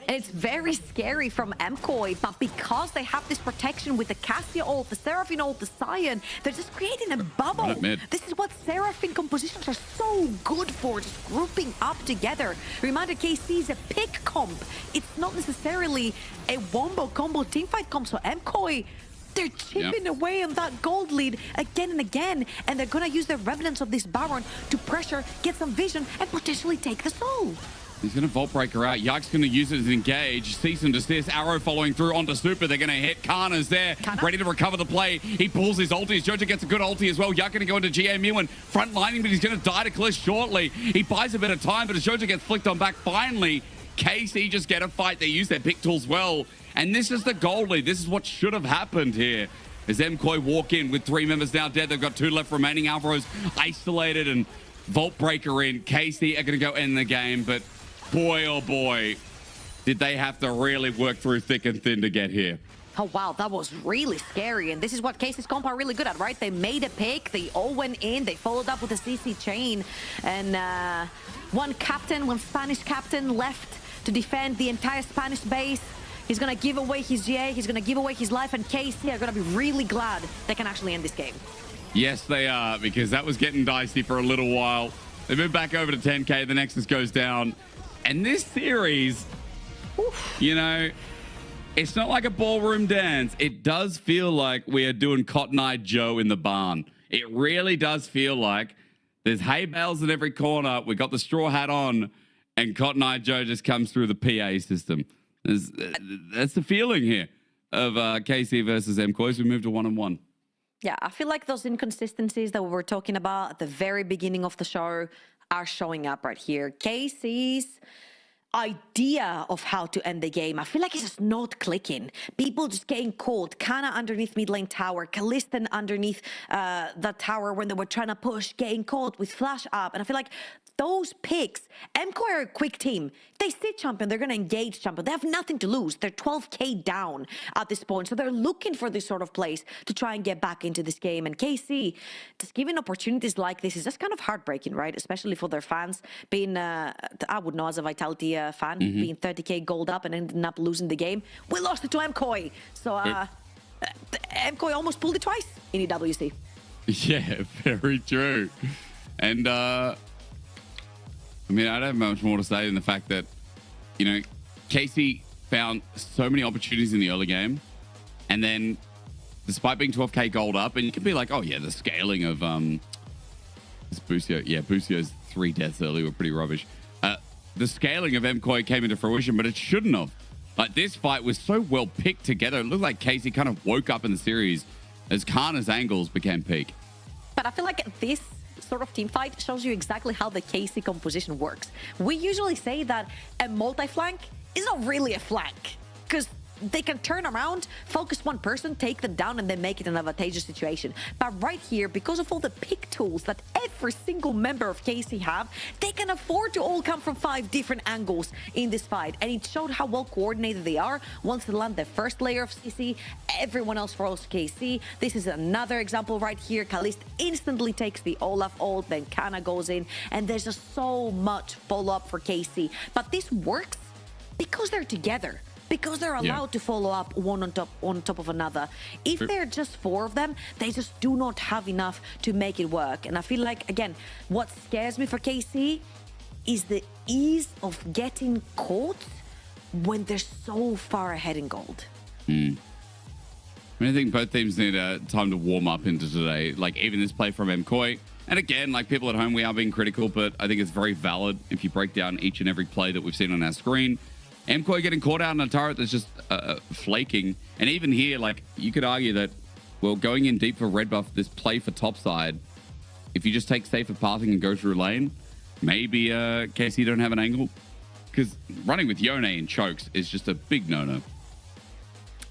And it's very scary from MKOI, but because they have this protection with the Cassia ult, the Seraphine ult, the Sion, they're just creating a bubble. This is what Seraphine compositions are so good for, just grouping up together. Reminder, KC is a pick comp. It's not necessarily a wombo combo teamfight comp, so MKOI, they're chipping away on that gold lead again and again, and they're gonna use the Revenants of this Baron to pressure, get some vision, and potentially take the soul. He's going to Vault Breaker out. Yike's going to use it as an engage. Cease and desist. Arrow following through onto Super. They're going to hit. Kana's there, ready to recover the play. He pulls his ulti. Jojo gets a good ulti as well. Yike going to go into GA Mirwin. Front lining, but he's going to die to Kalista shortly. He buys a bit of time, but as Jojo gets flicked on back, finally, KC just get a fight. They use their pick tools well. And this is the goal lead. This is what should have happened here. As MKOI walk in with 3 members now dead. They've got 2 left remaining. Alvaro's isolated and Vault Breaker in. KC are going to go end the game, but boy, oh boy, did they have to really work through thick and thin to get here. Oh, wow, that was really scary. And this is what KC's comp are really good at, right? They made a pick, they all went in, they followed up with a CC chain. And one Spanish captain left to defend the entire Spanish base. He's going to give away his GA, he's going to give away his life, and KC are going to be really glad they can actually end this game. Yes, they are, because that was getting dicey for a little while. They move back over to 10K, the Nexus goes down. And this series, you know, it's not like a ballroom dance. It does feel like we are doing Cotton Eye Joe in the barn. It really does feel like there's hay bales in every corner. We got the straw hat on, and Cotton Eye Joe just comes through the PA system. That's the feeling here of KC versus MKOI as we move to 1-on-1. Yeah, I feel like those inconsistencies that we were talking about at the very beginning of the show are showing up right here. KC's idea of how to end the game. I feel like it's just not clicking. People just getting caught. Kana underneath mid lane tower, Kalisten underneath the tower when they were trying to push, getting caught with flash up. And I feel like those picks, MCO are a quick team. If they see champion, they're going to engage champion. They have nothing to lose. They're 12k down at this point. So they're looking for this sort of place to try and get back into this game. And KC, just giving opportunities like this is just kind of heartbreaking, right? Especially for their fans. Being, I would know as a Vitality fan, being 30k gold up and ending up losing the game. We lost it to MCOI. So MCOI almost pulled it twice in EWC. Yeah, very true. And I mean, I don't have much more to say than the fact that, you know, Casey found so many opportunities in the early game. And then, despite being 12k gold up, and you can be like, oh, yeah, the scaling of this Busio. Yeah, Busio's 3 deaths early were pretty rubbish. The scaling of MCOI came into fruition, but it shouldn't have. Like, this fight was so well picked together. It looked like Casey kind of woke up in the series as Kana's angles became peak. But I feel like this sort of team fight shows you exactly how the KC composition works. We usually say that a multi-flank is not really a flank because they can turn around, focus one person, take them down, and then make it an advantageous situation. But right here, because of all the pick tools that every single member of KC have, they can afford to all come from 5 different angles in this fight. And it showed how well coordinated they are. Once they land their first layer of CC, everyone else follows KC. This is another example right here. Kalist instantly takes the Olaf ult, then Kana goes in, and there's just so much follow-up for KC. But this works because they're together. Because they're allowed to follow up one on top of another. If they're just 4 of them, they just do not have enough to make it work. And I feel like, again, what scares me for KC is the ease of getting caught when they're so far ahead in gold. I mean, I think both teams need time to warm up into today. Like, even this play from MCOI. And again, like, people at home, we are being critical, but I think it's very valid if you break down each and every play that we've seen on our screen. MCOI getting caught out in a turret that's just flaking. And even here, like, you could argue that, well, going in deep for red buff, this play for topside, if you just take safer pathing and go through lane, maybe KC don't have an angle. Because running with Yone and chokes is just a big no-no.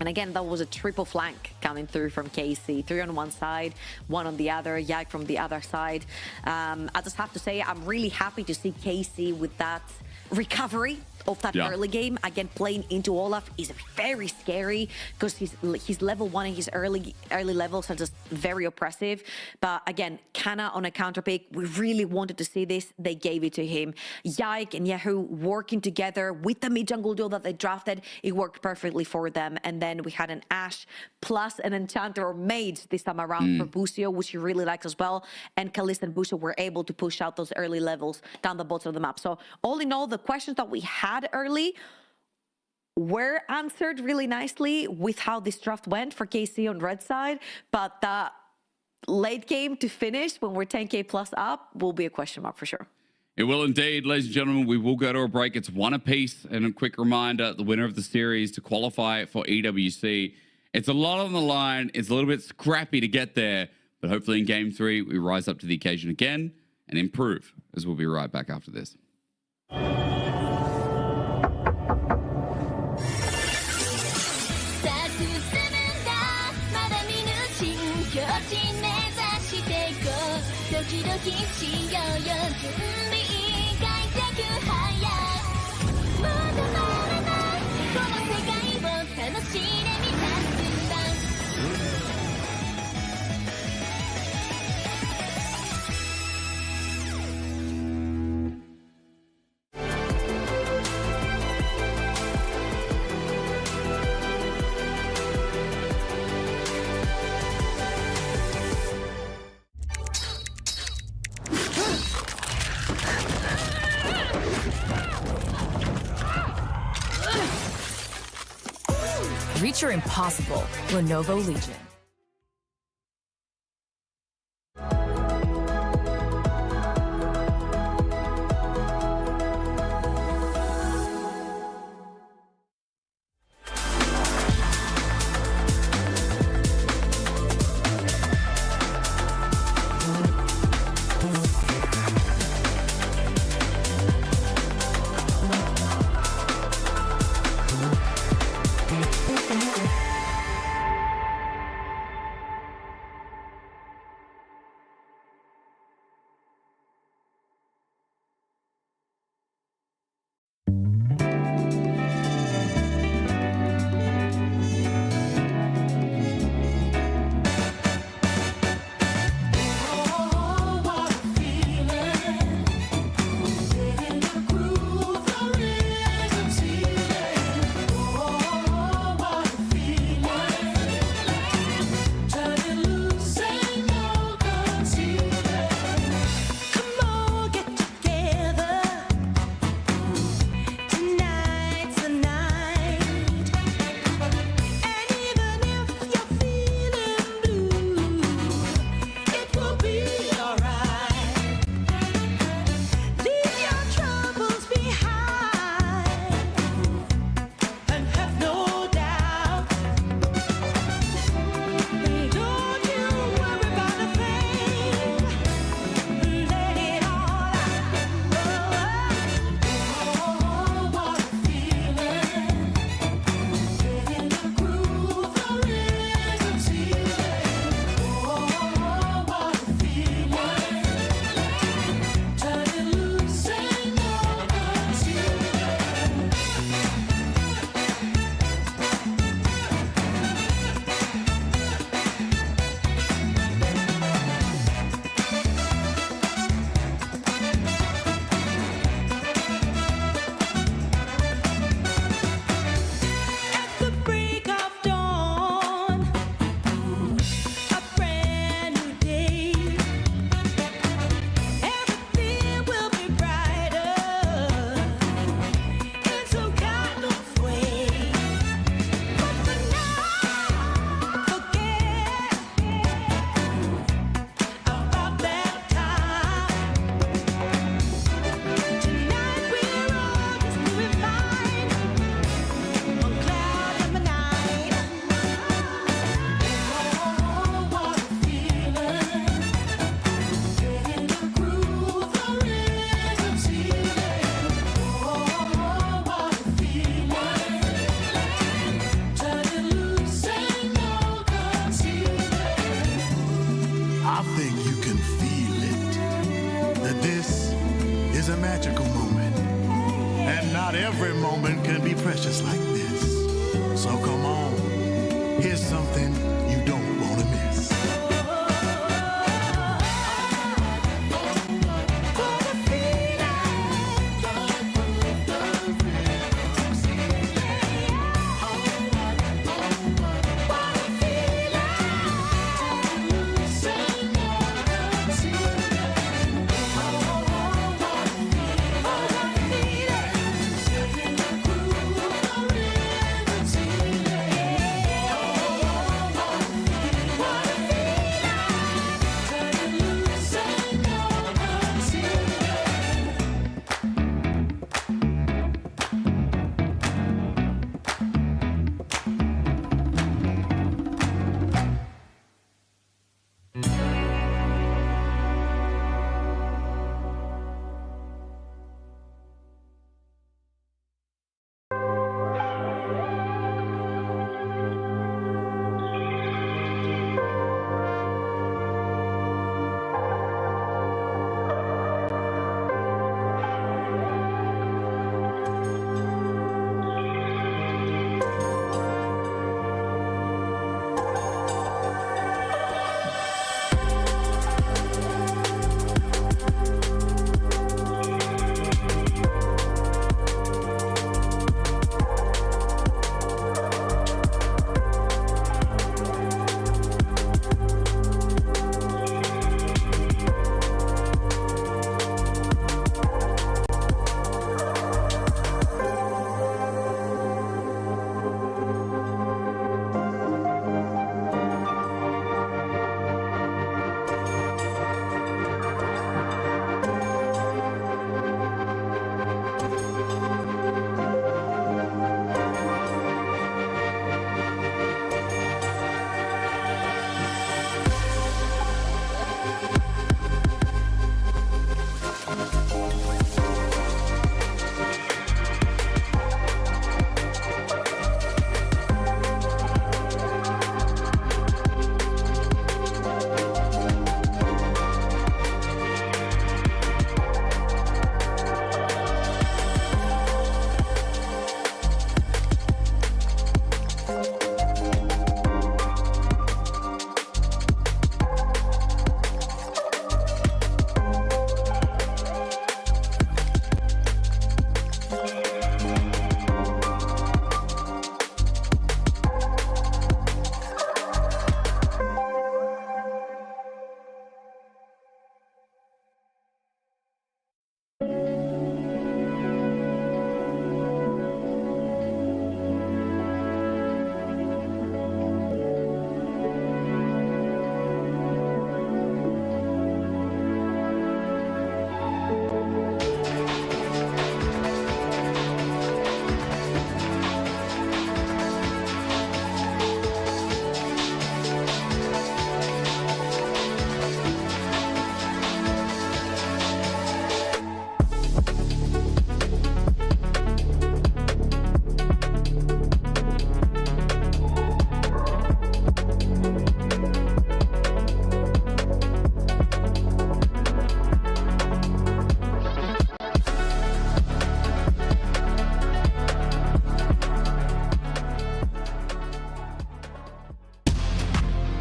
And again, that was a triple flank coming through from KC. 3 on one side, 1 on the other, Yag from the other side. I just have to say, I'm really happy to see KC with that recovery of that early game. Again, playing into Olaf is very scary because he's level 1 and his early levels are just very oppressive. But again, Kana on a counter pick, we really wanted to see this. They gave it to him. Yike and Yahoo working together with the mid jungle duo that they drafted. It worked perfectly for them. And then we had an Ashe plus an Enchanter or Mage this time around for Busio, which he really likes as well. And Kalista and Busio were able to push out those early levels down the bottom of the map. So all in all, the questions that we had early were answered really nicely with how this draft went for KC on red side, but the late game to finish when we're 10k plus up will be a question mark for sure. It will indeed, ladies and gentlemen. We will go to a break. It's 1 apiece, and a quick reminder, the winner of the series to qualify for EWC. It's a lot on the line. It's a little bit scrappy to get there, but hopefully in game 3 we rise up to the occasion again and improve, as we'll be right back after this. Reach your impossible. Lenovo Legion. starts just like this. So come on, here's something you don't want to miss.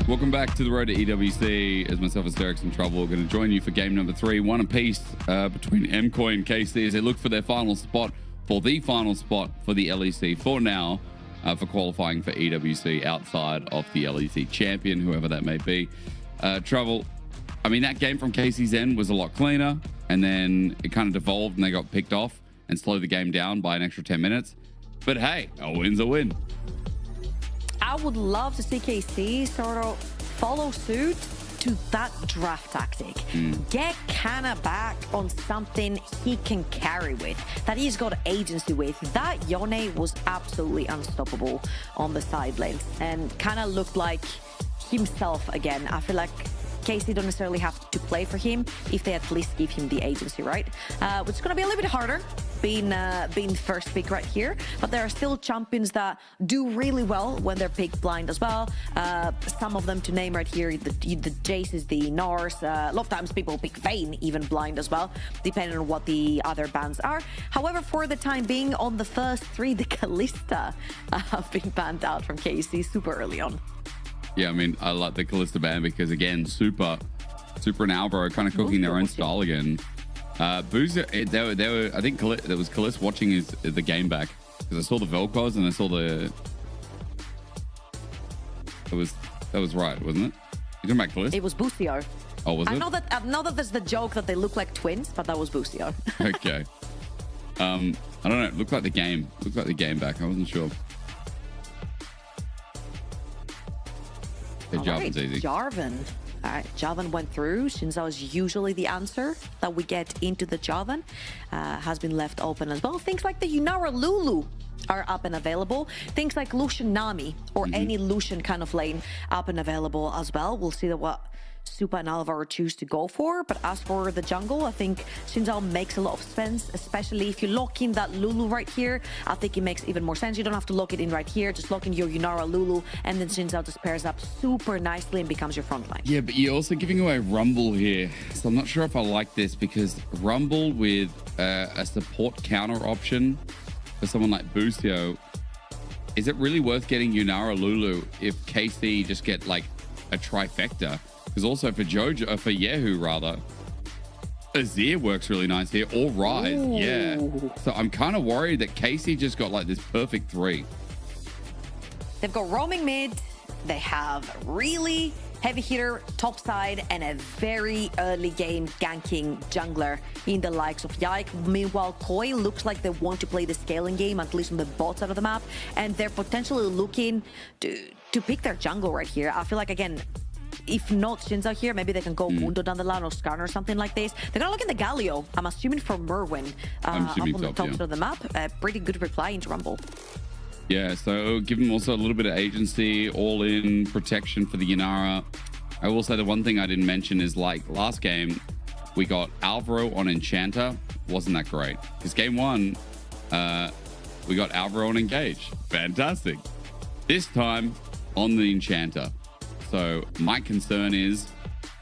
Welcome back to the road to EWC. As myself and Derek's in trouble, we're going to join you for game number 3, one apiece between MCOY and KC as they look for their final spot, for the final spot for the LEC for now, for qualifying for EWC outside of the LEC champion, whoever that may be. Trouble, I mean, that game from KC's end was a lot cleaner, and then it kind of devolved and they got picked off and slowed the game down by an extra 10 minutes. But hey, a win's a win. I would love to see KC sort of follow suit to that draft tactic. Get Kana back on something he can carry with, that he's got agency with. That Yone was absolutely unstoppable on the side lanes and kind of looked like himself again. I feel like KC don't necessarily have to play for him if they at least give him the agency, right? Which is going to be a little bit harder being first pick right here, but there are still champions that do really well when they're picked blind as well. Some of them to name right here, the Jaces, the Nars. A lot of times people pick Vayne even blind as well, depending on what the other bans are. However, for the time being, on the first 3, the Kalista have been banned out from KC super early on. Yeah, I mean, I like the Kalista ban because, again, Super and Alvaro are kind of cooking their own style again. Boozer, they were, I think there was Kalista watching the game back because I saw the Velcros and I saw the... That was right, wasn't it? You talking about Kalista? It was Bucio. Oh, was it? I know that there's the joke that they look like twins, but that was Bucio. Okay. I don't know. It looked like the game. Looked like the game back. I wasn't sure. Okay, Jarvan's easy. Jarvan. All right, Jarvan went through. Shinzao is usually the answer that we get into the Jarvan. Has been left open as well. Things like the Yunara Lulu are up and available. Things like Lucian Nami or any Lucian kind of lane up and available as well. We'll see what Supa and Alvaro choose to go for. But as for the jungle, I think Shinzao makes a lot of sense, especially if you lock in that Lulu right here. I think it makes even more sense. You don't have to lock it in right here. Just lock in your Yunara Lulu, and then Shinzao just pairs up super nicely and becomes your front line. Yeah, but you're also giving away Rumble here. So I'm not sure if I like this because Rumble with a support counter option for someone like Bucio, is it really worth getting Yunara Lulu if KC just get like a trifecta? Because also for Yehu rather, Azir works really nice here, or Rise. Ooh. Yeah. So I'm kind of worried that KC just got like this perfect 3. They've got roaming mid, they have really heavy hitter top side, and a very early game ganking jungler in the likes of Yike. Meanwhile, Koi looks like they want to play the scaling game, at least on the bot side of the map, and they're potentially looking to pick their jungle right here. I feel like, again, if not Shinzao here, maybe they can go Mundo down the line or Skarner or something like this. They're gonna look in the Galio, I'm assuming for Merwin, up on the top side of the map. A pretty good reply into Rumble. Yeah, so give them also a little bit of agency, all in protection for the Yunara. I will say the one thing I didn't mention is, like last game, we got Alvaro on Enchanter. Wasn't that great? Because game 1, we got Alvaro on Engage. Fantastic. This time on the Enchanter. So my concern is,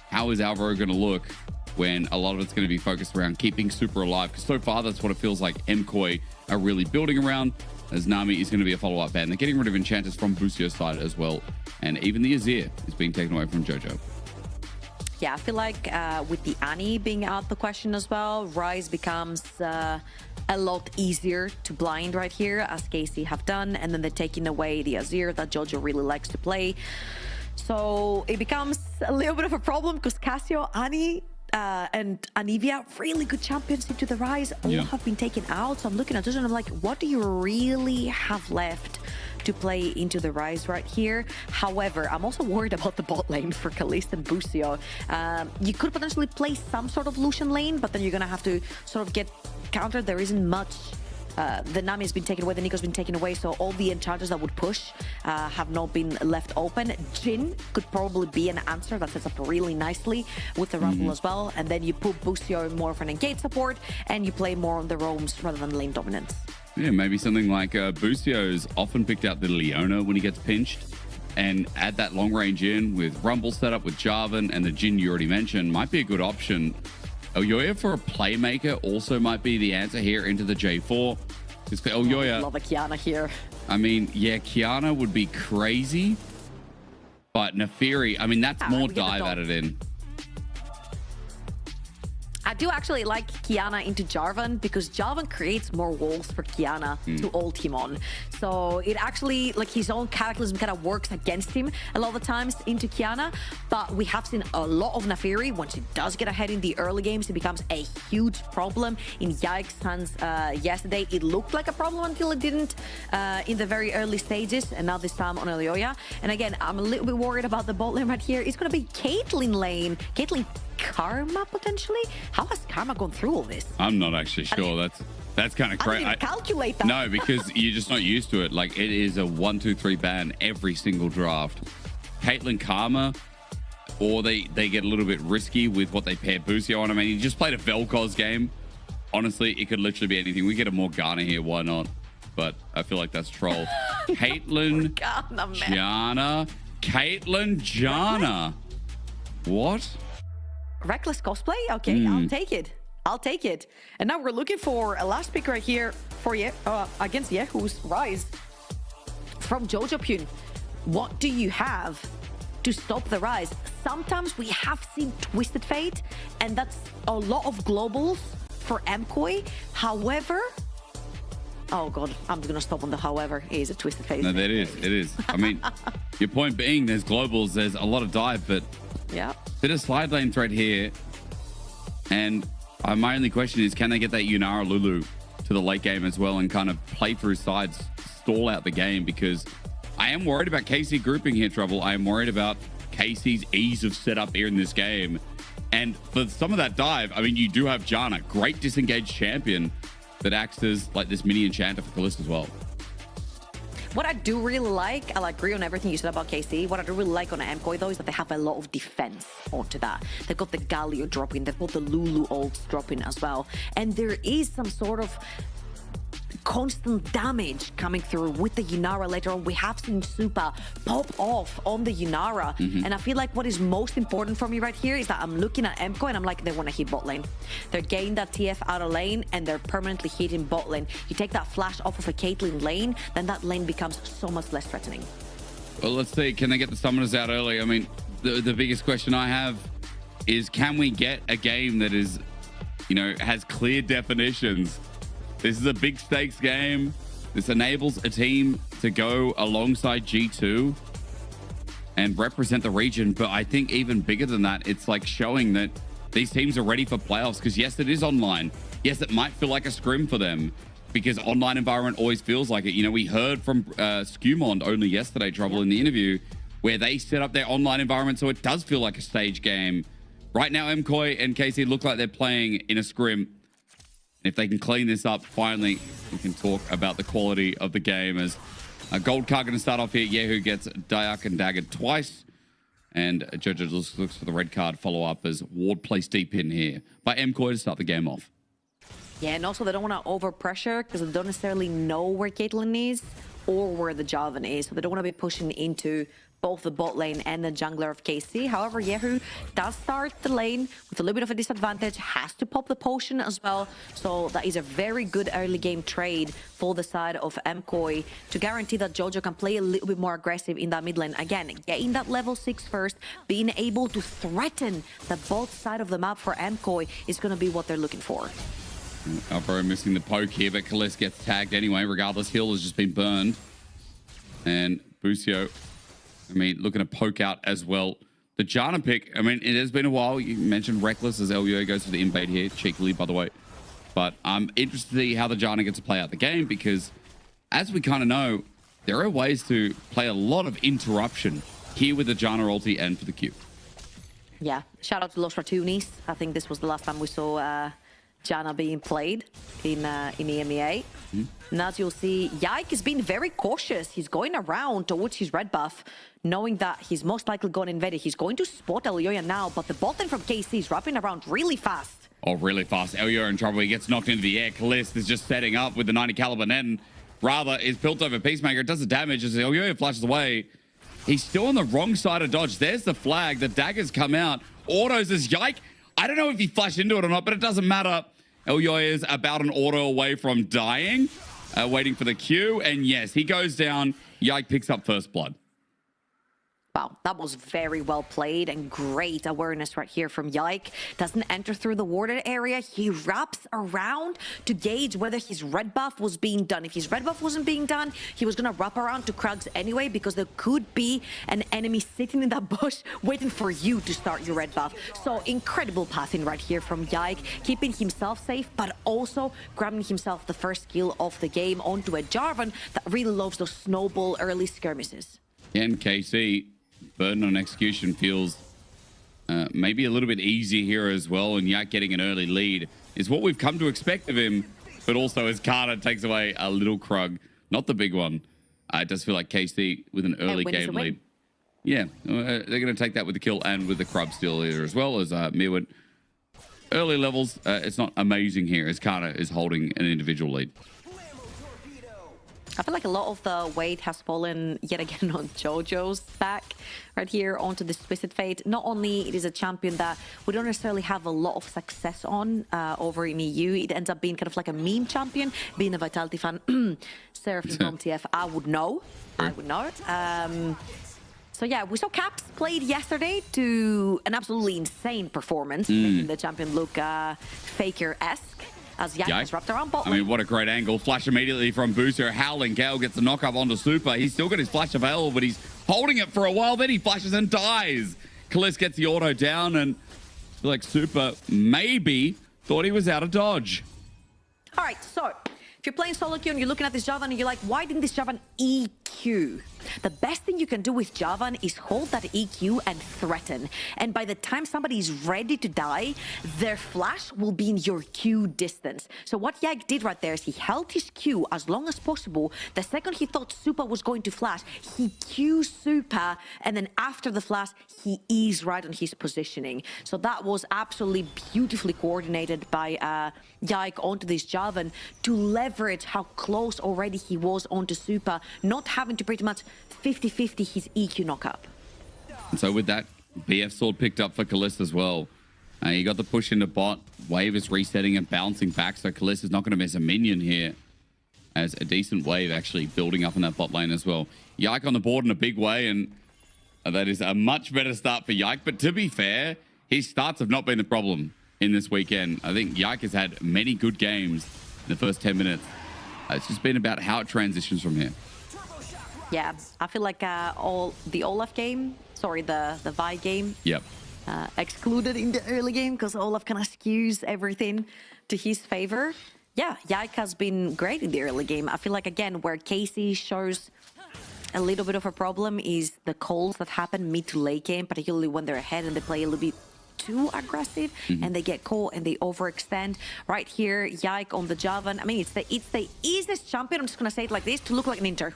how is Alvaro going to look when a lot of it's going to be focused around keeping Super alive? Because so far, that's what it feels like MKoi are really building around, as Nami is going to be a follow-up ban. They're getting rid of Enchanters from Bucio's side as well. And even the Azir is being taken away from Jojo. Yeah, I feel like with the Annie being out the question as well, Rise becomes a lot easier to blind right here, as KC have done. And then they're taking away the Azir that Jojo really likes to play. So it becomes a little bit of a problem because Cassio, Annie, and Anivia, really good champions into the Rise, all have been taken out. So I'm looking at this and I'm like, what do you really have left to play into the Rise right here? However, I'm also worried about the bot lane for Kalista and Bucio. You could potentially play some sort of Lucian lane, but then you're going to have to sort of get countered. There isn't much. The Nami has been taken away, the Nico's been taken away, so all the enchanters that would push have not been left open. Jhin could probably be an answer that sets up really nicely with the Rumble as well, and then you put Bucio more of an engage support, and you play more on the roams rather than lane dominance. Yeah, maybe something like Bucio's often picked out the Leona when he gets pinched, and add that long range in with Rumble setup with Jarvan and the Jhin you already mentioned might be a good option. Elyoya for a playmaker also might be the answer here into the J4. Because for Elyoya, love a Kiana here. I mean, yeah, Kiana would be crazy, but Nefiri, I mean, that's more dive added in. I do actually like Kiana into Jarvan because Jarvan creates more walls for Kiana to ult him on. So it actually, like, his own cataclysm kind of works against him a lot of the times into Kiana. But we have seen a lot of Nefiri. Once he does get ahead in the early games, it becomes a huge problem. In Yike's hands yesterday, it looked like a problem until it didn't in the very early stages. And now this time on Elyoya. And again, I'm a little bit worried about the bot lane right here. It's going to be Caitlyn lane. Caitlyn Karma potentially. How has Karma gone through all this? I'm not actually sure. That's kind of crazy. I didn't even calculate that. No, because you're just not used to it. Like, it is a 1, 2, 3 ban every single draft. Caitlyn Karma, or they get a little bit risky with what they pair Bucio on. I mean, he just played a Vel'Koz game honestly, it could literally be anything. We get a Morgana here, why not? But I feel like that's troll. Caitlyn Jana. Caitlyn Jana. What? Reckless cosplay? Okay, I'll take it. I'll take it. And now we're looking for a last pick right here for against Yehu's Rise. From Jojo Pune. What do you have to stop the Rise? Sometimes we have seen Twisted Fate, and that's a lot of globals for MKOI. However, oh god, I'm just gonna stop on the however. It is a Twisted Fate. No, that is. It is. I mean, your point being, there's globals, there's a lot of dive, but yeah, bit of slide lane threat here. And my only question is, can they get that Yunara Lulu to the late game as well and kind of play through sides, stall out the game? Because I am worried about KC grouping here, Trouble. I am worried about KC's ease of setup here in this game. And for some of that dive, I mean, you do have Jana, great disengaged champion that acts as like this mini enchanter for Kalista as well. What I do really like, I agree on everything you said about KC. What I do really like on MKOI though is that they have a lot of defense onto that. They've got the Galio dropping, they've got the Lulu ults dropping as well. And there is some sort of constant damage coming through with the Yunara later on. We have seen Supa pop off on the Yunara. And I feel like what is most important for me right here is that I'm looking at MKOI and I'm like, they want to hit bot lane. They're getting that TF out of lane and they're permanently hitting bot lane. You take that flash off of a Caitlyn lane, then that lane becomes so much less threatening. Well, let's see. Can they get the summoners out early? I mean, the biggest question I have is, can we get a game that is, you know, has clear definitions? This is a big stakes game. This enables a team to go alongside G2 and represent the region. But I think even bigger than that, it's like showing that these teams are ready for playoffs. Because yes, it is online. Yes, it might feel like a scrim for them because online environment always feels like it. You know, we heard from Skewmond only yesterday, Trouble, in the interview, where they set up their online environment so it does feel like a stage game. Right now, MKOI and KC look like they're playing in a scrim. If they can clean this up, finally, we can talk about the quality of the game. As a gold card going to start off here. Yehu gets Dayak and daggered twice. And Jojo looks for the red card follow-up as Ward plays deep in here by MKOI to start the game off. Yeah, and also they don't want to overpressure because they don't necessarily know where Caitlyn is or where the Jarvan is. So they don't want to be pushing into both the bot lane and the jungler of KC. However, Yehu does start the lane with a little bit of a disadvantage, has to pop the potion as well. So that is a very good early game trade for the side of MKOI to guarantee that Jojo can play a little bit more aggressive in that mid lane. Again, getting that level 6 first, being able to threaten the bot side of the map for MKOI is going to be what they're looking for. Alvaro missing the poke here, but Kalista gets tagged anyway. Regardless, Hill has just been burned. And Busio, I mean, looking to poke out as well. The Jana pick, I mean, it has been a while. You mentioned Reckless as LUO goes for the invade here, cheekily, by the way. But I'm interested to see how the Jana gets to play out the game because, as we kind of know, there are ways to play a lot of interruption here with the Jana ulti and for the Q. Yeah, shout out to Los Ratunis. I think this was the last time we saw Jana being played in EMEA. And as you'll see, Yike is being very cautious. He's going around towards his red buff, knowing that he's most likely going to invade it. He's going to spot Elyoya now, but the bot lane from KC is wrapping around really fast. Oh, really fast. Elyoya in trouble. He gets knocked into the air. Kalista is just setting up with the 90 caliber and rather is built over Peacemaker. It does the damage as Elyoya flashes away. He's still on the wrong side of dodge. There's the flag. The daggers come out. Autos is Yike. I don't know if he flashed into it or not, but it doesn't matter. Elyoya is about an auto away from dying, waiting for the Q. And yes, he goes down. Yike picks up first blood. Wow, that was very well played and great awareness right here from Yike. Doesn't enter through the warded area. He wraps around to gauge whether his red buff was being done. If his red buff wasn't being done, he was going to wrap around to Krugs anyway because there could be an enemy sitting in that bush waiting for you to start your red buff. So incredible passing right here from Yike, keeping himself safe, but also grabbing himself the first kill of the game onto a Jarvan that really loves those snowball early skirmishes. And KC, burden on execution feels maybe a little bit easier here as well, and Yak getting an early lead is what we've come to expect of him, but also as Carter takes away a little Krug, not the big one. It does feel like KC with an early game lead. Yeah, they're going to take that with the kill and with the Krub still here as well as Mirwin early levels, it's not amazing here as Kana is holding an individual lead. I feel like a lot of the weight has fallen yet again on Jojo's back right here onto this Twisted Fate. Not only it is a champion that we don't necessarily have a lot of success on over in EU, it ends up being kind of like a meme champion. Being a Vitality fan, Seraphim from TF, I would know. I would know. So yeah, we saw Caps played yesterday to an absolutely insane performance, making the champion look Faker-esque. As Yak was wrapped around bot lane. I mean, what a great angle. Flash immediately from Booster. Howling Gale gets the knock up onto Super. He's still got his flash available, but he's holding it for a while. Then he flashes and dies. Kaliss gets the auto down, and I feel like Super maybe thought he was out of dodge. All right, so if you're playing solo queue and you're looking at this Javan and you're like, why didn't this Javan EQ? The best thing you can do with Javan is hold that EQ and threaten. And by the time somebody is ready to die, their flash will be in your Q distance. So what Yag did right there is he held his Q as long as possible. The second he thought Super was going to flash, he Q'd Super, and then after the flash, he eased right on his positioning. So that was absolutely beautifully coordinated by Yike onto this Javan to leverage how close already he was onto Super, not having to pretty much 50-50 his EQ knock-up. And so with that, BF sword picked up for Kaliss as well. He got the push into bot. Wave is resetting and bouncing back, so Kaliss is not going to miss a minion here. As a decent wave actually building up in that bot lane as well. Yike on the board in a big way, and that is a much better start for Yike. But to be fair, his starts have not been the problem in this weekend. I think Yike has had many good games in the first 10 minutes. It's just been about how it transitions from here. Yeah, I feel like the Olaf game, sorry, the Vi game, yep, excluded in the early game because Olaf kind of skews everything to his favor. Yeah, Yike has been great in the early game. I feel like, again, where Casey shows a little bit of a problem is the calls that happen mid to late game, particularly when they're ahead and they play a little bit too aggressive and they get caught and they overextend. Right here, Yike on the Javan. I mean, it's the easiest champion, I'm just going to say it like this, to look like an Inter.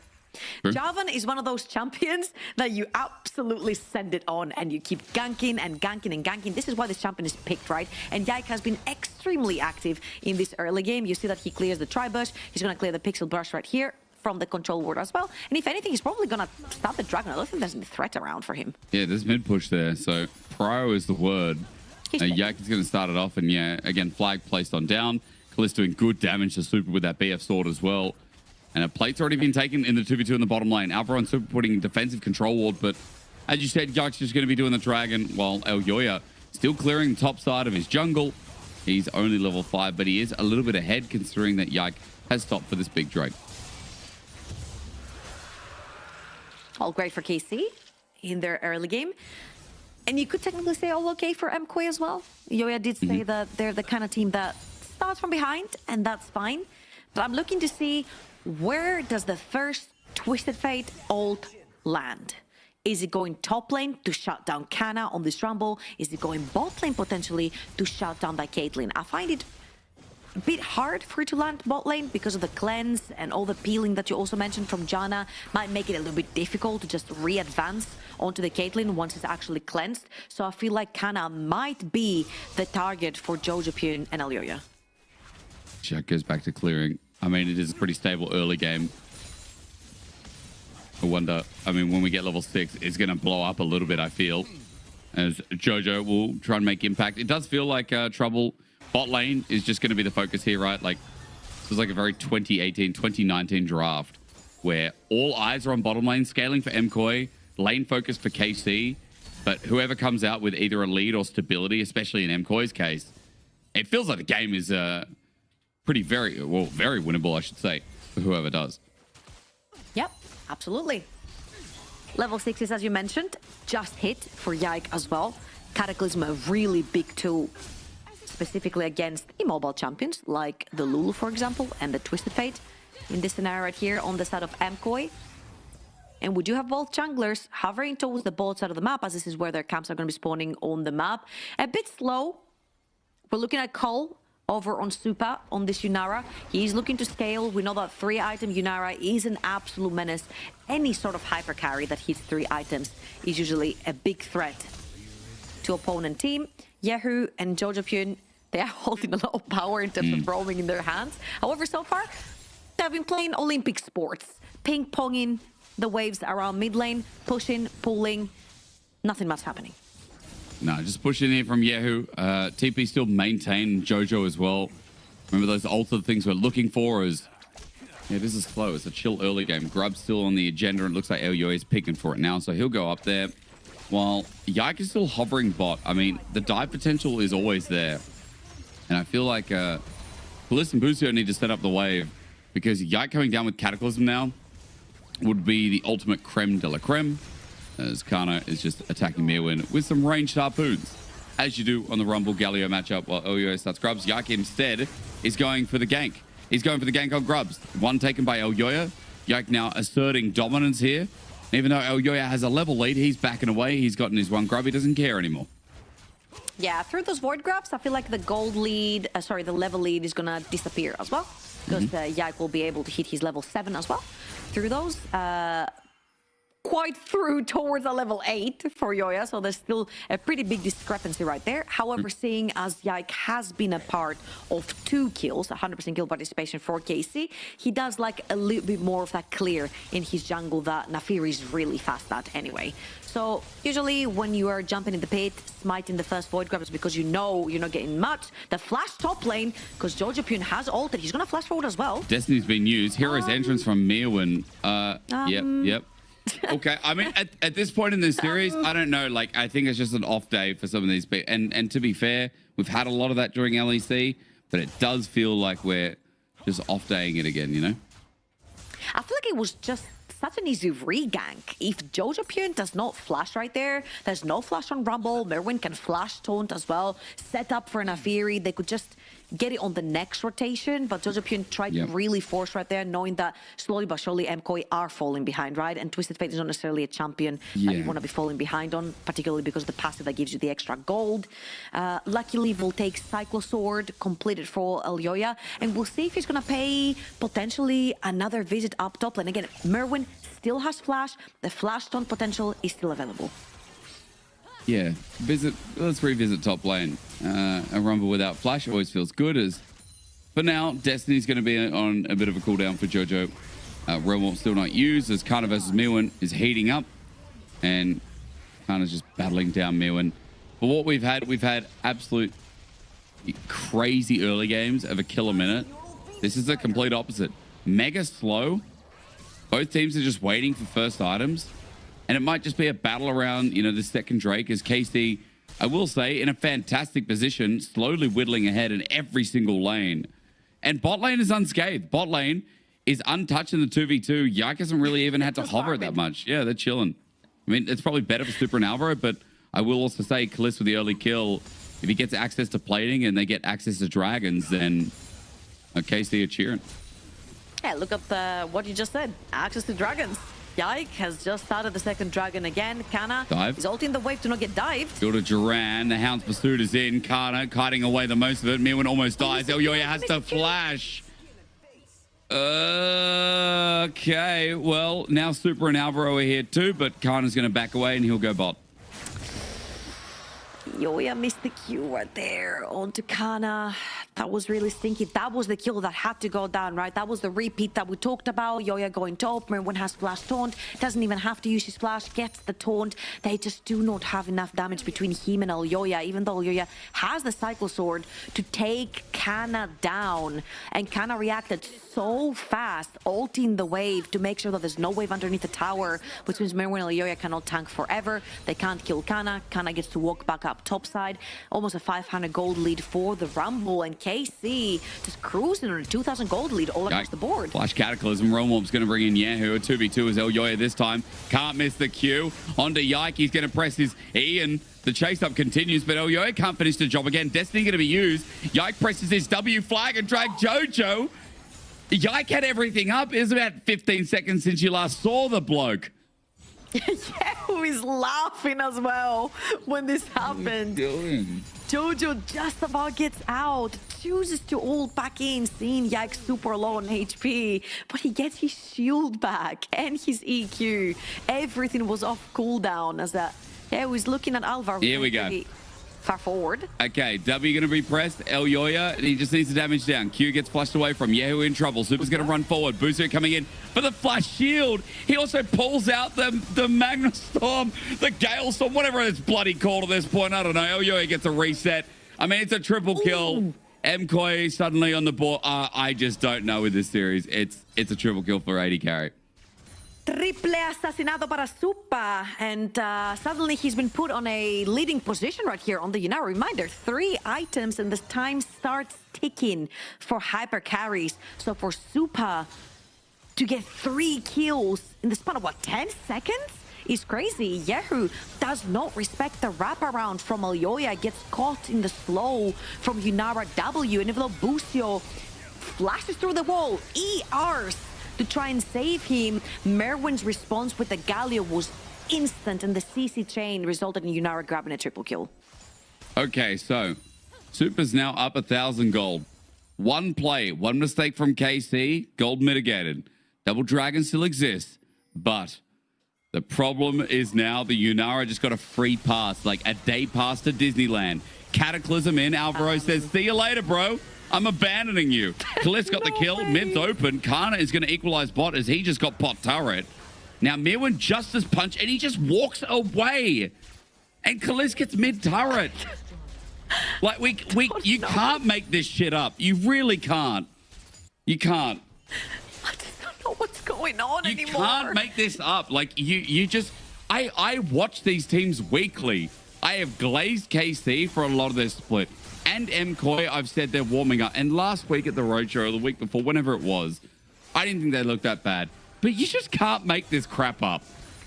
Sure. Javan is one of those champions that you absolutely send it on and you keep ganking and ganking and ganking. This is why this champion is picked, right? And Yike has been extremely active in this early game. You see that he clears the tri-bush. He's going to clear the pixel brush right here from the control ward as well. And if anything, he's probably going to stop the dragon. I don't think there's any threat around for him. Yeah, there's mid push there. So prio is the word. Yike is going to start it off. And yeah, again, flag placed on down. Kaliss doing good damage to Super with that BF sword as well. And a plate's already been taken in the 2v2 in the bottom lane. Alvaro and Super putting defensive control ward, but as you said, Yike's just going to be doing the dragon while El Yoya still clearing the top side of his jungle. He's only level 5, but he is a little bit ahead considering that Yike has stopped for this big Drake. All great for KC in their early game. And you could technically say all okay for MKOI as well. Yoya did say that they're the kind of team that starts from behind, and that's fine. But I'm looking to see, where does the first Twisted Fate ult land? Is it going top lane to shut down Kana on this rumble? Is it going bot lane potentially to shut down that Caitlyn? I find it a bit hard for it to land bot lane because of the cleanse and all the peeling that you also mentioned from Janna. Might make it a little bit difficult to just re-advance onto the Caitlyn once it's actually cleansed. So I feel like Kana might be the target for Jojo and Elyoya. Jack goes back to clearing. I mean, it is a pretty stable early game. I wonder, I mean, when we get level 6, it's going to blow up a little bit, I feel, as Jojo will try and make impact. It does feel like Trouble bot lane is just going to be the focus here, right? Like, this was like a very 2018, 2019 draft where all eyes are on bottom lane, scaling for MKOI, lane focus for KC, but whoever comes out with either a lead or stability, especially in MKOI's case, it feels like the game is very winnable, I should say, for whoever does. Yep, absolutely. Level 6 is, as you mentioned, just hit for Yike as well. Cataclysm, a really big tool, specifically against immobile champions like the Lulu, for example, and the Twisted Fate in this scenario right here on the side of MKOI. And we do have both junglers hovering towards the both side of the map, as this is where their camps are going to be spawning on the map. A bit slow. We're looking at Cole over on Super on this Yunara. He's looking to scale. We know that 3-item Yunara is an absolute menace. Any sort of hyper carry that hits 3 items is usually a big threat to opponent team. Yehu and Jojo They are holding a lot of power in terms of roaming in their hands. However, so far, they've been playing Olympic sports, ping-ponging the waves around mid lane, pushing, pulling, nothing much happening. No, just pushing in from Yahoo. TP still maintain Jojo as well. Remember those ultra things we're looking for is... Yeah, this is slow. It's a chill early game. Grub's still on the agenda, and it looks like Elyoy is picking for it now, so he'll go up there. While Yike is still hovering bot. I mean, the dive potential is always there. And I feel like Bliss and Busio need to set up the wave, because Yike coming down with Cataclysm now would be the ultimate creme de la creme, as Kana is just attacking Mirwin with some ranged harpoons, as you do on the Rumble Galio matchup while Elyoy starts Grubs. Yike instead is going for the gank. He's going for the gank on Grubs. One taken by Elyoya. Yike now asserting dominance here. Even though Elyoya has a level lead, he's backing away. He's gotten his one grub. He doesn't care anymore. Yeah, through those void grabs, I feel like the gold lead, the level lead is gonna disappear as well, because Yike will be able to hit his level 7 as well through those. Quite through towards a level 8 for Yoya, so there's still a pretty big discrepancy right there. However, seeing as Yike has been a part of 2 kills, 100% kill participation for KC, he does like a little bit more of that clear in his jungle that Nafiri is really fast at anyway. So usually when you are jumping in the pit, smiting the first void grab is because you know you're not getting much. The flash top lane, because Jojo Pyun has ulted, he's gonna flash forward as well. Destiny's been used. Hero's entrance from Mirwin. Yep. Okay, I mean, at this point in the series, I don't know. Like, I think it's just an off day for some of these people. And to be fair, we've had a lot of that during LEC, but it does feel like we're just off daying it again, you know? I feel like it was just such an easy re-gank. If Jojo Pyun does not flash right there, there's no flash on Rumble, Mirwin can flash taunt as well, set up for an Nafiri, they could just get it on the next rotation, but Jojo Pyun tried to really force right there, knowing that slowly but surely MKOI are falling behind, right? And Twisted Fate is not necessarily a champion that you want to be falling behind on, particularly because the passive that gives you the extra gold. Luckily, we'll take Cyclo Sword, completed for Elyoya, and we'll see if he's going to pay potentially another visit up top lane. Again, Mirwin still has flash, the flash taunt potential is still available. Yeah, let's revisit top lane. A Rumble without flash always feels good, as for now, Destiny's going to be on a bit of a cooldown for Jojo. Realm Warp still not used, as Kana versus Mirwin is heating up, and Kana's just battling down Mirwin. But what we've had absolute crazy early games of a kill a minute. This is the complete opposite. Mega slow. Both teams are just waiting for first items. And it might just be a battle around, you know, the second Drake, as KC, I will say, in a fantastic position, slowly whittling ahead in every single lane. And bot lane is unscathed. Bot lane is untouched in the 2v2. Yike hasn't really even had to hover that much. Yeah, they're chilling. I mean, it's probably better for Super and Alvaro, but I will also say Kaliss with the early kill, if he gets access to plating and they get access to dragons, then KC are cheering. Yeah, look up what you just said. Access to dragons. Yike has just started the second dragon again. Kana is ulting the wave to not get dived. Go to Duran. The Hound's Pursuit is in. Kana kiting away the most of it. Mirwin almost dies. Elyoya has to flash. Okay, well, now Super and Alvaro are here too, but Kana's going to back away and he'll go bot. Yoya missed the Q right there onto Kana. That was really stinky. That was the kill that had to go down, right? That was the repeat that we talked about. Yoya going top. Mirwin has flash taunt. Doesn't even have to use his flash. Gets the taunt. They just do not have enough damage between him and Elyoya, even though Elyoya has the Cycle Sword to take Kana down. And Kana reacted so fast, ulting the wave to make sure that there's no wave underneath the tower, which means Mirwin and Elyoya cannot tank forever. They can't kill Kana. Kana gets to walk back up top side. Almost a 500 gold lead for the Rumble, and KC just cruising on a 2,000 gold lead all across the board. Flash Cataclysm. Realm Warp's going to bring in Yahoo. A 2v2 is Elyoya this time. Can't miss the Q. Onto Yike. He's going to press his E, and the chase up continues, but Elyoya can't finish the job again. Destiny going to be used. Yike presses his W flag and drag Jojo. Yike had everything up. It was about 15 seconds since you last saw the bloke. Yeah, who is laughing as well when this happened. Jojo just about gets out, chooses to ult back in, seeing Yike super low on HP, but he gets his shield back and his EQ. Everything was off cooldown as that. Yeah, he's looking at Alvar. Here we go. far forward. Okay, W going to be pressed. El Yoya, he just needs the damage down. Q gets flushed away from Yehu in trouble. Super's going to run forward. Booster coming in for the flash shield. He also pulls out the Magna Storm, the Gale Storm, whatever it's bloody called at this point. I don't know. El Yoya gets a reset. I mean, it's a triple kill. MKOI suddenly on the board. I just don't know with this series. It's a triple kill for AD carry. Triple asesinado para Supa. And suddenly he's been put on a leading position right here on the Yunara. Reminder, 3 items and the time starts ticking for hyper carries. So for Supa to get 3 kills in the span of, what, 10 seconds? Is crazy. Yehu does not respect the wraparound from Elyoya, gets caught in the slow from Yunara W, and even though Busio flashes through the wall, ERs to try and save him, Merwin's response with the Galio was instant, and the CC chain resulted in Yunara grabbing a triple kill. Okay, so Super's now up 1,000 gold. 1 play, 1 mistake from KC, gold mitigated. Double Dragon still exists, but the problem is now the Yunara just got a free pass, like a day pass to Disneyland. Cataclysm in. Alvaro says, see you later, bro. I'm abandoning you. Kalist got the kill. Mid's open. Kana is going to equalize bot as he just got pot turret. Now Mirwin just as punch, and he just walks away. And Kalist gets mid turret. Like, you can't make this shit up. You really can't. You can't. What's going on you anymore? You can't make this up. Like, you just... I watch these teams weekly. I have glazed KC for a lot of their split. And MKOI, I've said they're warming up. And last week at the Roadshow, or the week before, whenever it was, I didn't think they looked that bad. But you just can't make this crap up.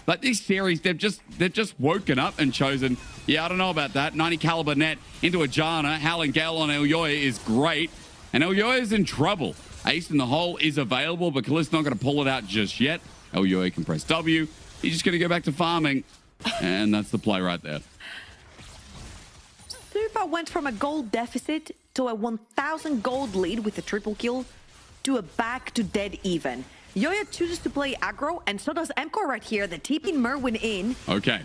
Like, this series, they've just woken up and chosen, yeah, I don't know about that. 90 caliber net into a Jana. Howling Gale on Elyoya is great. And Elyoya is in trouble. Ace in the hole is available, but Kalist's not going to pull it out just yet. Elyoya can press W. He's just going to go back to farming. And that's the play right there. Super went from a gold deficit to a 1,000 gold lead with a triple kill to a back to dead even. Yoya chooses to play aggro, and so does MKOI right here. The TP Merwin in. Okay.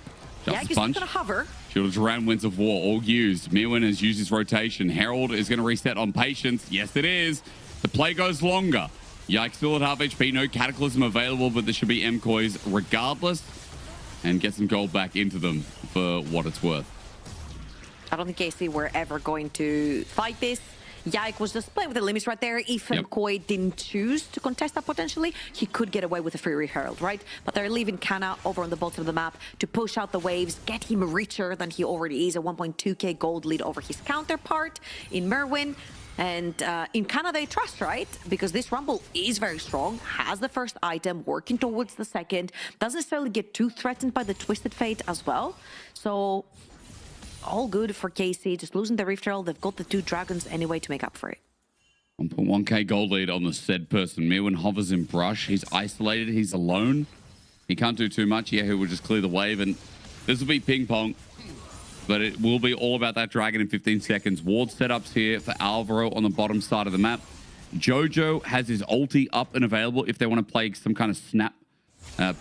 Yeah, he's going to hover. Shield of Duran, Winds of War, all used. Mirwin has used his rotation. Herald is going to reset on Patience. Yes, it is. The play goes longer. Yike still at half HP. No Cataclysm available, but there should be MKOIs regardless. And get some gold back into them for what it's worth. I don't think KC were ever going to fight this. Yike was just playing with the limits right there. If MKOI didn't choose to contest that potentially, he could get away with a Fury Herald, right? But they're leaving Kana over on the bottom of the map to push out the waves, get him richer than he already is. A 1.2k gold lead over his counterpart in Merwin. And in Kana, they trust, right? Because this Rumble is very strong, has the first item, working towards the second, doesn't necessarily get too threatened by the Twisted Fate as well. So all good for KC, just losing the Rift Herald. They've got the 2 dragons anyway to make up for it. 1.1k gold lead on the said person. Mirwin hovers in brush. He's isolated. He's alone. He can't do too much. Yeah, he will just clear the wave. And this will be ping pong. But it will be all about that dragon in 15 seconds. Ward setups here for Alvaro on the bottom side of the map. Jojo has his ulti up and available if they want to play some kind of snap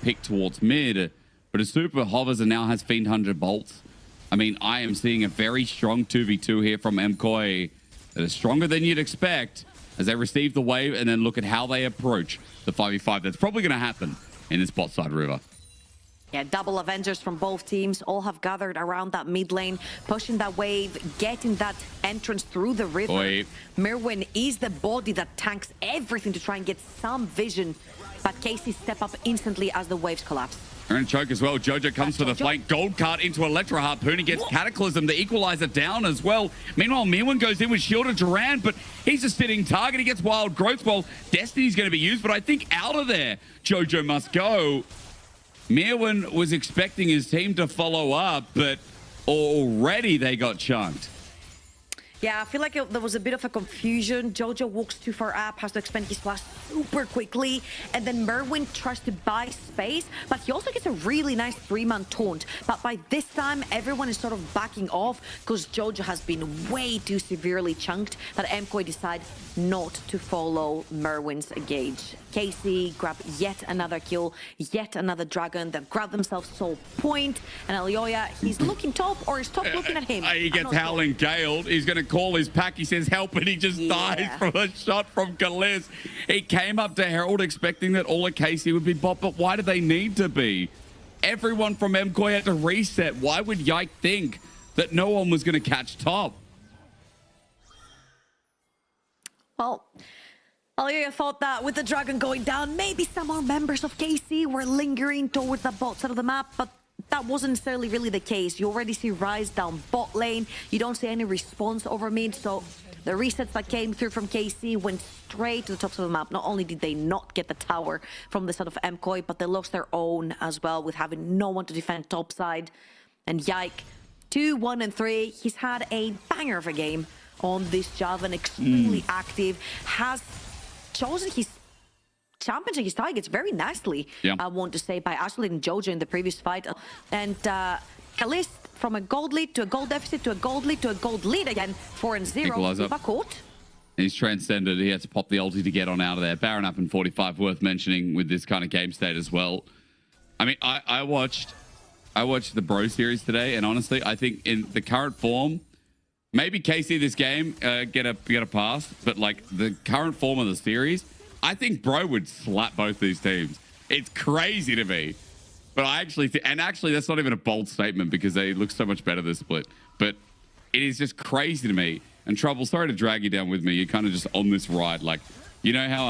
pick towards mid. But a super hovers and now has Fiend 100 bolts. I mean, I am seeing a very strong 2v2 here from MKOI that is stronger than you'd expect as they receive the wave and then look at how they approach the 5v5. That's probably going to happen in this bot side river. Yeah, double Avengers from both teams all have gathered around that mid lane, pushing that wave, getting that entrance through the river. Mirwin is the body that tanks everything to try and get some vision, but KC step up instantly as the waves collapse. They're going to choke as well. Jojo comes for the flank. Gold card into Electro Harpoon. He gets Cataclysm, the equalizer down as well. Meanwhile, Mirwin goes in with Shield of Duran, but he's a sitting target. He gets Wild Growth. Well, Destiny's going to be used, but I think out of there, Jojo must go. Mirwin was expecting his team to follow up, but already they got chunked. Yeah, I feel like there was a bit of a confusion. Jojo walks too far up, has to expend his flash super quickly, and then Merwin tries to buy space, but he also gets a really nice 3-man taunt. But by this time, everyone is sort of backing off because Jojo has been way too severely chunked that MKOI decide not to follow Merwin's engage. Casey grab yet another kill, yet another dragon. They've grabbed themselves soul point, and Alioya, he's looking top, or is top looking at him? He gets howling galed. He's going to call his pack. He says help, and he just dies from a shot from Kalis. He came up to Herald expecting that all of Casey would be bot, but why do they need to be? Everyone from MKOI had to reset. Why would Yike think that no one was going to catch top? Well, Alioya thought that with the dragon going down, maybe some more members of KC were lingering towards the bot side of the map, but that wasn't necessarily really the case. You already see Rise down bot lane. You don't see any response over mid, so the resets that came through from KC went straight to the top of the map. Not only did they not get the tower from the side of MKOI, but they lost their own as well with having no one to defend top side. And Yike, 2, 1, and 3, he's had a banger of a game on this Javan, extremely active, has chosen his champions and his targets very nicely, I want to say, by isolating Jojo in the previous fight. And Kalis from a gold lead to a gold deficit to a gold lead to a gold lead again, 4-0. Caught. He's transcended. He had to pop the ulti to get on out of there. Baron up in 45, worth mentioning with this kind of game state as well. I mean, I watched the Bro series today, and honestly, I think in the current form, maybe KC this game get a pass, but like the current form of the series, I think Bro would slap both these teams. It's crazy to me. But I actually think, and actually that's not even a bold statement because they look so much better this split. But it is just crazy to me. And Trouble, sorry to drag you down with me. You're kind of just on this ride. Like, you know how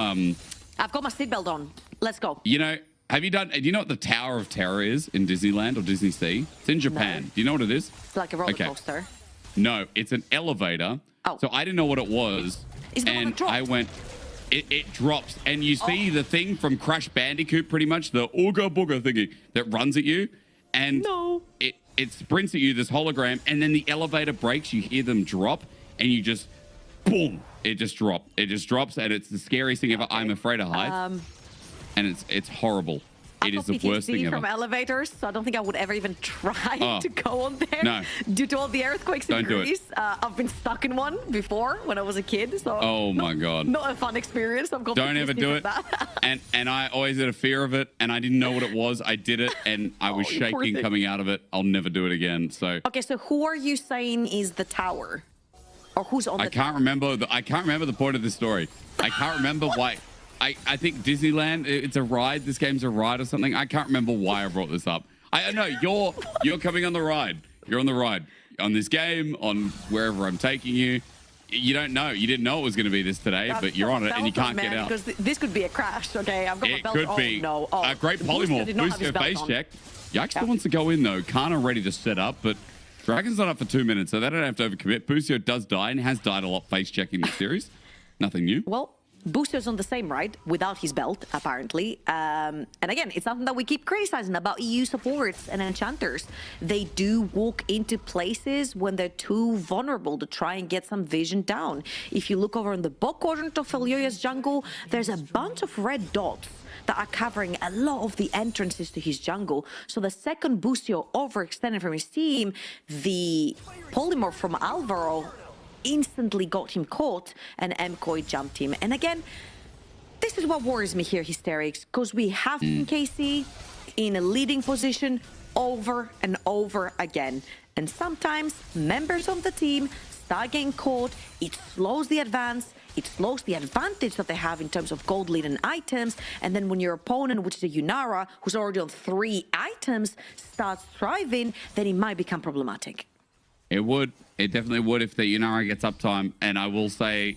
I've got my seatbelt on. Let's go. You know, do you know what the Tower of Terror is in Disneyland or Disney Sea? It's in Japan. No. Do you know what it is? It's like a roller coaster. No, it's an elevator. Oh. So I didn't know what it was. And I went, it drops. And you see the thing from Crash Bandicoot, pretty much, the Ooga Booga thingy that runs at you. And it sprints at you, this hologram. And then the elevator breaks. You hear them drop. And you just, boom, it just drops. It just drops. And it's the scariest thing ever. I'm afraid of heights. And it's horrible. It is the worst thing ever. From elevators, so I don't think I would ever even try to go on there due to all the earthquakes in Greece. I've been stuck in one before when I was a kid, so my God, not a fun experience. I'm don't ever do it. and I always had a fear of it, and I didn't know what it was. I did it, and I was shaking coming out of it. I'll never do it again. So okay, so who are you saying is the tower, or who's on the tower? I can't remember the point of the story. I can't remember why. I think Disneyland, it's a ride. This game's a ride or something. I can't remember why I brought this up. I know you're coming on the ride. You're on the ride on this game, on wherever I'm taking you. You don't know. You didn't know it was going to be this today, but you're on it and you can't get out. Because this could be a crash. Okay, I've got my belt. It could be. No. A great polymorph. Boost your face check. Yike still wants to go in though. Kana ready to set up, but Dragon's not up for 2 minutes, so they don't have to overcommit. Busio does die and has died a lot face checking this series. Nothing new. Well, Boostio's on the same ride without his belt, apparently. And again, it's something that we keep criticizing about EU supports and enchanters. They do walk into places when they're too vulnerable to try and get some vision down. If you look over in the bot quadrant of Alioya's jungle, there's a bunch of red dots that are covering a lot of the entrances to his jungle. So the second Boostio overextended from his team, the polymorph from Alvaro instantly got him caught, and MKOI jumped him. And again, this is what worries me here, Hysterics, because we have KC in a leading position over and over again. And sometimes members of the team start getting caught. It slows the advance. It slows the advantage that they have in terms of gold lead and items. And then when your opponent, which is a Yunara, who's already on 3 items, starts thriving, then it might become problematic. It would. It definitely would if the Yunara gets uptime. And I will say,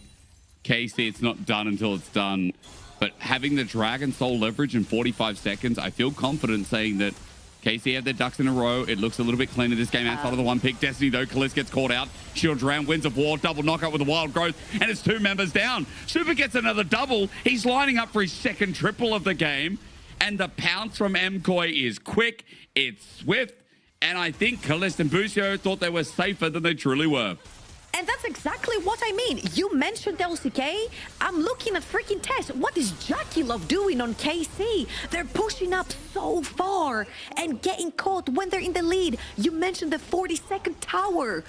KC, it's not done until it's done. But having the Dragon Soul leverage in 45 seconds, I feel confident saying that KC have their ducks in a row. It looks a little bit cleaner this game outside of the one pick. Destiny, though, Kalis gets caught out. Shield round, wins of war, double knockout with the wild growth, and it's 2 members down. Super gets another double. He's lining up for his second triple of the game. And the pounce from MKOI is quick, it's swift, and I think Kalis and Busio thought they were safer than they truly were. And that's exactly what I mean. You mentioned LCK. I'm looking at freaking Tess. What is Jackie Love doing on KC? They're pushing up so far and getting caught when they're in the lead. You mentioned the 40-second timer,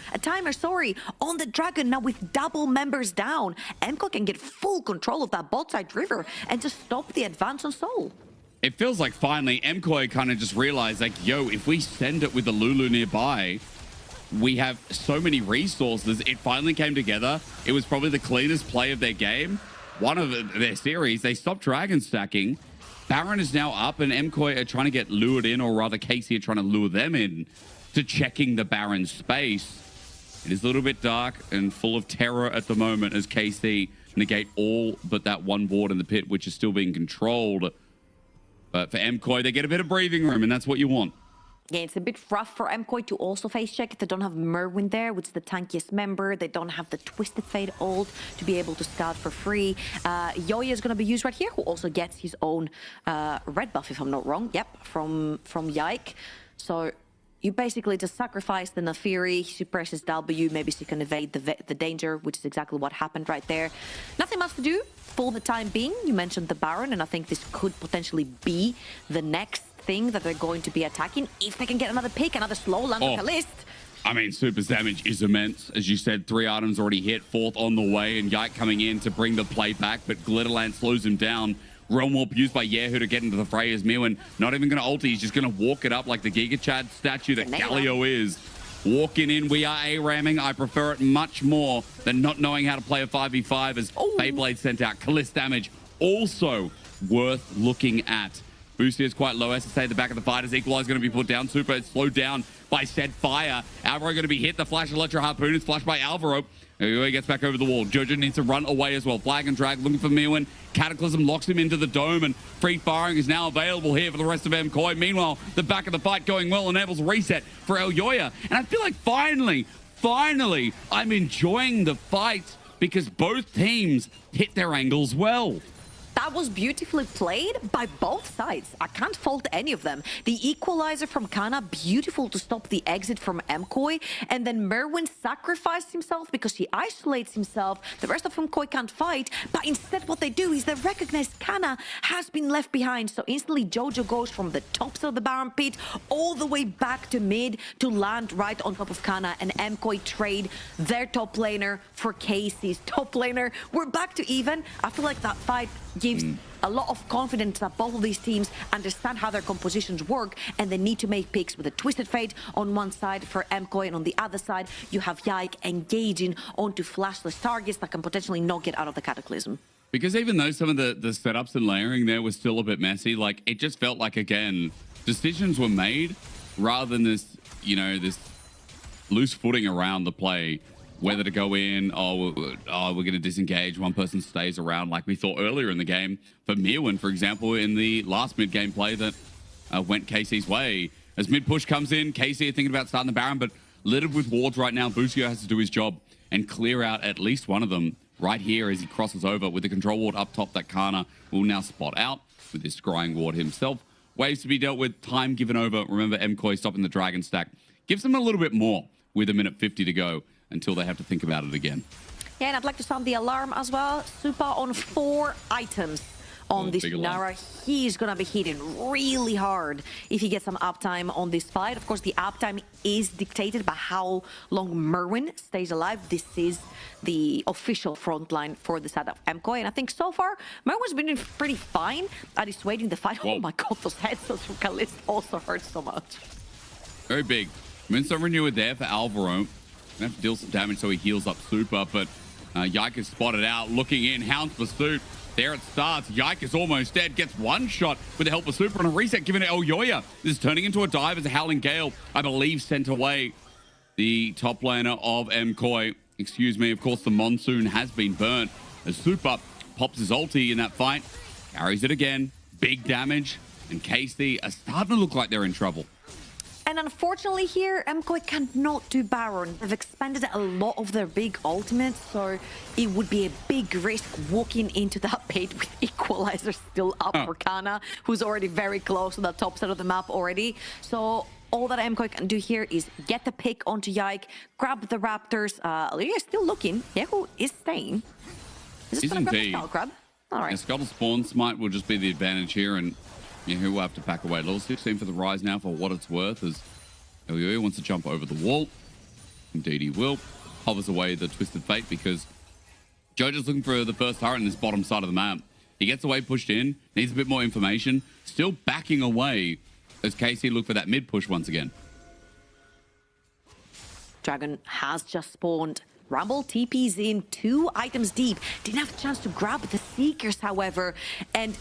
on the Dragon now with double members down. MCOY can get full control of that bot side river and just stop the advance on Seoul. It feels like finally MCOY kind of just realized, like, yo, if we send it with the Lulu nearby, we have so many resources. It finally came together. It was probably the cleanest play of their game. One of their series, they stopped Dragon stacking. Baron is now up, and MCOY are trying to get lured in, or rather KC are trying to lure them in to checking the Baron space. It is a little bit dark and full of terror at the moment as KC negate all but that one ward in the pit, which is still being controlled. But for MCOY, they get a bit of breathing room, and that's what you want. Yeah, it's a bit rough for MCOY to also face check. They don't have Merwin there, which is the tankiest member. They don't have the Twisted Fate ult to be able to scout for free. Yoya is going to be used right here, who also gets his own red buff, if I'm not wrong. Yep, from Yike. So you basically just sacrifice the Nafiri. She presses W. Maybe she can evade the danger, which is exactly what happened right there. Nothing much to do for the time being. You mentioned the Baron, and I think this could potentially be the next thing that they're going to be attacking if they can get another pick, another slow land on Kalist. I mean, Super's damage is immense. As you said, 3 items already hit, 4th on the way, and Yike coming in to bring the play back, but Glitterland slows him down. Realm Warp used by Yehu to get into the fray as Mewen not even going to ulti. He's just going to walk it up like the Giga Chad statue that Galio is. Walking in, we are A-ramming. I prefer it much more than not knowing how to play a 5v5 as Beyblade sent out. Kalist damage also worth looking at. Boosty is quite low. SSA at the back of the fight as Equalizer going to be put down. Super is slowed down by said fire. Alvaro going to be hit. The flash Electro Harpoon is flashed by Alvaro. He gets back over the wall. Jojo needs to run away as well. Flag and drag looking for Mewen. Cataclysm locks him into the dome, and free firing is now available here for the rest of MCOY. Meanwhile, the back of the fight going well enables a reset for Elyoya. And I feel like finally, I'm enjoying the fight because both teams hit their angles well. That was beautifully played by both sides. I can't fault any of them. The equalizer from Kana, beautiful to stop the exit from MCOY. And then Merwin sacrificed himself because he isolates himself. The rest of MCOY can't fight. But instead what they do is they recognize Kana has been left behind. So instantly Jojo goes from the tops of the Baron pit all the way back to mid to land right on top of Kana. And MCOY trade their top laner for Casey's top laner. We're back to even. I feel like that fight gives a lot of confidence that both of these teams understand how their compositions work, and they need to make picks with a Twisted Fate on one side for MCOY, and on the other side you have Yike engaging onto flashless targets that can potentially not get out of the Cataclysm. Because even though some of the setups and layering there was still a bit messy, like it just felt like, again, decisions were made rather than this, you know, this loose footing around the play. Whether to go in, we're going to disengage, one person stays around like we thought earlier in the game. For Mewen, for example, in the last mid-game play that went KC's way. As mid-push comes in, KC are thinking about starting the Baron, but littered with wards right now. Busio has to do his job and clear out at least one of them right here as he crosses over with the control ward up top that Kana will now spot out with this scrying ward himself. Waves to be dealt with, time given over. Remember, MCOY stopping the Dragon stack. Gives them a little bit more with a minute 50 to go until they have to think about it again. Yeah, and I'd like to sound the alarm as well. Supa on 4 items on this Nara. He's going to be hitting really hard if he gets some uptime on this fight. Of course, the uptime is dictated by how long Merwin stays alive. This is the official front line for the side of MCOY. And I think so far, Merwin's been pretty fine at dissuading the fight. Whoa. Oh my God, those headshots from Kalist also hurt so much. Very big. Moonstone Renewer there for Alvaro. Have to deal some damage so he heals up Super, but Yike is spotted out, looking in, Hound's pursuit. There it starts. Yike is almost dead, gets one shot with the help of Super, and a reset given to Elyoya. This is turning into a dive as a Howling Gale, I believe, sent away the top laner of MCOY. Excuse me, of course, the Monsoon has been burnt as Super pops his ulti in that fight, carries it again, big damage, and KC are starting to look like they're in trouble. And unfortunately here, MCOY cannot do Baron. They've expended a lot of their big ultimates, so it would be a big risk walking into that pit with Equalizer still up for Kana, who's already very close to the top side of the map already. So all that MKOI can do here is get the pick onto Yike, grab the Raptors. Lyria is still looking. Yehu is staying. Is this going to grab the Scuttle grab? All right. Yeah, Scuttle Spawn Smite will just be the advantage here, and Yehu will have to pack away. Level 16 for the Rise now for what it's worth, as Elio wants to jump over the wall. Indeed he will. Hovers away the Twisted Fate because Jojo's looking for the first turret in this bottom side of the map. He gets away, pushed in, needs a bit more information. Still backing away as KC look for that mid push once again. Dragon has just spawned. Rumble TP's in 2 items deep. Didn't have a chance to grab the Seekers, however. And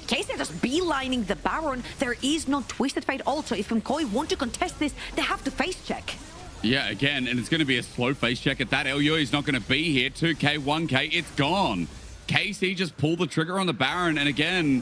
KC just beelining the Baron. There is no Twisted Fate also. If MKOI want to contest this, they have to face check. Yeah, again, and it's going to be a slow face check at that. Elio is not going to be here. 2K, 1K, it's gone. KC just pulled the trigger on the Baron, and again,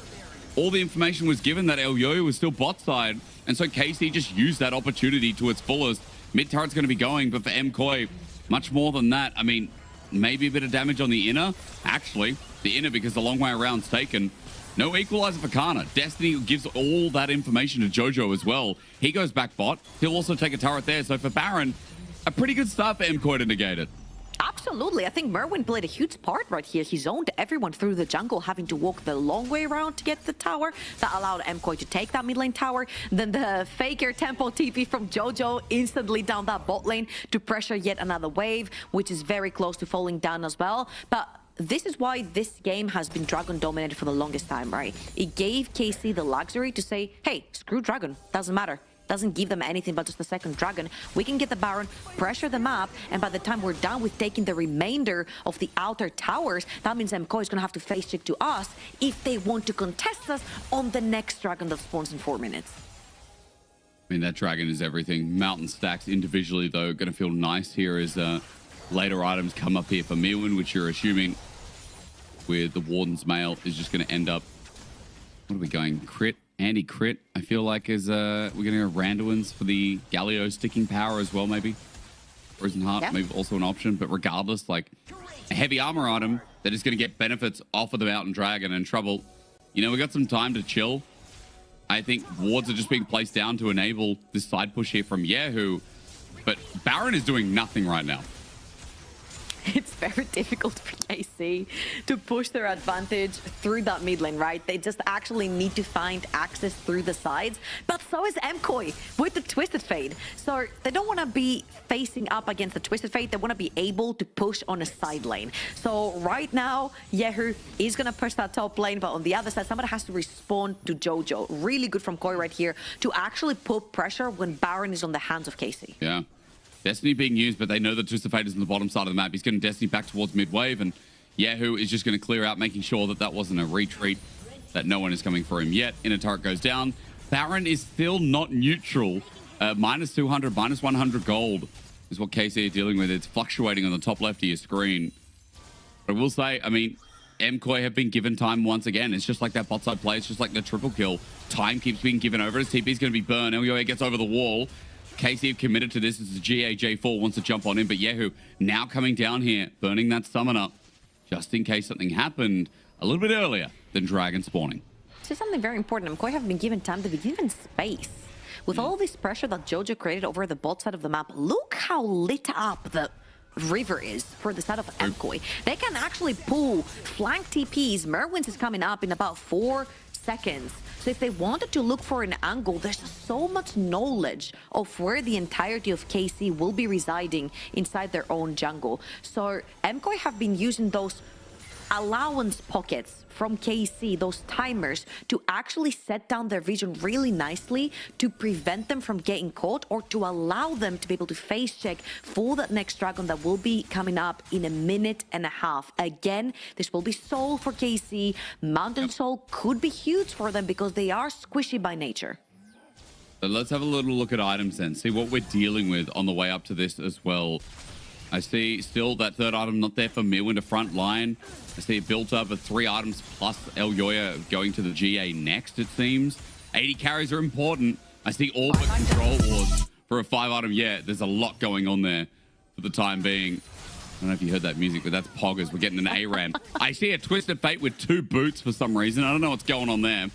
all the information was given that Elio was still bot side, and so KC just used that opportunity to its fullest. Mid turret's going to be going, but for MKOI, much more than that. I mean, maybe a bit of damage on the inner. Actually, the inner, because the long way around's taken. No equalizer for Kana. Destiny gives all that information to Jojo as well. He goes back bot. He'll also take a turret there. So for Baron, a pretty good start for MKOI to negate it. Absolutely. I think Merwin played a huge part right here. He zoned everyone through the jungle, having to walk the long way around to get the tower. That allowed MKOI to take that mid lane tower. Then the Faker tempo TP from Jojo instantly down that bot lane to pressure yet another wave, which is very close to falling down as well. But this is why this game has been Dragon dominated for the longest time, right? It gave KC the luxury to say, hey, screw Dragon. Doesn't matter. Doesn't give them anything but just the second Dragon. We can get the Baron, pressure the map, and by the time we're done with taking the remainder of the outer towers, that means MKOI is going to have to face check to us if they want to contest us on the next Dragon that spawns in 4 minutes. I mean, that Dragon is everything. Mountain stacks individually, though, going to feel nice here as later items come up here for Mirwin, which you're assuming with the Warden's Mail is just going to end up... What are we going? Crit? Anti-crit, I feel like, is we're going to go Randuin's for the Galio sticking power as well, maybe. Frozen Heart, maybe also an option. But regardless, like, a heavy armor item that is going to get benefits off of the Mountain Dragon and Trouble. You know, we got some time to chill. I think wards are just being placed down to enable this side push here from Yehu. But Baron is doing nothing right now. It's very difficult for KC to push their advantage through that mid lane, right? They just actually need to find access through the sides. But so is MKOI with the Twisted Fate. So they don't want to be facing up against the Twisted Fate. They want to be able to push on a side lane. So right now, Yehu is going to push that top lane. But on the other side, somebody has to respond to Jojo. Really good from Koi right here to actually put pressure when Baron is on the hands of KC. Yeah. Destiny being used, but they know that Twisted Fate is on the bottom side of the map. He's getting Destiny back towards mid-wave, and Yehu is just going to clear out, making sure that that wasn't a retreat, that no one is coming for him yet. Inner turret goes down. Baron is still not neutral. Minus 200, minus 100 gold is what KC are dealing with. It's fluctuating on the top left of your screen. But I will say, I mean, MKOI have been given time once again. It's just like that bot side play. It's just like the triple kill. Time keeps being given over. His TP is going to be burned. Elio gets over the wall. KC have committed to this as the GAJ4 wants to jump on in, but Yehu now coming down here, burning that summoner, just in case something happened a little bit earlier than Dragon spawning. This is something very important. MKOI have been given time to be given space. With all this pressure that Jojo created over the bot side of the map, look how lit up the river is for the side of MKOI. They can actually pull flank TPs. Merwin's is coming up in about 4 seconds. So if they wanted to look for an angle, there's so much knowledge of where the entirety of KC will be residing inside their own jungle. So MKOI have been using those allowance pockets from KC, those timers, to actually set down their vision really nicely to prevent them from getting caught or to allow them to be able to face check for that next Dragon that will be coming up in a minute and a half. Again, this will be Soul for KC. Mountain Soul could be huge for them because they are squishy by nature. So let's have a little look at items then, see what we're dealing with on the way up to this as well. I see still that third item not there for Mirwin to front line. I see it built up of 3 items plus Elyoya going to the GA next, it seems. 80 carries are important. I see all but control wars for a 5 item. Yeah, there's a lot going on there for the time being. I don't know if you heard that music, but that's Poggers. We're getting an ARAM. I see a Twisted Fate with 2 boots for some reason. I don't know what's going on there.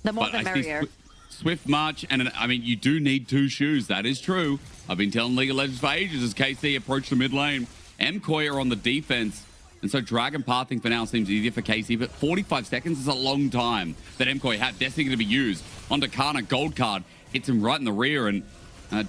The more the merrier. swift march, and I mean, you do need 2 shoes. That is true. I've been telling League of Legends for ages as KC approach the mid lane. MKoy are on the defense, and so Dragon Pathing for now seems easier for KC, but 45 seconds is a long time that MKoy had. Destiny going to be used onto Kana. Gold card hits him right in the rear, and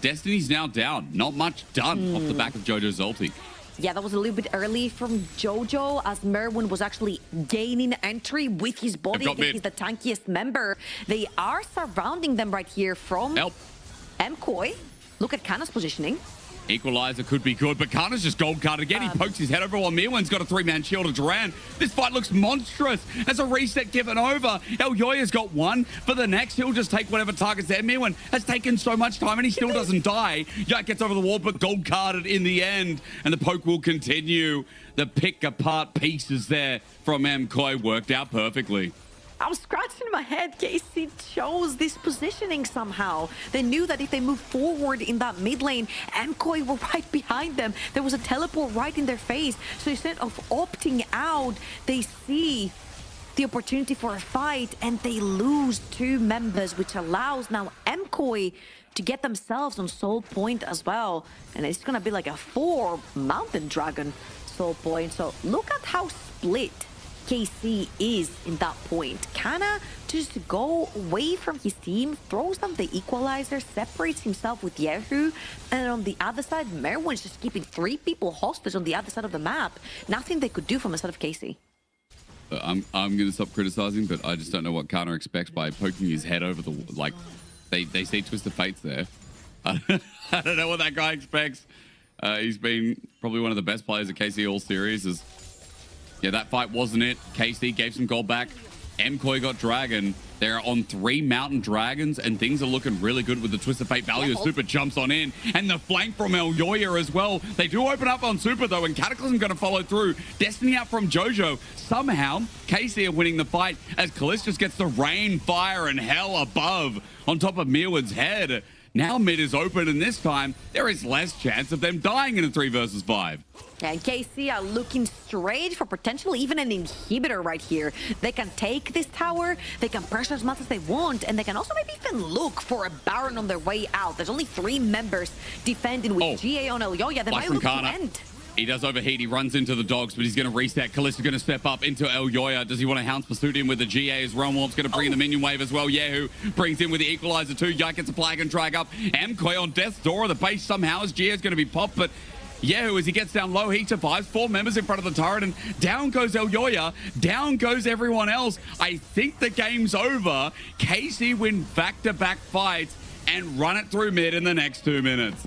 Destiny's now down. Not much done off the back of JoJo's ulti. Yeah, that was a little bit early from JoJo as Merwin was actually gaining entry with his body. He's the tankiest member. They are surrounding them right here from MKoy. Look at Kana's positioning. Equalizer could be good, but Kana's just gold card again. He pokes his head over while Mirwan's got a 3-man shield of Duran. This fight looks monstrous. As a reset given over, Elyoya's got 1. For the next, he'll just take whatever targets there. Mirwan has taken so much time and he still doesn't die. Yak gets over the wall, but gold carded in the end. And the poke will continue. The pick apart pieces there from MKoy worked out perfectly. I'm scratching my head. KC chose this positioning somehow. They knew that if they moved forward in that mid lane, MKoy were right behind them. There was a teleport right in their face. So instead of opting out, they see the opportunity for a fight and they lose 2 members, which allows now MKoy to get themselves on soul point as well. And it's gonna be like a 4 mountain dragon soul point. So look at how split KC is in that point. Kana just go away from his team, throws them the equalizer, separates himself with Yehu, and on the other side, Merwin's just keeping 3 people hostage on the other side of the map. Nothing they could do from the side of KC. I'm going to stop criticizing, but I just don't know what Kana expects by poking his head over the... Like, they see Twisted Fates there. I don't know what that guy expects. He's been probably one of the best players at KC all series. Yeah, that fight wasn't it. KC gave some gold back. MKoy got Dragon. They're on 3 Mountain Dragons, and things are looking really good with the Twisted Fate value. Super jumps on in, and the flank from Elyoya as well. They do open up on Super, though, and Cataclysm going to follow through. Destiny out from JoJo. Somehow, KC are winning the fight as Callistus gets the rain, fire, and hell above on top of Mirwan's head. Now mid is open, and this time, there is less chance of them dying in a 3 versus 5. And KC are looking straight for potentially even an inhibitor right here. They can take this tower, they can pressure as much as they want, and they can also maybe even look for a Baron on their way out. There's only 3 members defending with GA on Elyoya. They might look to end. He does overheat. He runs into the dogs, but he's going to reset. Callista's going to step up into Elyoya. Does he want to Hounds Pursuit in with the GA as Realmwarp's going to bring in the minion wave as well. Yehu brings in with the Equalizer too. Yak gets a flag and drag up. MKoy on death's door of the base somehow as GA is going to be popped, but Yehu, as he gets down low, he survives. 4 members in front of the turret, and down goes Elyoya. Down goes everyone else. I think the game's over. KC win back-to-back fights and run it through mid in the next 2 minutes.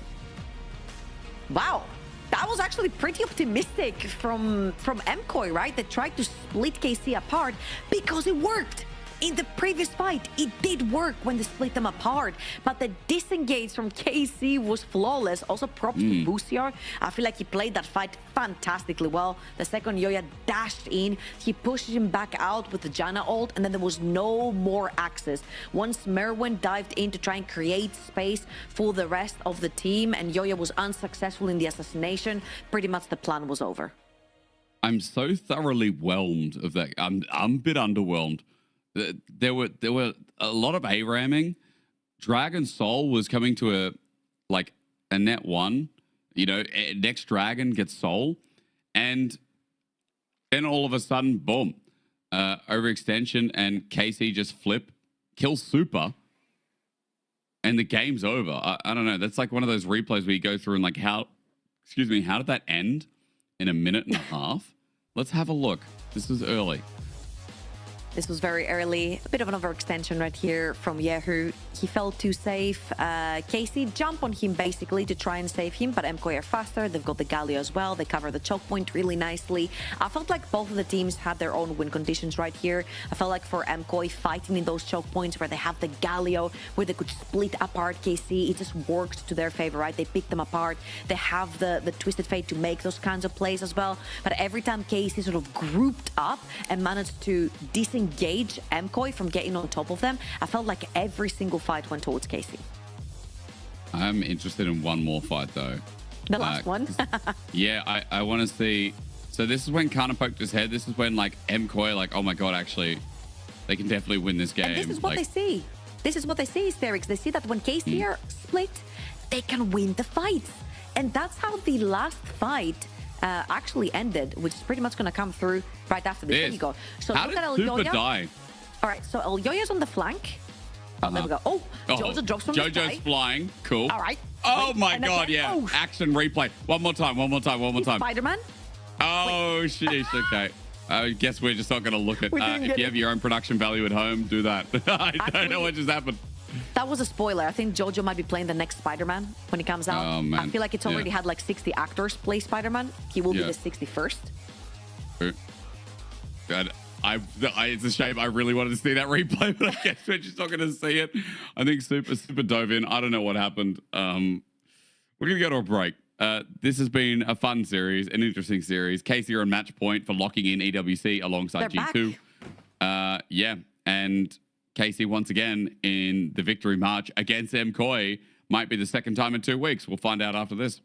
Wow. That was actually pretty optimistic from MKoy, right? They tried to split KC apart because it worked. In the previous fight, it did work when they split them apart, but the disengage from KC was flawless. Also, props to Busiar. I feel like he played that fight fantastically well. The second Yoya dashed in, he pushed him back out with the Janna ult, and then there was no more access. Once Merwin dived in to try and create space for the rest of the team, and Yoya was unsuccessful in the assassination, pretty much the plan was over. I'm so thoroughly whelmed of that. I'm a bit underwhelmed. There were a lot of A-ramming. Dragon Soul was coming to a net 1. You know, next Dragon gets Soul. And then all of a sudden, boom. Overextension and KC just flip, kill Super. And the game's over. I don't know. That's like one of those replays where you go through and like, how did that end in a minute and a half? Let's have a look. This was early. This was very early. A bit of an overextension right here from Yehu. He felt too safe. KC jump on him basically to try and save him, but MKoy are faster. They've got the Galio as well. They cover the choke point really nicely. I felt like both of the teams had their own win conditions right here. I felt like for MKoy fighting in those choke points where they have the Galio, where they could split apart KC, it just worked to their favor, right? They pick them apart. They have the Twisted Fate to make those kinds of plays as well. But every time KC sort of grouped up and managed to disengage MKoy from getting on top of them, I felt like every single fight went towards KC. I'm interested in one more fight though. The last one? Yeah, I want to see. So this is when Kana poked his head. This is when like MKoy, like, oh my god, actually, they can definitely win this game. And this is what they see. this is what they say, Asterix. They see that when Casey are split, they can win the fights. And that's how the last fight actually ended, which is pretty much going to come through right after this. There you go. So how look did at El Super Yoya. die? All right, so El Yoya's on the flank. Oh, there we go. Oh, Jojo drops from the sky. Jojo's flying. Cool. All right. Oh, Wait, my and God, again, yeah. oh. Action replay. One more time. Spider-Man. Oh, sheesh. Okay. I guess we're just not going to look at... if you have your own production value at home, do that. I don't know what just happened. That was a spoiler. I think Jojo might be playing the next Spider-Man when he comes out. Oh, man. I feel like it's already had like 60 actors play Spider-Man. He will be the 61st. God, it's a shame. I really wanted to see that replay, but I guess we're just not going to see it. I think Super dove in. I don't know what happened. We're going to go to a break. This has been a fun series, an interesting series. Casey are on match point for locking in EWC alongside They're G2. Yeah, and Casey once again in the victory march against MCoy. Might be the second time in 2 weeks. We'll find out after this.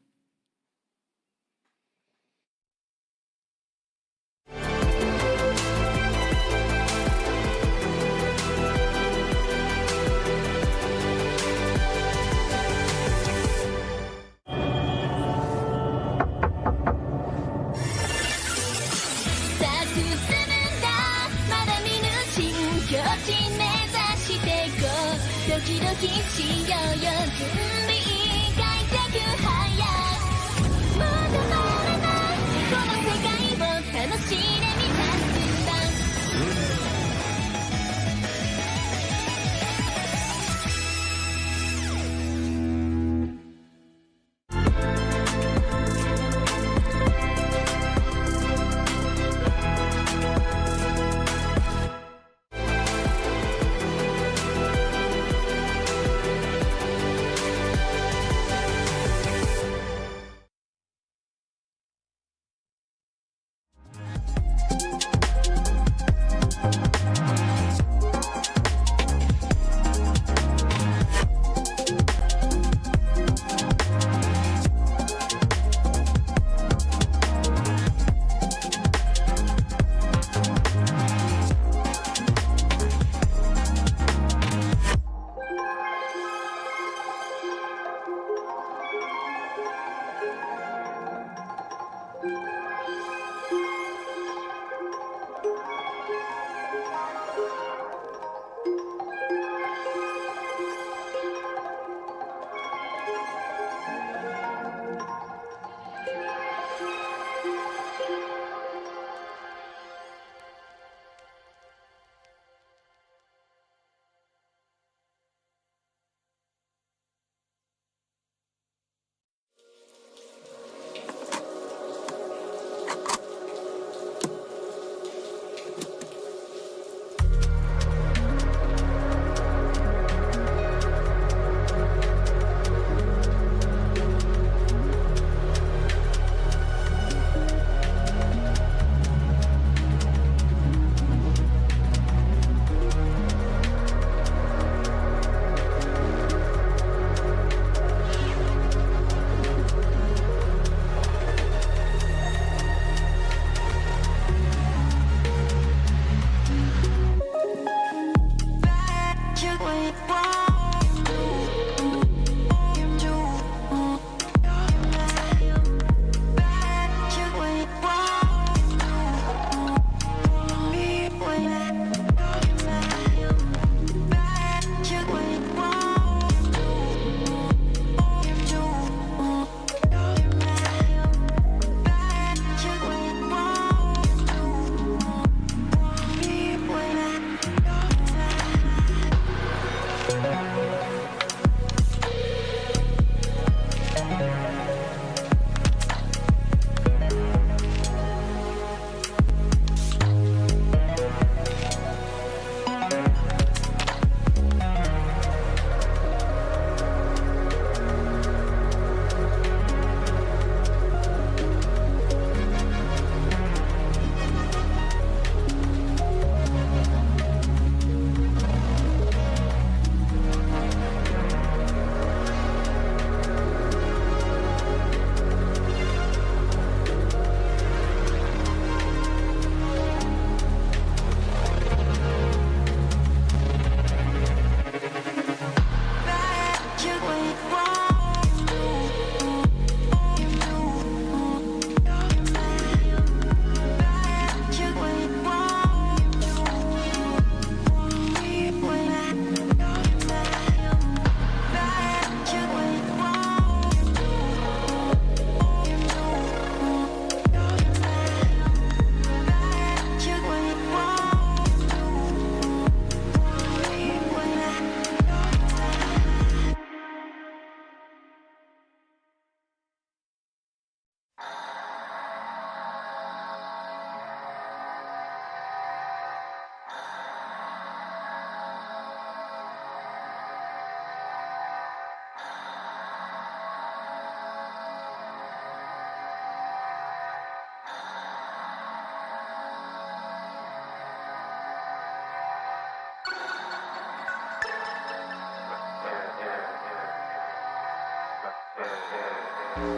We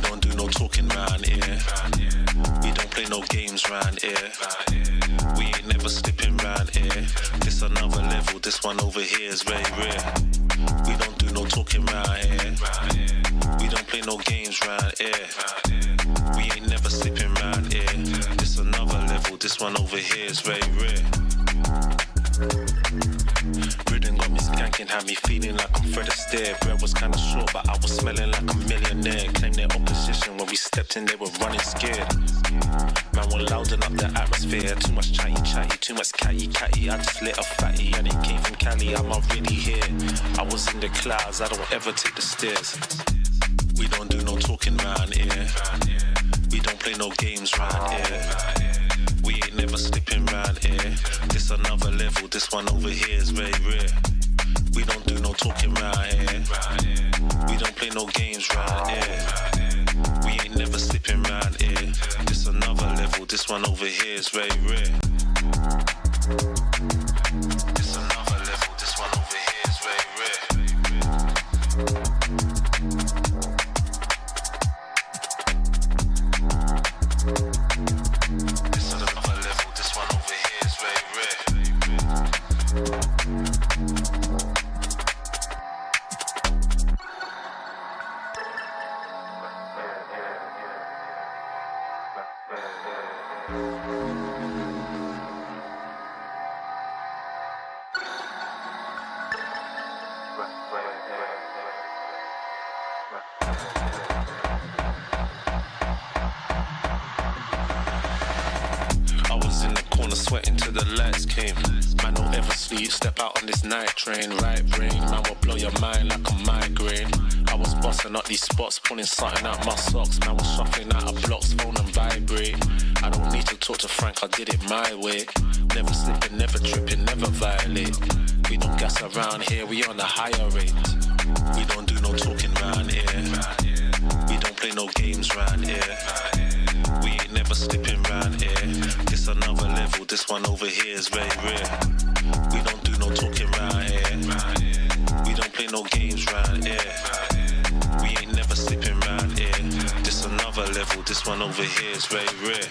don't do no talking round here. We don't play no games round here. We ain't never slipping round here. This another level, this one over here is very rare. We don't do no talking round here. We don't play no games round here. We ain't never slipping round here. This another level, this one over here is very rare. Rhythm got me skanking, had me feeling like I'm Fred Astaire. Bread was kinda short, but I was smelling like a millionaire. Claimed their opposition when we stepped in, they were running scared. Man, we're louding up the atmosphere. Too much chatty, too much catty. I just lit a fatty and it came from Cali. I'm already here. I was in the clouds, I don't ever take the stairs. We don't do no talking round here. We don't play no games round here. We ain't never slipping round here. This another level, this one over here is very rare. We don't do no talking round here. We don't play no games round here. We ain't never slipping round here. This another level, this one over here is very rare. This another level, this one over here is very rare. This another level, this one over here is very rare. I was in the corner sweating till the lights came. Man, don't ever sleep, step out on this night train. Right brain, man will blow your mind like a migraine. I was busting up these spots, pulling something out my socks. Man was shuffling out of blocks, phone and vibrate. I don't need to talk to Frank, I did it my way. Never slipping, never tripping, never violate. We don't gas around here, we on a higher rate. We don't do no talking round here. We don't play no games round here. We ain't never slipping round here. This another level, this one over here is very rare. We don't do no talking round here. We don't play no games round here. We ain't never slipping round here. This another level, this one over here is very rare.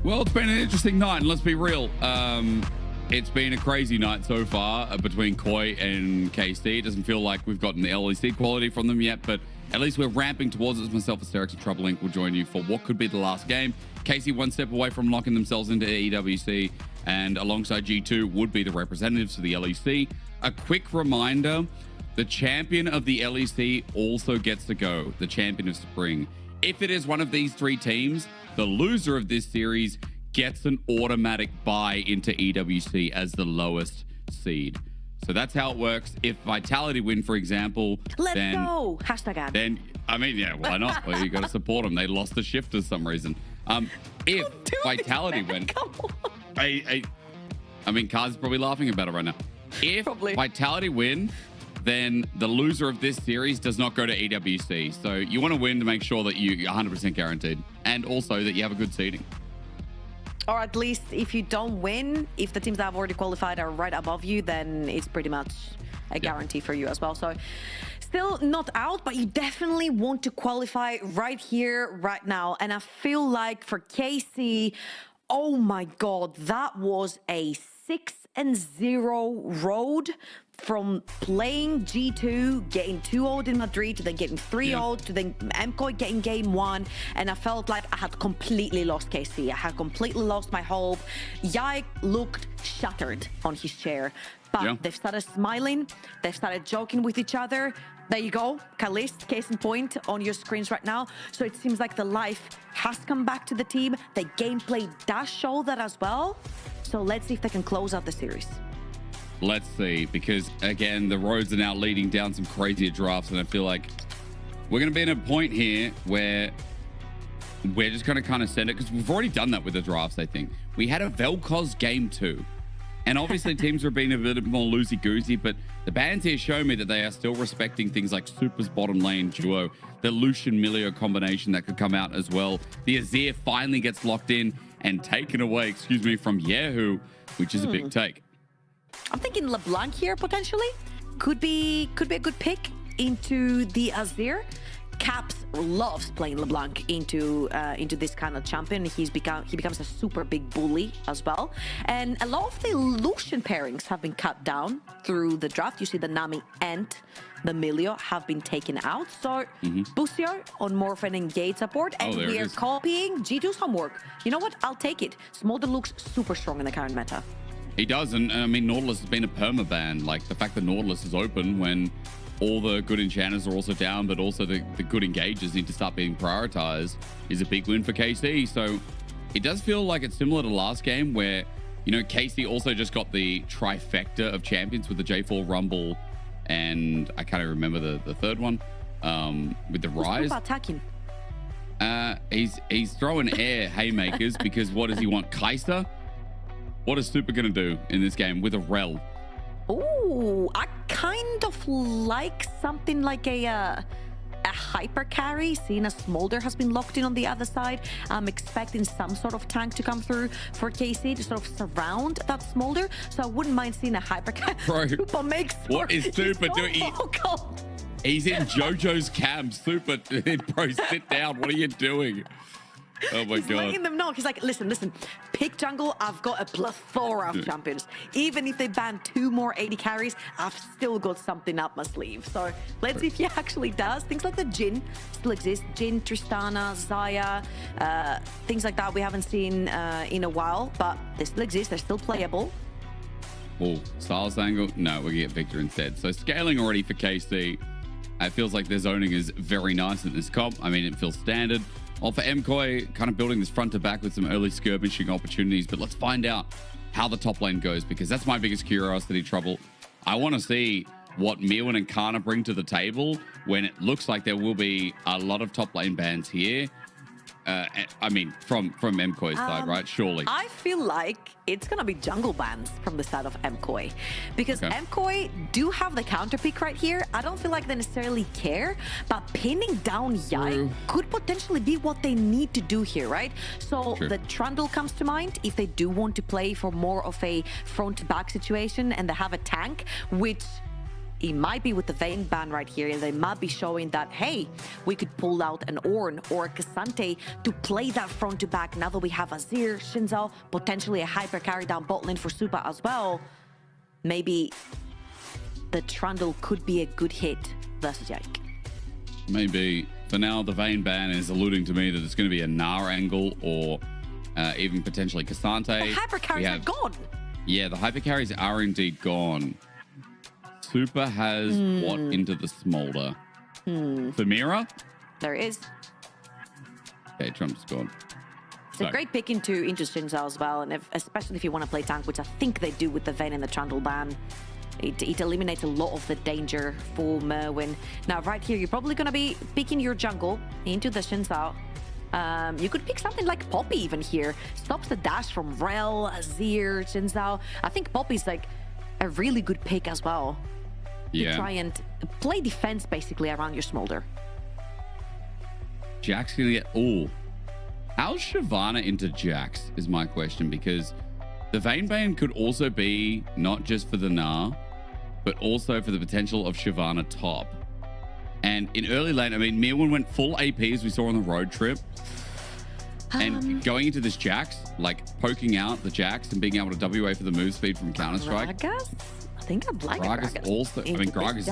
Well, it's been an interesting night, and let's be real. It's been a crazy night so far between Koi and KC. It doesn't feel like we've gotten the LEC quality from them yet, but at least we're ramping towards it. Myself, Asterix, and Trouble Inc. will join you for what could be the last game. KC one step away from locking themselves into EWC, and alongside G2 would be the representatives for the LEC. A quick reminder, the champion of the LEC also gets to go, the champion of spring. If it is one of these three teams, the loser of this series gets an automatic bye into EWC as the lowest seed. So that's how it works. If Vitality win, for example, Let's then, go. Hashtag ad. Then, I mean, yeah, why not? Well, you got to support them. They lost the shift for some reason. If Vitality win, I mean, Kaz is probably laughing about it right now. If Probably. Vitality win, then the loser of this series does not go to EWC. So you want to win to make sure that you're 100% guaranteed, and also that you have a good seeding. Or at least if you don't win, if the teams that have already qualified are right above you, then it's pretty much a guarantee for you as well. So still not out, but you definitely want to qualify right here, right now. And I feel like for KC, oh my God, that was a 6-0 road from playing G2, getting 2-0 in Madrid, to then getting 3-0, to then MCOI getting game 1. And I felt like I had completely lost KC. I had completely lost my hope. Yike looked shattered on his chair. But they've started smiling. They've started joking with each other. There you go. Kalist, case in point, on your screens right now. So it seems like the life has come back to the team. The gameplay does show that as well. So let's see if they can close out the series. Let's see, because again, the roads are now leading down some crazier drafts, and I feel like we're going to be in a point here where we're just going to kind of send it, because we've already done that with the drafts, I think. We had a Vel'Koz game 2, and obviously teams are being a bit more loosey-goosey, but the bans here show me that they are still respecting things like Super's bottom lane duo, the Lucian-Milio combination that could come out as well. The Azir finally gets locked in and taken away, from Yahoo, which is a big take. I'm thinking LeBlanc here potentially could be a good pick into the Azir. Caps loves playing LeBlanc into this kind of champion. He becomes a super big bully as well. And a lot of the Lucian pairings have been cut down through the draft. You see the Nami and the Milio have been taken out. So Busio on more of an engaged support, and we are copying G2's homework. You know what? I'll take it. Smolder looks super strong in the current meta. He does, and I mean, Nautilus has been a perma-ban. Like, the fact that Nautilus is open when all the good enchanters are also down, but also the good engagers need to start being prioritized, is a big win for KC. So it does feel like it's similar to last game where, KC also just got the trifecta of champions with the J4 Rumble, and I can't even remember the third one, with the Rise. Who's attacking? He's throwing air haymakers because what does he want? Kai'Sa? What is Super going to do in this game with a Rel? Ooh, I kind of like something like a hyper carry, seeing as Smolder has been locked in on the other side. I'm expecting some sort of tank to come through for KC to sort of surround that Smolder. So I wouldn't mind seeing a hyper carry. Bro, Super makes what is Super doing? He's in JoJo's camp. Super, bro, sit down. What are you doing? Oh my God. He's letting them know. He's like, listen, pick jungle. I've got a plethora of champions. Even if they ban 2 more 80 carries, I've still got something up my sleeve. So let's see if he actually does. Things like the Jhin still exist. Jhin, Tristana, Xayah, things like that we haven't seen in a while, but they still exist. They're still playable. Oh, Styles angle? No, we get Victor instead. So scaling already for KC. It feels like their zoning is very nice in this comp. I mean, it feels standard. Well, for MCOI, kind of building this front to back with some early skirmishing opportunities, but let's find out how the top lane goes, because that's my biggest curiosity, Trouble. I want to see what Mirwin and Kana bring to the table when it looks like there will be a lot of top lane bans here. I mean, from MCOI's side, right? Surely. I feel like it's going to be jungle bans from the side of MCOI, because MCOI do have the counter pick right here. I don't feel like they necessarily care, but pinning down Yai could potentially be what they need to do here, right? So the Trundle comes to mind if they do want to play for more of a front-to-back situation and they have a tank, which it might be with the Vayne ban right here, and they might be showing that, hey, we could pull out an Ornn or a K'Sante to play that front to back now that we have Azir, Shinzao, potentially a hyper carry down bot lane for Supa as well. Maybe the Trundle could be a good hit versus Yike. Maybe. For now, the Vayne ban is alluding to me that it's going to be a Gnar angle or even potentially K'Sante. The hyper carries are gone. Yeah, the hyper carries are indeed gone. Super has what into the Smolder? Samira? There is. Okay, Trump's gone. It's a great pick into Shinzao as well, and especially if you want to play tank, which I think they do with the Vayne and the Trundle ban. It eliminates a lot of the danger for Merwin. Now, right here, you're probably going to be picking your jungle into the Shinzao. You could pick something like Poppy even here. Stops the dash from Rel, Azir, Shinzao. I think Poppy's like a really good pick as well. to try and play defense basically around your Smolder. Jack's gonna get how's Shyvana into Jax is my question, because the Vayne Bane could also be not just for the Gnar, but also for the potential of Shyvana top. And in early lane, I mean, Mirwin went full AP as we saw on the road trip. And going into this Jax, like poking out the Jax and being able to WA for the move speed from Counter-Strike. Gragas? I think I'd like Gragas also. I mean, Gragas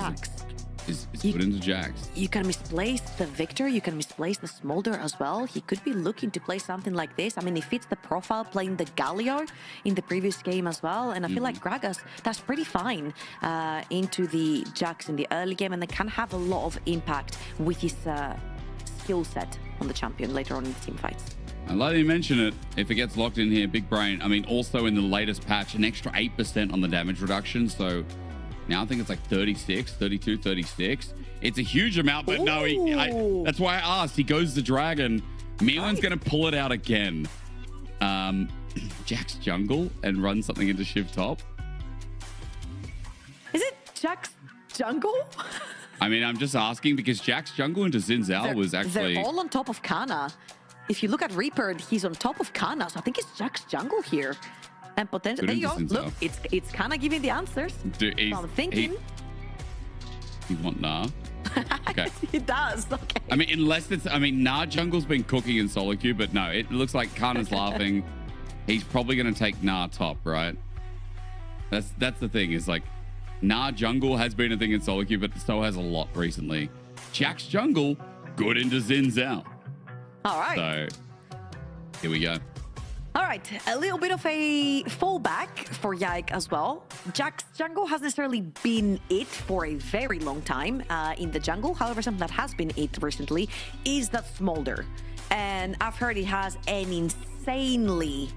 is good into Jax. You can misplace the Victor, you can misplace the Smolder as well. He could be looking to play something like this. I mean, he fits the profile playing the Galio in the previous game as well. And I feel like Gragas, that's pretty fine into the Jax in the early game, and they can have a lot of impact with his skill set on the champion later on in the team fights. And like you mentioned it, if it gets locked in here, big brain. I mean, also in the latest patch, an extra 8% on the damage reduction. So now I think it's like 36, 32, 36. It's a huge amount, but no, that's why I asked. He goes the Dragon. Milan's going to pull it out again. Jax jungle and run something into Shiv top. Is it Jax jungle? I mean, I'm just asking because Jax jungle into Xin Zhao was actually... They're all on top of Kana. If you look at Reaper, he's on top of Kana, so I think it's Jax jungle here. And potentially, there you go. Look, it's Kana giving the answers. Dude, so I'm thinking. You want Gnar? Okay. He does. Okay. I mean, unless it's, I mean, Gnar jungle's been cooking in solo queue, but no, it looks like Kana's laughing. He's probably going to take Gnar top, right? That's the thing, is like, Gnar jungle has been a thing in solo queue, but so has a lot recently. Jax jungle, good into Xin Zhao. All right. So, here we go. All right, a little bit of a fallback for Yike as well. Jax jungle hasn't necessarily been it for a very long time in the jungle. However, something that has been it recently is that Smolder. And I've heard it has an insanely,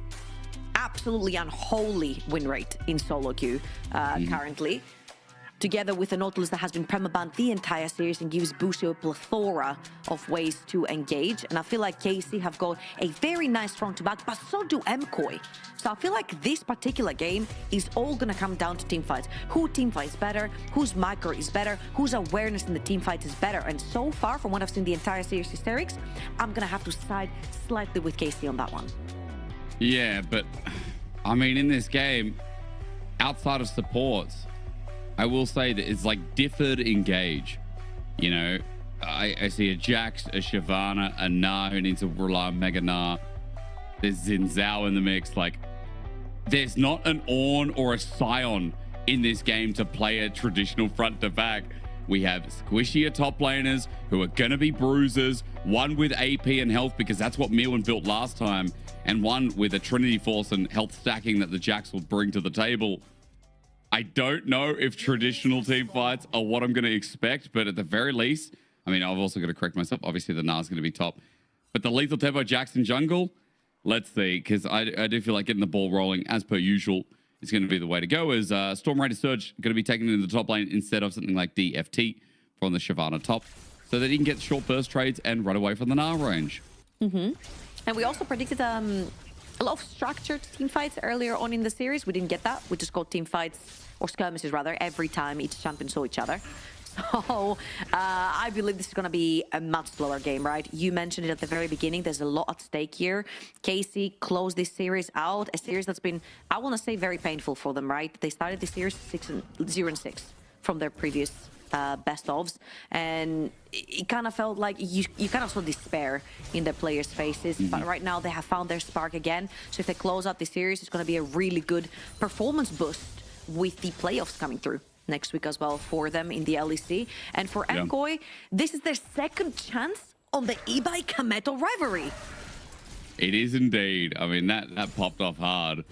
absolutely unholy win rate in solo queue currently. Together with a Nautilus that has been permabanned the entire series and gives Busio a plethora of ways to engage. And I feel like KC have got a very nice front to back, but so do MKOI. So I feel like this particular game is all going to come down to team fights. Who team fights better, whose micro is better, whose awareness in the team fight is better. And so far, from what I've seen the entire series hysterics, I'm going to have to side slightly with KC on that one. Yeah, but I mean, in this game, outside of supports, I will say that it's like differed engage. You know, I see a Jax, a Shyvana, a Gnar who needs to rely on Mega Gnar. There's Xin Zhao in the mix. Like, there's not an Ornn or a Sion in this game to play a traditional front to back. We have squishier top laners who are going to be bruisers, one with AP and health because that's what Mirwin built last time, and one with a Trinity Force and health stacking that the Jax will bring to the table. I don't know if traditional team fights are what I'm going to expect, but at the very least, I mean, I've also got to correct myself. Obviously, the Gnar's going to be top. But the lethal tempo Jackson jungle, let's see, because I do feel like getting the ball rolling as per usual is going to be the way to go. As Storm Raider Surge going to be taken into the top lane instead of something like DFT from the Shyvana top, so that he can get short burst trades and run away from the Gnar range. And we also predicted a lot of structured team fights earlier on in the series. We didn't get that. We just got team fights, or skirmishes rather, every time each champion saw each other. So I believe this is going to be a much slower game, right? You mentioned it at the very beginning. There's a lot at stake here. KC closed this series out, a series that's been, I want to say, very painful for them, right? They started the series 0-6 from their previous best ofs, and it kind of felt like you kind of saw despair in their players' faces. But right now they have found their spark again. So if they close out the series, it's going to be a really good performance boost with the playoffs coming through next week as well for them in the LEC. And for MKOI, this is their second chance on the eBay Kameto rivalry. It is indeed. I mean, that popped off hard.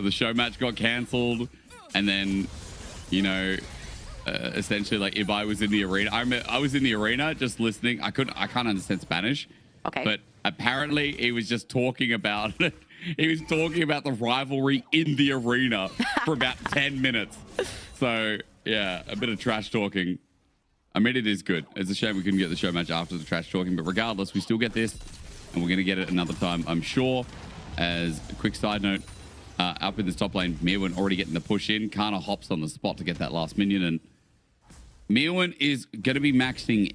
The show match got cancelled, and then, you know, essentially, like, Ibai was in the arena. I was in the arena just listening. I can't understand Spanish. Okay. But apparently he was just talking about he was talking about the rivalry in the arena for about 10 minutes. So, yeah, a bit of trash talking. I mean, it is good. It's a shame we couldn't get the show match after the trash talking, but regardless, we still get this, and we're going to get it another time, I'm sure. As a quick side note, up in this top lane, Mirwin already getting the push in. Kana hops on the spot to get that last minion, and Mirwin is going to be maxing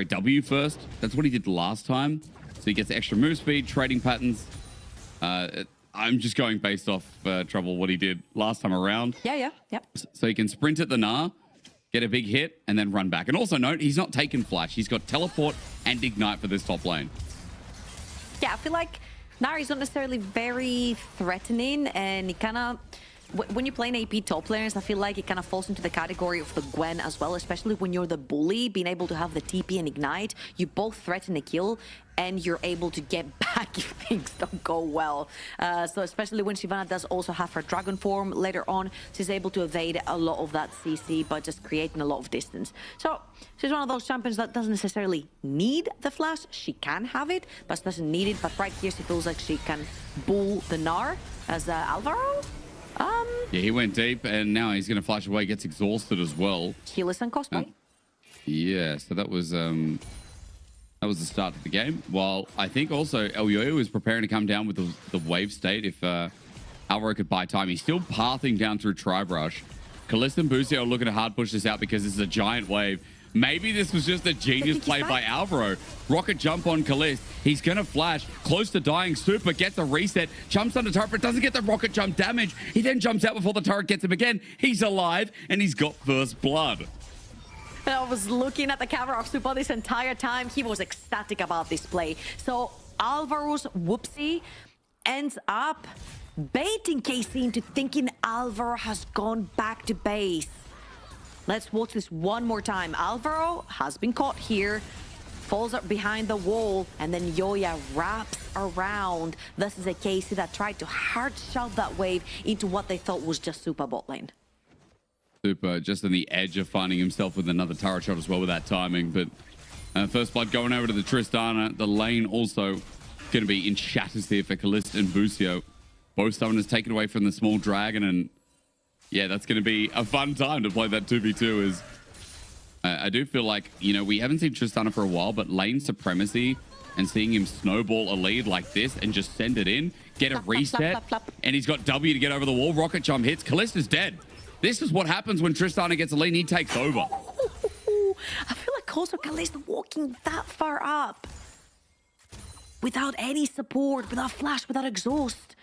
W first. That's what he did last time. So he gets extra move speed, trading patterns. I'm just going based off Trouble what he did last time around. Yeah. So he can sprint at the Gnar, get a big hit, and then run back. And also note, he's not taken Flash. He's got Teleport and Ignite for this top lane. Yeah, I feel like Gnar is not necessarily very threatening, and it kind of... When you play an AP top laners, I feel like it kind of falls into the category of the Gwen as well, especially when you're the bully, being able to have the TP and Ignite. You both threaten a kill, and you're able to get back if things don't go well. So especially when Shyvana does also have her Dragon form later on, she's able to evade a lot of that CC by just creating a lot of distance. So she's one of those champions that doesn't necessarily need the flash. She can have it, but she doesn't need it. But right here, she feels like she can bull the Gnar as Alvaro. Yeah, he went deep, and now he's going to flash away. Gets exhausted as well. Keyless and cosplay. Yeah, so that was the start of the game. While I think also El Yoyo is preparing to come down with the wave state if Alvaro could buy time. He's still pathing down through Tri-Brush. Kalista and Busio are looking to hard push this out because this is a giant wave. Maybe this was just a genius play by Alvaro. Rocket jump on Kalist. He's going to flash. Close to dying. Super gets a reset. Jumps on the turret, but doesn't get the rocket jump damage. He then jumps out before the turret gets him again. He's alive, and he's got first blood. I was looking at the camera of Super this entire time. He was ecstatic about this play. So Alvaro's whoopsie ends up baiting KC into thinking Alvaro has gone back to base. Let's watch this one more time. Alvaro has been caught here, falls up behind the wall, and then Yoya wraps around. This is a KC that tried to hard shove that wave into what they thought was just Super bot lane. Super just on the edge of finding himself with another turret shot as well with that timing. But first blood going over to the Tristana. The lane also going to be in shatters here for Kalista and Busio. Both summoners taken away from the small dragon, and yeah, that's going to be a fun time to play that 2v2. I do feel like, you know, we haven't seen Tristana for a while, but lane supremacy and seeing him snowball a lead like this and just send it in, get a reset, and he's got W to get over the wall. Rocket jump hits. Kalista's dead. This is what happens when Tristana gets a lead and he takes over. I feel like also Kalista walking that far up without any support, without flash, without exhaust.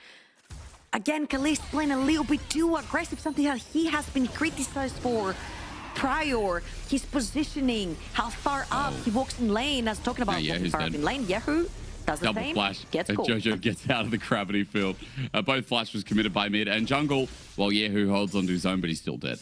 Again, Kalista playing a little bit too aggressive, something that he has been criticized for prior. His positioning, how far up he walks in lane. I was talking about walking far up in lane. Yahoo does the double same. flash. Gets caught. Jojo gets out of the gravity field. Both flash was committed by mid and jungle, while Yahoo holds onto his own, but he's still dead.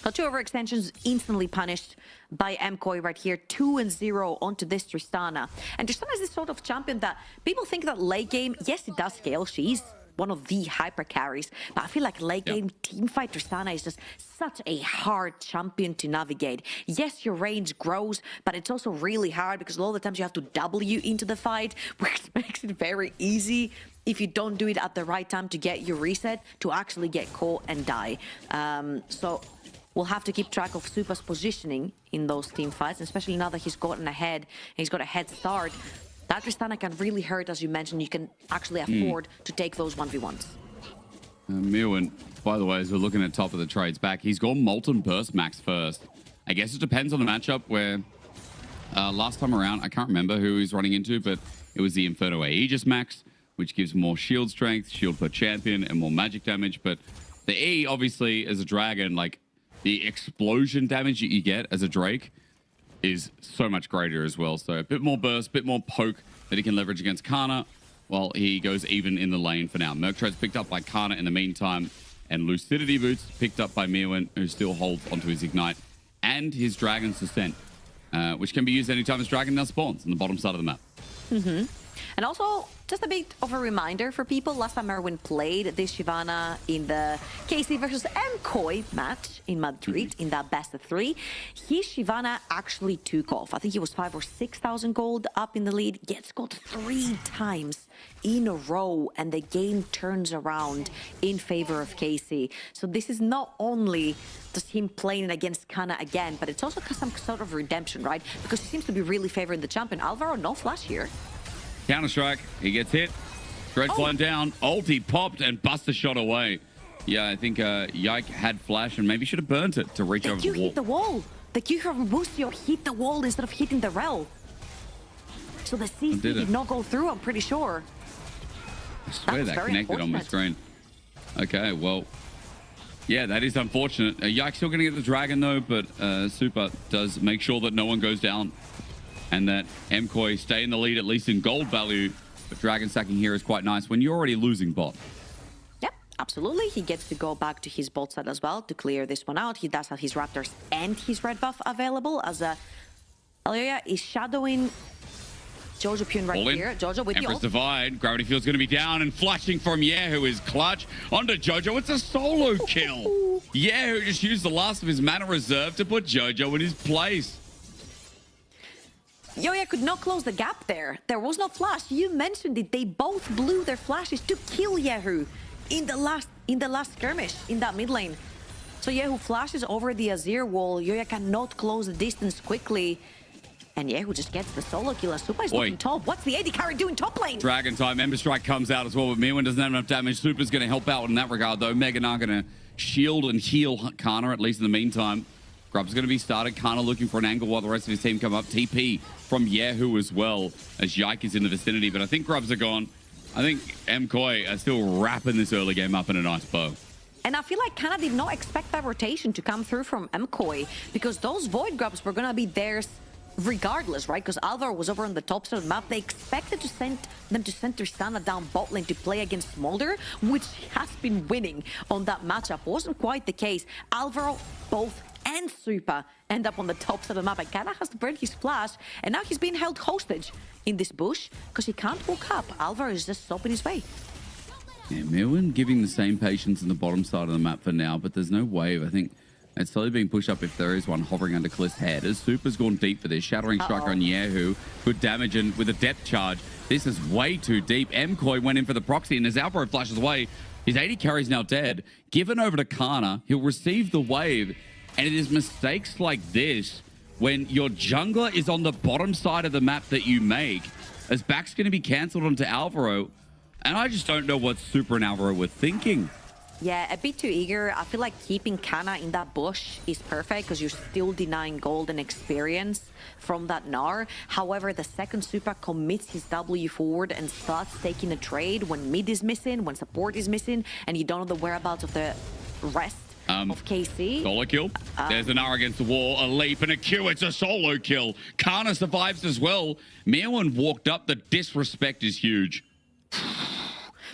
Got two overextensions instantly punished by MCoy right here. 2-0 onto this Tristana. And Tristana is this sort of champion that people think that late game, yes, it does scale. She's one of the hyper carries, but I feel like late game teamfight Tristana is just such a hard champion to navigate. Yes, your range grows, but it's also really hard because a lot of the times you have to W into the fight, which makes it very easy if you don't do it at the right time to get your reset to actually get caught and die. So we'll have to keep track of Supa's positioning in those team fights, especially now that he's gotten ahead and he's got a head start. That Tristana can really hurt, as you mentioned. You can actually afford to take those 1v1s. Mirwin, by the way, as we're looking at top of the trades back, he's gone Molten Burst max first. I guess it depends on the matchup where last time around, I can't remember who he's running into, but it was the Inferno Aegis max, which gives more shield strength, shield per champion, and more magic damage. But the E, obviously, as a dragon, like the explosion damage that you get as a Drake is so much greater as well. So a bit more burst, a bit more poke that he can leverage against Kana while he goes even in the lane for now. Merc Trade's picked up by Kana in the meantime, and Lucidity Boots picked up by Mirwin, who still holds onto his Ignite and his Dragon's Descent, which can be used anytime his Dragon now spawns on the bottom side of the map. And also, just a bit of a reminder for people, last time Merwin played this Shyvana in the KC versus MCoy match in Madrid, in that best of 3, his Shyvana actually took off. I think he was 5,000 or 6,000 gold up in the lead, gets got 3 times in a row, and the game turns around in favor of KC. So this is not only just him playing against Kana again, but it's also some sort of redemption, right? Because he seems to be really favoring the champion. Alvaro, no flash here. Counter-strike, he gets hit. Dread flying down, ulti popped and Buster shot away. Yeah, I think Yike had flash and maybe should have burnt it to reach over the You wall. hit the wall. The Q from Busio hit the wall instead of hitting the rel. So the CC did not go through, I'm pretty sure. I swear that connected on my screen. Okay, well, yeah, that is unfortunate. Yike's still going to get the dragon, though, but Super does make sure that no one goes down and that MKOI stay in the lead, at least in gold value. But dragon stacking here is quite nice when you're already losing bot. Yep, absolutely. He gets to go back to his bot side as well to clear this one out. He does have his Raptors and his red buff available as Elyoya is shadowing Jojo Pune right here. Jojo with Empress the ult. Divide. Gravity Field's going to be down and flashing from Yahoo is clutch. Onto Jojo. It's a solo kill. Yahoo just used the last of his mana reserve to put Jojo in his place. Yoya could not close the gap there. There was no flash. You mentioned it. They both blew their flashes to kill Yahoo in the last skirmish in that mid lane. So Yahoo flashes over the Azir wall. Yoya cannot close the distance quickly. And Yahoo just gets the solo kill. And Super is looking top. What's the AD carry doing top lane? Dragon time. Ember Strike comes out as well, but Mirwin doesn't have enough damage. Super's going to help out in that regard, though. Mega Knight going to shield and heal Kana, at least in the meantime. Grub's going to be started. Kana looking for an angle while the rest of his team come up. TP from Yahoo as well, as Yike is in the vicinity. But I think Grubs are gone. I think MKOI are still wrapping this early game up in a nice bow. And I feel like Kana did not expect that rotation to come through from MKOI, because those Void Grubs were going to be theirs regardless, right? Because Alvaro was over on the top side of the map. They expected to send them to center Sana down bot lane to play against Smolder, which has been winning on that matchup. Wasn't quite the case. Alvaro, both and Super end up on the top side of the map, and Kana has to burn his flash, and now he's being held hostage in this bush because he can't walk up. Alvaro is just stopping his way. Yeah, Mirwin giving the same patience in the bottom side of the map for now, but there's no wave. I think it's slowly being pushed up if there is one hovering under Cliff's head. As Super's gone deep for this. Shattering Strike on Yahoo. Good damage, and with a depth charge, this is way too deep. MKOI went in for the proxy, and as Alvaro flashes away, his AD carry's now dead. Given over to Kana, he'll receive the wave, and it is mistakes like this when your jungler is on the bottom side of the map that you make, as back's going to be cancelled onto Alvaro, and I just don't know what Super and Alvaro were thinking. Yeah, a bit too eager. I feel like keeping Kana in that bush is perfect because you're still denying gold and experience from that Gnar. However, the second Super commits his W forward and starts taking a trade when mid is missing, when support is missing, and you don't know the whereabouts of the rest of KC. Solo kill. There's an Gnar against the wall, a leap and a Q. It's a solo kill. Kana survives as well. Mirwin walked up. The disrespect is huge.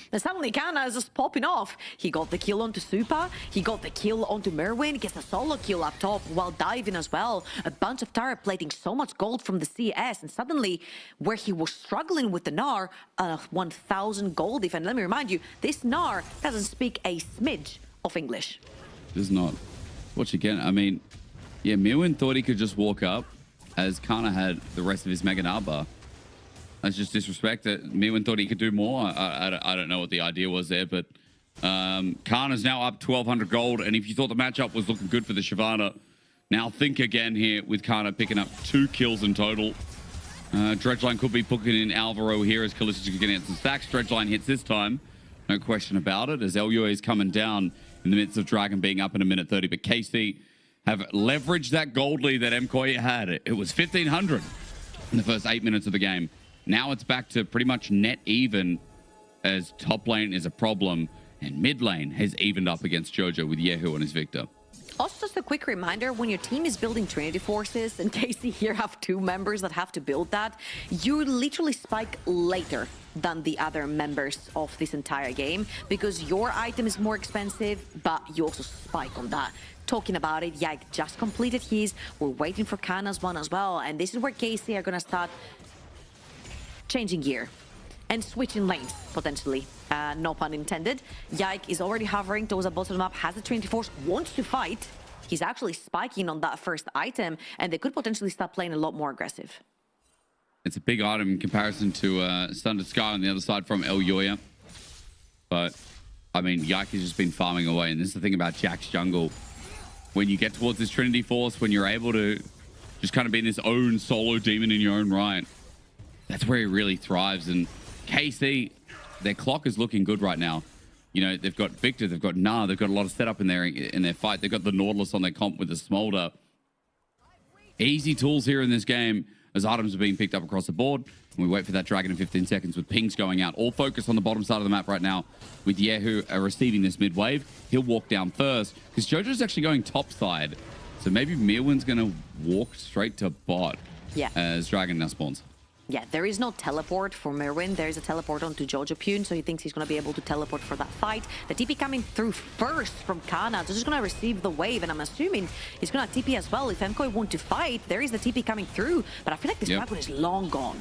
And suddenly Kana is just popping off. He got the kill onto Super. He got the kill onto Mirwin. Gets a solo kill up top while diving as well. A bunch of turret plating, so much gold from the CS. And suddenly, where he was struggling with the Gnar, 1,000 gold. And let me remind you, this Gnar doesn't speak a smidge of English. Does not. Watch again. I mean, yeah, Mirwin thought he could just walk up as Kana had the rest of his Mega Knight bar. That's just disrespect. Mirwin thought he could do more. I don't know what the idea was there, but Kana's now up 1,200 gold, and if you thought the matchup was looking good for the Shyvana, now think again here with Kana picking up 2 kills in total. Dredgeline could be booking in Alvaro here as Kalista can get some stacks. Dredgeline hits this time, no question about it, as Elyoya is coming down in the midst of Dragon being up in a minute 30, but KC have leveraged that gold lead that MKOI had. It was 1,500 in the first 8 minutes of the game. Now it's back to pretty much net even, as top lane is a problem and mid lane has evened up against Jojo with Yahoo and his Victor. Also, just a quick reminder, when your team is building Trinity Forces, and Casey here have 2 members that have to build that, you literally spike later than the other members of this entire game, because your item is more expensive, but you also spike on that. Talking about it, Yag just completed his. We're waiting for Kana's one as well, and this is where Casey are going to start changing gear and switching lanes, potentially. No pun intended. Yike is already hovering towards the bottom of the map, has the Trinity Force, wants to fight. He's actually spiking on that first item, and they could potentially start playing a lot more aggressive. It's a big item in comparison to Thunder Sky on the other side from Elyoya. But, I mean, Yike has just been farming away, and this is the thing about Jack's jungle. When you get towards this Trinity Force, when you're able to just kind of be in this own solo demon in your own right, that's where he really thrives. And KC, their clock is looking good right now. You know, they've got Victor, they've got Nah, they've got a lot of setup in their fight. They've got the Nautilus on their comp with the Smolder. Easy tools here in this game as items are being picked up across the board. And we wait for that Dragon in 15 seconds with pings going out. All focus on the bottom side of the map right now with Yehu receiving this mid wave. He'll walk down first because Jojo's actually going top side. So maybe Mirwin's going to walk straight to bot as Dragon now spawns. Yeah, there is no teleport for Mirwin. There is a teleport onto Jojo Pune, so he thinks he's going to be able to teleport for that fight. The TP coming through first from Kana, so just going to receive the wave, and I'm assuming he's going to TP as well. If MKOI want to fight, there is the TP coming through, but I feel like this Dragon is long gone.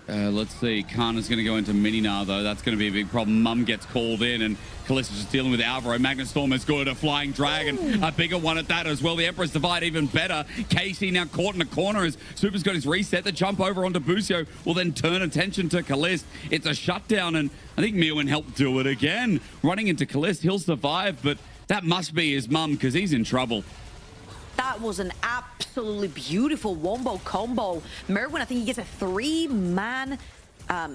Let's see. Kana's going to go into Mininar, though. That's going to be a big problem. Mum gets called in, and Callista's just dealing with Alvaro. Magnet Storm is good. A Flying Dragon. A bigger one at that as well. The Emperor's Divide even better. Casey now caught in a corner as Super's got his reset. The jump over onto Busio will then turn attention to Callista. It's a shutdown, and I think Mirwin helped do it again. Running into Callista, he'll survive, but that must be his mum because he's in trouble. That was an absolutely beautiful wombo combo. Mirwin, I think he gets a 3-man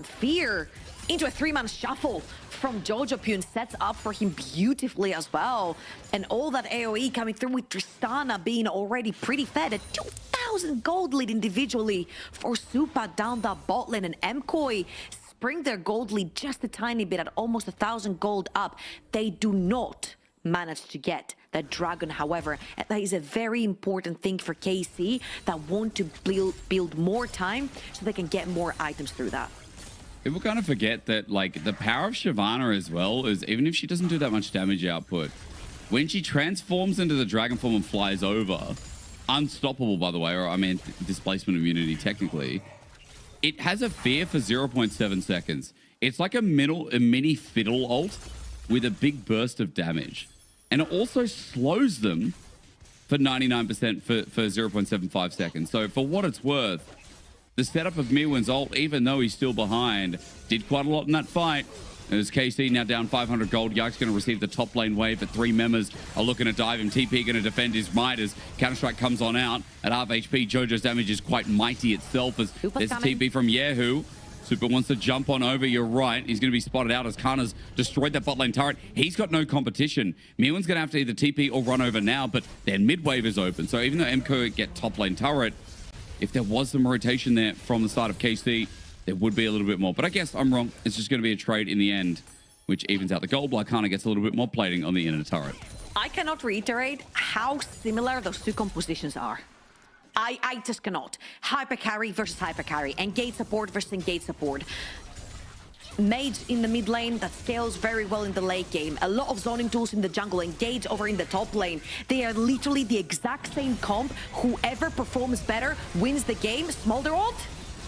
fear into a 3-man shuffle from Jojo Pune. Sets up for him beautifully as well. And all that AoE coming through with Tristana being already pretty fed. A 2,000 gold lead individually for Supa down that bot lane. And MKOI spring their gold lead just a tiny bit at almost 1,000 gold up. They do not managed to get that Dragon, however. That is a very important thing for KC that want to build more time so they can get more items through that. People kind of forget that, like, the power of Shyvana as well is, even if she doesn't do that much damage output, when she transforms into the Dragon form and flies over, unstoppable, by the way, or I mean, displacement immunity technically, it has a fear for 0.7 seconds. It's like a mini fiddle ult with a big burst of damage. And it also slows them for 99% for 0.75 seconds. So for what it's worth, the setup of Mirwin's ult, even though he's still behind, did quite a lot in that fight. As KC now down 500 gold, Yike's going to receive the top lane wave, but 3 members are looking to dive him. TP going to defend his might as Counter-Strike comes on out. At half HP, Jojo's damage is quite mighty itself as there's TP from Yehu. Super wants to jump on over, you're right. He's going to be spotted out as Kana's destroyed that bot lane turret. He's got no competition. Mirwin's going to have to either TP or run over now, but their mid wave is open. So even though MKOI get top lane turret, if there was some rotation there from the start of KC, there would be a little bit more. But I guess I'm wrong. It's just going to be a trade in the end, which evens out the gold. But Kana gets a little bit more plating on the inner turret. I cannot reiterate how similar those two compositions are. I just cannot. Hyper carry versus hyper carry. Engage support versus engage support. Mage in the mid lane that scales very well in the late game. A lot of zoning tools in the jungle. Engage over in the top lane. They are literally the exact same comp. Whoever performs better wins the game. Smolder ult.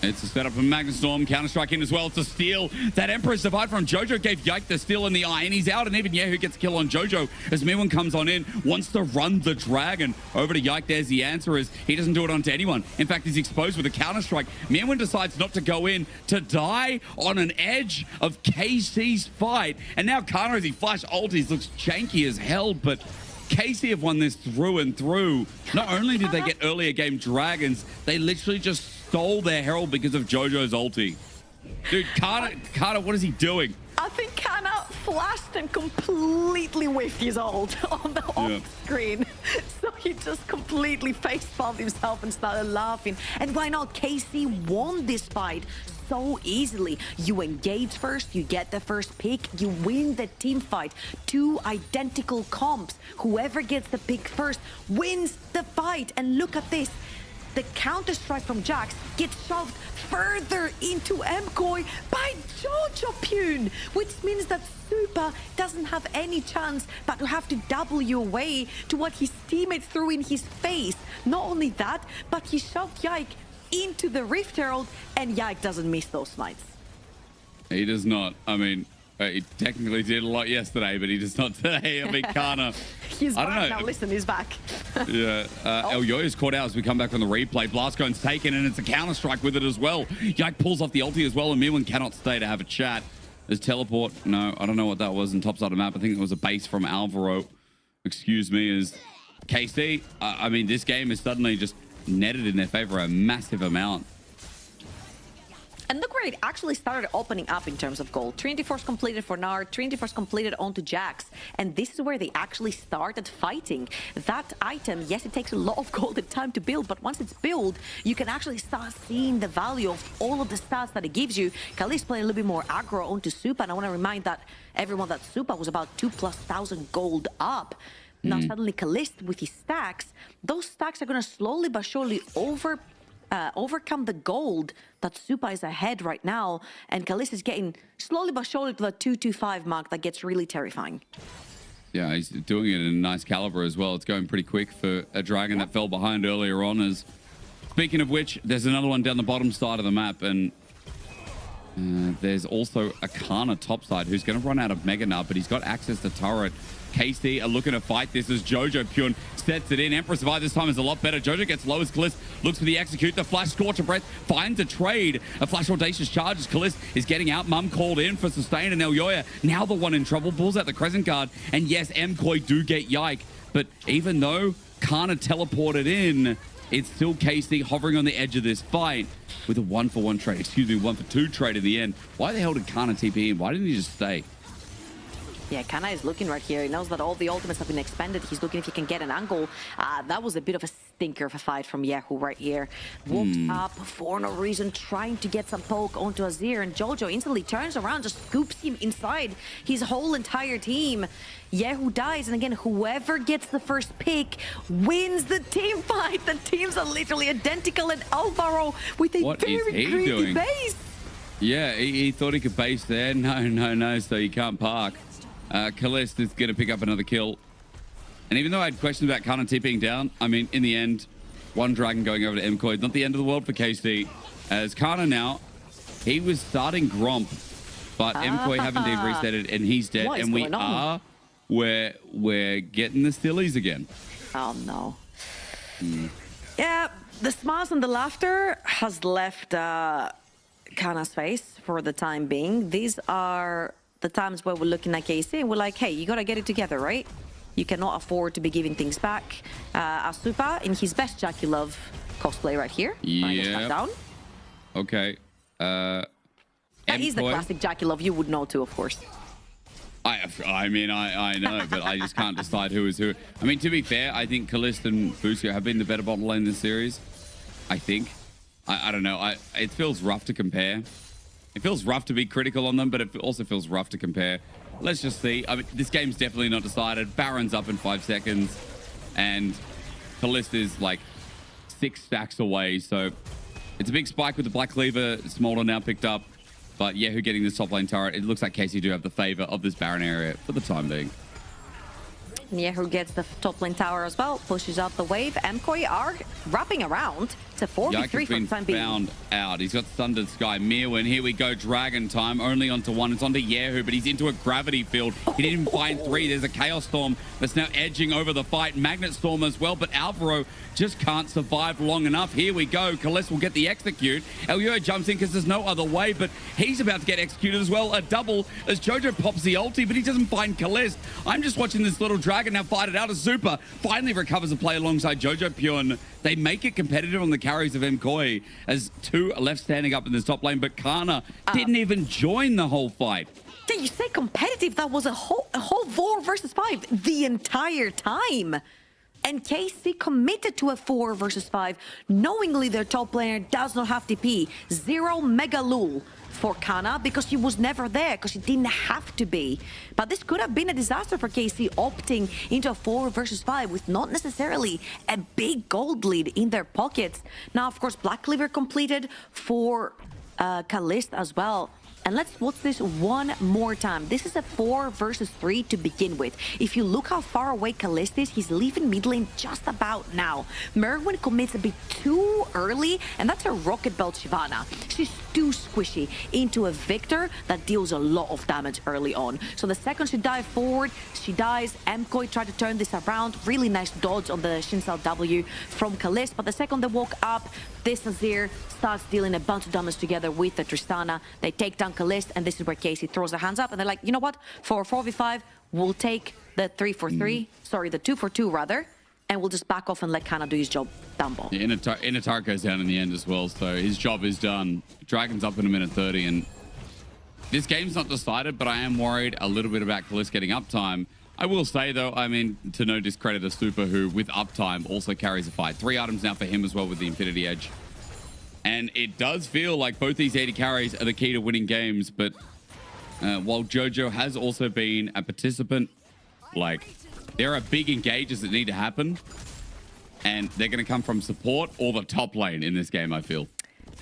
It's a setup from Magnet Storm, Counter-Strike in as well to steal. That Emperor's Divide from Jojo gave Yike the steal in the eye, and he's out, and even Yehu gets a kill on Jojo as Mirwin comes on in, wants to run the Dragon over to Yike. There's the answer is he doesn't do it onto anyone. In fact, he's exposed with a Counter-Strike. Mirwin decides not to go in, to die on an edge of KC's fight. And now Kana, as he flash ulties, looks janky as hell, but KC have won this through and through. Not only did they get earlier game Dragons, they literally just stole their Herald because of Jojo's ulti. Dude, Kana, what is he doing? I think Kana flashed and completely whiffed his ult on the off screen. So he just completely facepalmed himself and started laughing. And why not? KC won this fight so easily. You engage first, you get the first pick, you win the team fight. 2 identical comps. Whoever gets the pick first wins the fight. And look at this. The Counter-Strike from Jax gets shoved further into MKOI by Jojo Pune, which means that Supa doesn't have any chance but to have to W away to what his teammate threw in his face. Not only that, but he shoved Yike into the Rift Herald, and Yike doesn't miss those smites. He does not. I mean, he technically did a lot yesterday, but he does not today. I mean, Kana. He's back now. Listen, he's back. Yeah. El Yoyo's caught out as we come back from the replay. Blast Cone's taken, and it's a Counter-Strike with it as well. Yike pulls off the ulti as well, and Mirwin cannot stay to have a chat. There's teleport. No, I don't know what that was in top side of the map. I think it was a base from Alvaro. Excuse me, as KC. I mean, this game is suddenly just netted in their favor a massive amount. And look where it actually started opening up in terms of gold. Trinity Force completed for Nard, Trinity Force completed onto Jax. And this is where they actually started fighting. That item, yes, it takes a lot of gold and time to build, but once it's built, you can actually start seeing the value of all of the stats that it gives you. Kalist playing a little bit more aggro onto Supa, and I want to remind that everyone that Supa was about 2,000+ gold up. Now suddenly Kalist with his stacks, those stacks are going to slowly but surely overcome the gold that Supa is ahead right now, and Kalist is getting slowly but surely to the 225 mark. That gets really terrifying. Yeah, he's doing it in a nice caliber as well. It's going pretty quick for a dragon that fell behind earlier on. As speaking of which, there's another one down the bottom side of the map, and there's also a Kana topside who's going to run out of Mega Nut, but he's got access to turret. KC are looking to fight this as Jojo Pyun sets it in. Empress Survive this time is a lot better. Jojo gets low as Kalist looks for the execute. The flash Scorcher Breath finds a trade. A flash audacious charge as Kalist is getting out. Mum called in for sustain, and Elyoya now the one in trouble. Pulls out the Crescent Guard, and yes, MKOI do get Yike. But even though Kana teleported in, it's still KC hovering on the edge of this fight with a 1-for-1 trade. Excuse me, 1-for-2 trade at the end. Why the hell did Kana TP in? Why didn't he just stay? Yeah, Kana is looking right here. He knows that all the ultimates have been expended. He's looking if he can get an angle. That was a bit of a stinker of a fight from Yahoo right here. Walked up for no reason, trying to get some poke onto Azir, and Jojo instantly turns around, just scoops him inside his whole entire team. Yahoo dies, and again, whoever gets the first pick wins the team fight. The teams are literally identical, and Alvaro with a very greedy base. Yeah, he thought he could base there. No, so you can't park. Kalist is going to pick up another kill. And even though I had questions about Kana TPing down, I mean, in the end, one dragon going over to MKOI, not the end of the world for KC. As Kana now, he was starting Gromp, but MKOI have indeed reset it, and he's dead. And we're getting the stillies again. Oh, no. Yeah, the smiles and the laughter has left Kana's face for the time being. These are the times where we're looking at KC and we're like, hey, you gotta get it together, right? You cannot afford to be giving things back. Asupa in his best Jackie Love cosplay right here. Yeah. Down. Okay. That is the classic Jackie Love. You would know too, of course. I mean, I know, but I just can't decide who is who. I mean, to be fair, I think Kalist and Busio have been the better bottom lane in this series. I think. I don't know. It feels rough to compare. It feels rough to be critical on them, but it also feels rough to compare. Let's just see. I mean, this game's definitely not decided. Baron's up in 5 seconds, and Kalist is like 6 stacks away. So it's a big spike with the Black Cleaver. Smolder now picked up, but Yahoo getting this top lane turret. It looks like KC do have the favor of this Baron area for the time being. Yahoo gets the top lane tower as well, pushes out the wave. MKOI are wrapping around. It's a 4v3 for the time being. Found out. He's got Thundered Sky. Mirwin, here we go. Dragon time. Only onto one. It's onto Yahoo, but he's into a gravity field. He didn't even find 3. There's a Chaos Storm that's now edging over the fight. Magnet Storm as well, but Alvaro just can't survive long enough. Here we go. Kalist will get the execute. Elyoya jumps in because there's no other way, but he's about to get executed as well. A double as Jojo pops the ulti, but he doesn't find Kalist. I'm just watching this little dragon now fight it out as Super finally recovers a play alongside Jojo Pyun. They make it competitive on the carries of MKOI as 2 are left standing up in this top lane, but Kana didn't even join the whole fight. Did you say competitive? That was a whole 4 versus 5 the entire time. And KC committed to a 4 versus 5, knowingly their top laner does not have TP. 0 Mega Lul for Kana because he was never there, because he didn't have to be. But this could have been a disaster for KC, opting into a 4 versus 5 with not necessarily a big gold lead in their pockets. Now, of course, Black Cleaver completed for Kalist as well. And let's watch this one more time. This is a 4 versus 3 to begin with. If you look how far away Kalist is, he's leaving mid lane just about now. Merwin commits a bit too early, and that's a Rocket Belt Shyvana. She's too squishy into a Victor that deals a lot of damage early on. So the second she dives forward, she dies. MKOI tried to turn this around. Really nice dodge on the Shinsal W from Kalist. But the second they walk up, this Azir starts dealing a bunch of damage together with the Tristana. They take down Kalist, and this is where KC throws their hands up, and they're like, you know what? For 4v5, we'll take the 3 for 3. Sorry, the 2 for 2 rather. and we'll just back off and let Kana do his job down ball. Yeah, Inatar goes down in the end as well, so his job is done. Dragon's up in a minute 30, and this game's not decided, but I am worried a little bit about Kalist getting uptime. I will say, though, I mean, to no discredit of Super, who with uptime also carries a fight. 3 items now for him as well with the Infinity Edge. And it does feel like both these AD carries are the key to winning games, but while Jojo has also been a participant, like, there are big engages that need to happen, and they're going to come from support or the top lane in this game, I feel.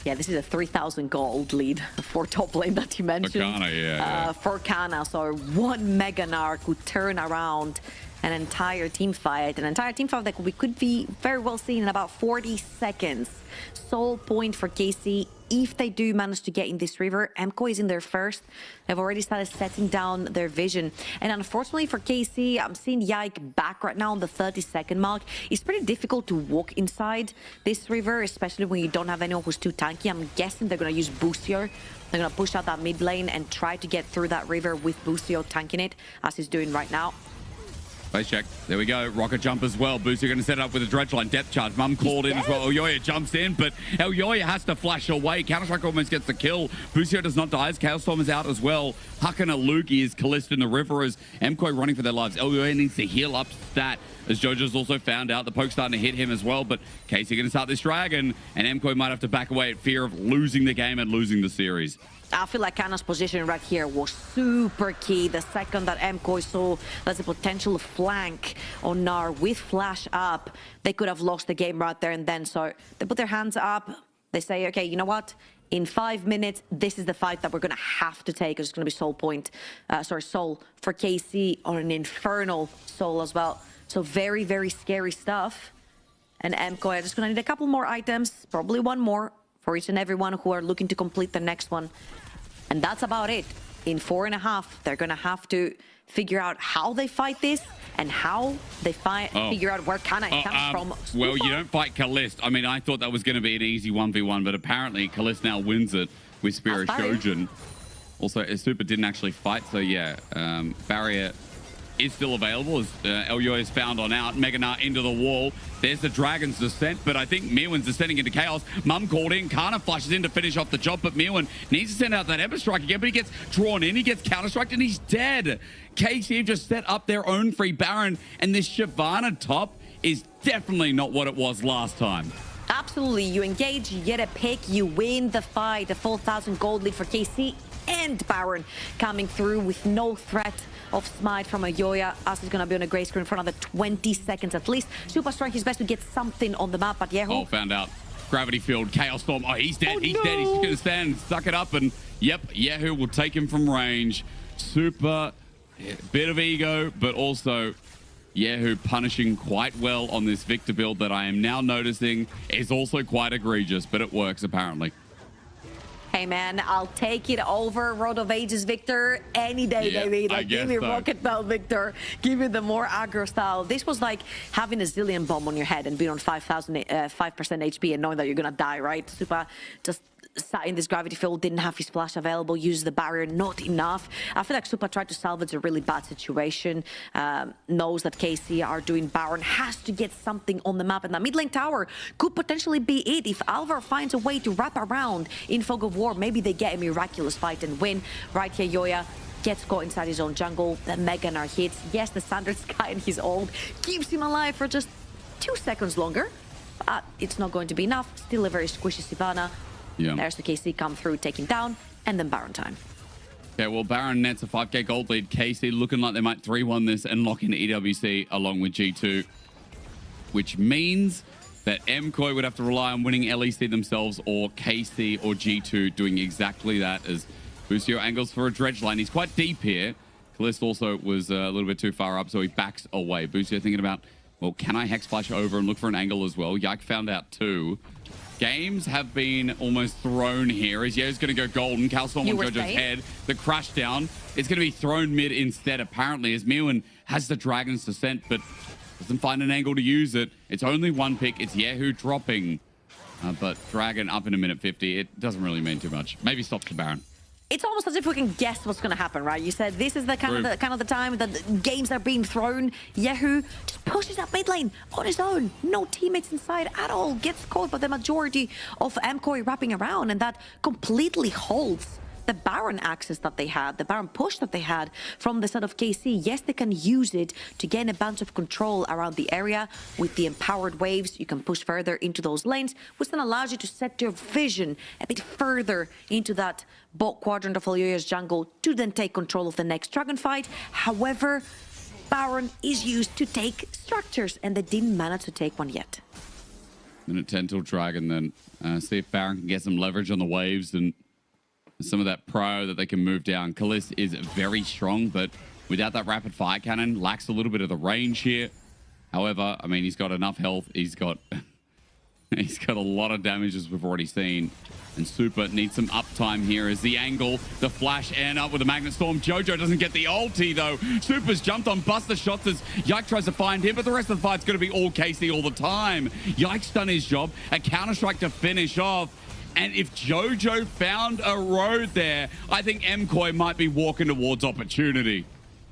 Yeah, this is a 3,000 gold lead for top lane that you mentioned. For Kana, yeah. For Kana, so one Mega Narc could turn around an entire team fight. That we could be very well seen in about 40 seconds. Soul point for KC. If they do manage to get in this river, Emco is in there first. They've already started setting down their vision. And unfortunately for KC, I'm seeing Yike back right now on the 30-second mark. It's pretty difficult to walk inside this river, especially when you don't have anyone who's too tanky. I'm guessing they're going to use Boostio. They're going to push out that mid lane and try to get through that river with Boostio tanking it, as he's doing right now. Face check. There we go. Rocket jump as well. Boostio going to set it up with a dredge line. Depth charge. Mum called in as well. Elyoya jumps in, but Elyoya has to flash away. Counter-Strike almost gets the kill. Boostio does not die as Chaos Storm is out as well. Hakana Lugi is Kalist in the river as Emco running for their lives. Elyoya needs to heal up stat as Jojo's also found out. The poke's starting to hit him as well, but Casey going to start this dragon, and Emco might have to back away at fear of losing the game and losing the series. I feel like Kana's position right here was super key. The second that MCoy saw there's a potential flank on Nar with flash up, they could have lost the game right there and then. So they put their hands up. They say, okay, you know what? In 5 minutes, this is the fight that we're going to have to take. It's going to be soul for KC on an infernal soul as well. So very, very scary stuff. And MCoy are just going to need a couple more items, probably one more, for each and everyone who are looking to complete the next one. And that's about it. In 4.5, they're going to have to figure out how they fight this and how they figure out where Kana comes from. Well, you don't fight Kalist. I mean, I thought that was going to be an easy 1v1, but apparently Kalist now wins it with Spirit Shojin. Also, Super didn't actually fight, so yeah, barrier is still available as Elyoya is found on out. Meganar into the wall. There's the Dragon's descent, but I think Mirwan's descending into chaos. Mum called in. Kana flashes in to finish off the job, but Mirwan needs to send out that Ever Strike again, but he gets drawn in. He gets counter-struck, and he's dead. KC just set up their own free Baron, and this Shyvana top is definitely not what it was last time. Absolutely. You engage, you get a pick, you win the fight. The 4,000 gold lead for KC and Baron coming through with no threat of smite from Elyoya, as is going to be on a gray screen for another 20 seconds at least. Super trying his best to get something on the map, but Yehu... Oh, found out. Gravity field, Chaos Storm. Oh, he's dead. He's dead. He's just going to stand, suck it up, and yep, Yehu will take him from range. Super, bit of ego, but also Yehu punishing quite well on this Victor build that I am now noticing is also quite egregious, but it works apparently. Hey man, I'll take it over Road of Ages Victor any day, baby. Like, give me Rocket Belt Victor. Give me the more aggro style. This was like having a zillion bomb on your head and being on 5% HP and knowing that you're gonna die, right? Super just sat in this gravity field, didn't have his splash available, used the barrier, not enough. I feel like Super tried to salvage a really bad situation, knows that KC are doing Baron, has to get something on the map, and that mid lane tower could potentially be it. If Alvar finds a way to wrap around in Fog of War, maybe they get a miraculous fight and win. Right here, Yoya gets caught inside his own jungle, the Meganar hits. Yes, the Standard Sky and his ult keeps him alive for just 2 seconds longer, but it's not going to be enough. Still a very squishy Shyvana. Yeah. There's the KC come through, taking down, and then Baron time. Yeah, well, Baron nets a 5k gold lead. KC looking like they might 3-1 this and lock in EWC along with G2, which means that MCoy would have to rely on winning LEC themselves, or KC or G2 doing exactly that, as Boostio angles for a dredge line. He's quite deep here. Kalist also was a little bit too far up, so he backs away. Boostio thinking about, well, can I Hex Flash over and look for an angle as well? Yike found out too. Games have been almost thrown here. As Yeo's going to go golden. Calstorm on Jojo's head. The crash down is going to be thrown mid instead, apparently, as Mirwan has the Dragon's Descent, but doesn't find an angle to use it. It's only one pick. It's Yehu dropping. But Dragon up in a minute 50. It doesn't really mean too much. Maybe stops the Baron. it's almost as if we can guess what's going to happen, right? You said this is the kind of the time that the games are being thrown. Yehu just pushes up mid lane on his own. No teammates inside at all. Gets caught by the majority of MKOI wrapping around, and that completely holds the Baron access that they had, the Baron push that they had from the side of KC. Yes, they can use it to gain a bunch of control around the area. With the empowered waves, you can push further into those lanes, which then allows you to set your vision a bit further into that bot quadrant of Alioya's jungle to then take control of the next dragon fight. However, Baron is used to take structures, and they didn't manage to take one yet. And a 10 till dragon then. See if Baron can get some leverage on the waves and some of that pro that they can move down. Kalist is very strong, but without that rapid fire cannon, lacks a little bit of the range here. However, I mean, he's got enough health. He's got a lot of damage, as we've already seen. And Super needs some uptime here as the angle, the flash, and up with the Magnet Storm. Jojo doesn't get the ulti, though. Super's jumped on Buster shots as Yike tries to find him, but the rest of the fight's going to be all KC all the time. Yike's done his job. A counter-strike to finish off. And if Jojo found a road there, I think MKOI might be walking towards opportunity.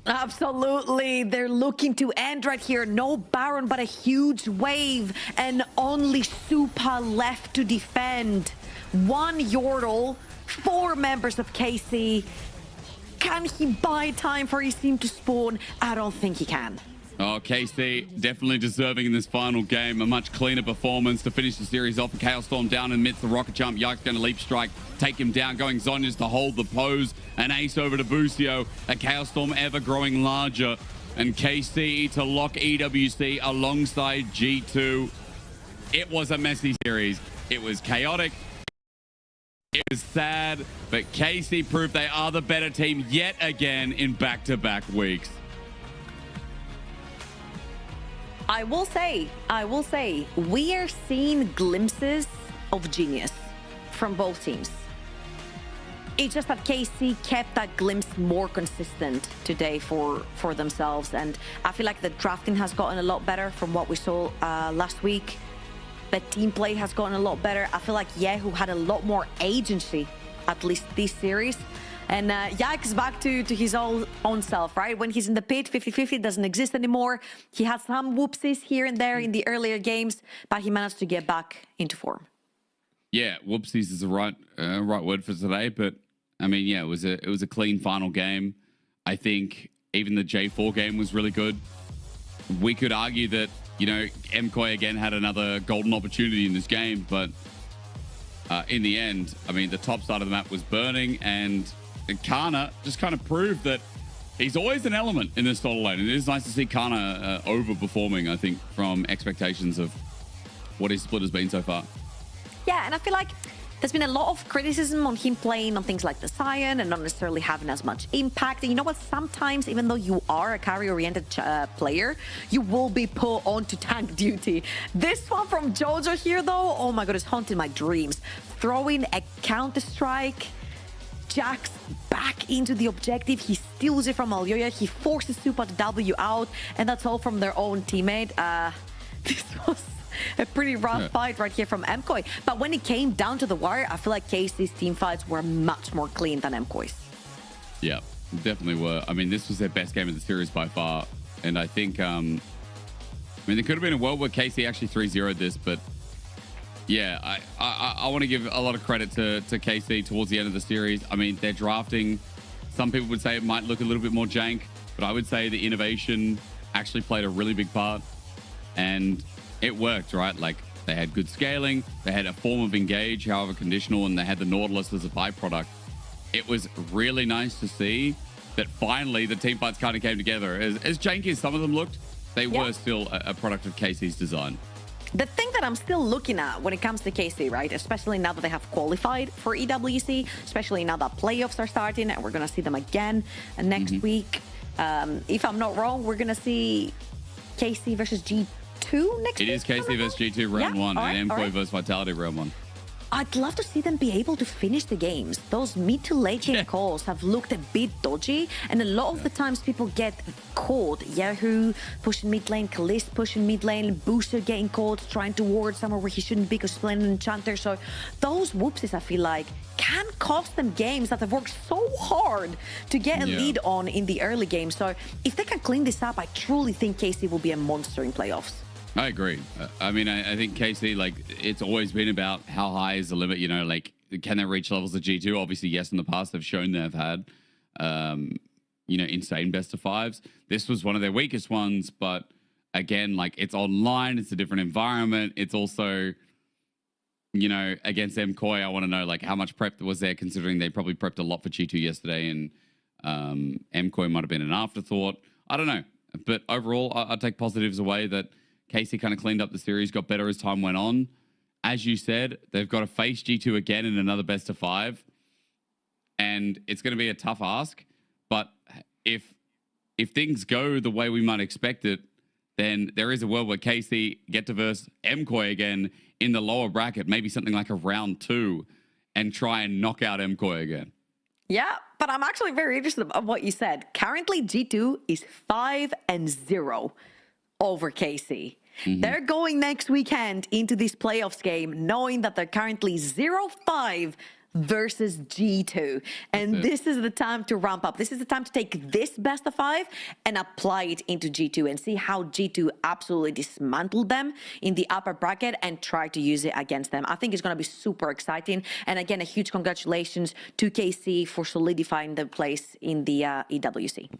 Absolutely. They're looking to end right here. No Baron, but a huge wave. And only Supa left to defend. One Yordle, 4 members of KC. Can he buy time for his team to spawn? I don't think he can. Oh, KC definitely deserving in this final game. A much cleaner performance to finish the series off. Chaos Storm down amidst the rocket jump. Yike's going to leap strike, take him down. Going Zhonya's to hold the pose. An ace over to Busio. A Chaos Storm ever growing larger. And KC to lock EWC alongside G2. It was a messy series. It was chaotic. It was sad. But KC proved they are the better team yet again in back-to-back weeks. I will say, we are seeing glimpses of genius from both teams. It's just that KC kept that glimpse more consistent today for themselves. And I feel like the drafting has gotten a lot better from what we saw last week. The team play has gotten a lot better. I feel like Yehu had a lot more agency, at least this series. And Yike's back to his own self, right? When he's in the pit, 50-50 doesn't exist anymore. He had some whoopsies here and there in the earlier games, but he managed to get back into form. Yeah, whoopsies is the right word for today. But I mean, yeah, it was a clean final game. I think even the J4 game was really good. We could argue that, you know, MKOI again had another golden opportunity in this game, but in the end, I mean, the top side of the map was burning, and Kana just kind of proved that he's always an element in this solo lane. And it is nice to see Kana overperforming, I think, from expectations of what his split has been so far. Yeah, and I feel like there's been a lot of criticism on him playing on things like the Sion and not necessarily having as much impact. And you know what? Sometimes, even though you are a carry-oriented player, you will be put onto tank duty. This one from Jojo here, though, oh my god, it's haunting my dreams. Throwing a counter-strike. Jax back into the objective. He steals it from Alioya. He forces Supa to W out, and that's all from their own teammate. This was a pretty rough fight right here from MKOI. But when it came down to the wire, I feel like KC's team fights were much more clean than MKOI's. Yeah, definitely were. I mean, this was their best game of the series by far. And I think, I mean, there could have been a world where KC actually 3-0'd this, but yeah, I want to give a lot of credit to KC towards the end of the series. I mean, they're drafting. Some people would say it might look a little bit more jank, but I would say the innovation actually played a really big part. And it worked, right? Like, they had good scaling. They had a form of engage, however conditional, and they had the Nautilus as a byproduct. It was really nice to see that finally the team fights kind of came together. As janky as some of them looked, they were still a product of KC's design. The thing that I'm still looking at when it comes to KC, right, especially now that they have qualified for EWC, especially now that playoffs are starting and we're going to see them again next week. If I'm not wrong, we're going to see KC versus G2 next week. It is KC versus G2 round 1 and MKOI versus Vitality round 1. I'd love to see them be able to finish the games. Those mid to late game calls have looked a bit dodgy, and a lot of the times people get caught. Yahoo pushing mid lane, Kalist pushing mid lane, Booster getting caught, trying to ward somewhere where he shouldn't be because he's playing an enchanter. So those whoopsies, I feel like, can cost them games that they've worked so hard to get a lead on in the early game. So if they can clean this up, I truly think KC will be a monster in playoffs. I agree. I mean, I think KC, like, it's always been about how high is the limit, you know, like, can they reach levels of G2? Obviously, yes, in the past, they've shown they've had, you know, insane best of fives. This was one of their weakest ones, but again, like, it's online, it's a different environment. It's also, you know, against MCoy, I want to know, like, how much prep was there, considering they probably prepped a lot for G2 yesterday, and MCoy might have been an afterthought. I don't know. But overall, I take positives away that Casey kind of cleaned up the series, got better as time went on. As you said, they've got to face G2 again in another best of five. And it's going to be a tough ask. But if things go the way we might expect it, then there is a world where KC get to verse MCoy again in the lower bracket, maybe something like a round 2, and try and knock out MCoy again. Yeah, but I'm actually very interested in what you said. Currently, G2 is 5-0 over KC. They're going next weekend into this playoffs game knowing that they're currently 0-5 versus G2. And this is the time to ramp up. This is the time to take this best of 5 and apply it into G2 and see how G2 absolutely dismantled them in the upper bracket and try to use it against them. I think it's going to be super exciting. And again, a huge congratulations to KC for solidifying the place in the EWC.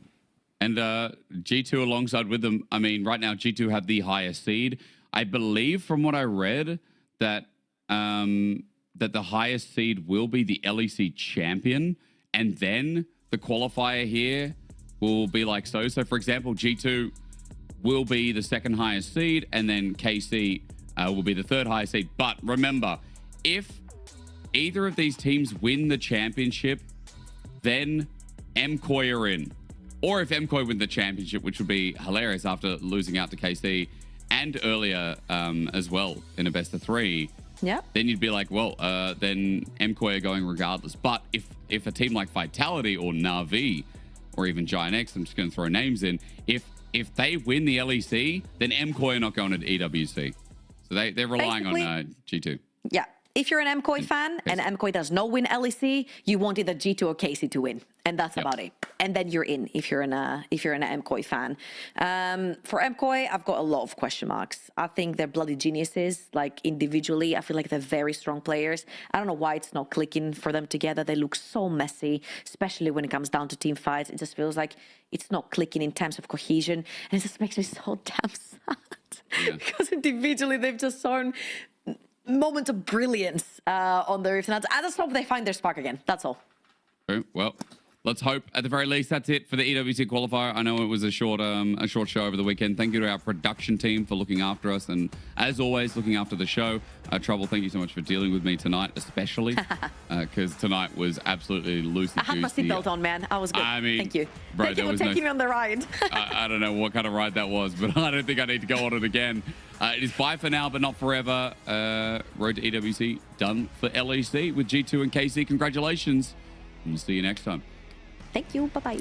And G2 alongside with them, I mean, right now G2 have the highest seed. I believe from what I read that that the highest seed will be the LEC champion, and then the qualifier here will be like so. So, for example, G2 will be the second highest seed, and then KC will be the third highest seed. But remember, if either of these teams win the championship, then MCoy are in. Or if MCoy win the championship, which would be hilarious after losing out to KC and earlier as well in a best of 3, then you'd be like, well, then MCoy are going regardless. But if a team like Vitality or Na'Vi or even Giant X, I'm just going to throw names in, if they win the LEC, then MCoy are not going to EWC. So they're relying on G2. Yeah. If you're an MCoy fan and MCoy does not win LEC, you want either G2 or KC to win, and that's about it. And then you're in if you're an MCoy fan. For MCoy, I've got a lot of question marks. I think they're bloody geniuses. Like individually, I feel like they're very strong players. I don't know why it's not clicking for them together. They look so messy, especially when it comes down to team fights. It just feels like it's not clicking in terms of cohesion, and it just makes me so damn sad because individually they've just shown moment of brilliance on the Rift. I just hope they find their spark again. That's all. Well, let's hope at the very least that's it for the EWC qualifier. I know it was a short show over the weekend. Thank you to our production team for looking after us, and as always, looking after the show. Trouble, thank you so much for dealing with me tonight, especially because tonight was absolutely loose and I had my seatbelt on, man. I was good. I mean, thank you. Bro, thank you for taking me on the ride. I don't know what kind of ride that was, but I don't think I need to go on it again. It is bye for now, but not forever. Road to EWC done for LEC with G2 and KC. Congratulations. And we'll see you next time. Thank you. Bye-bye.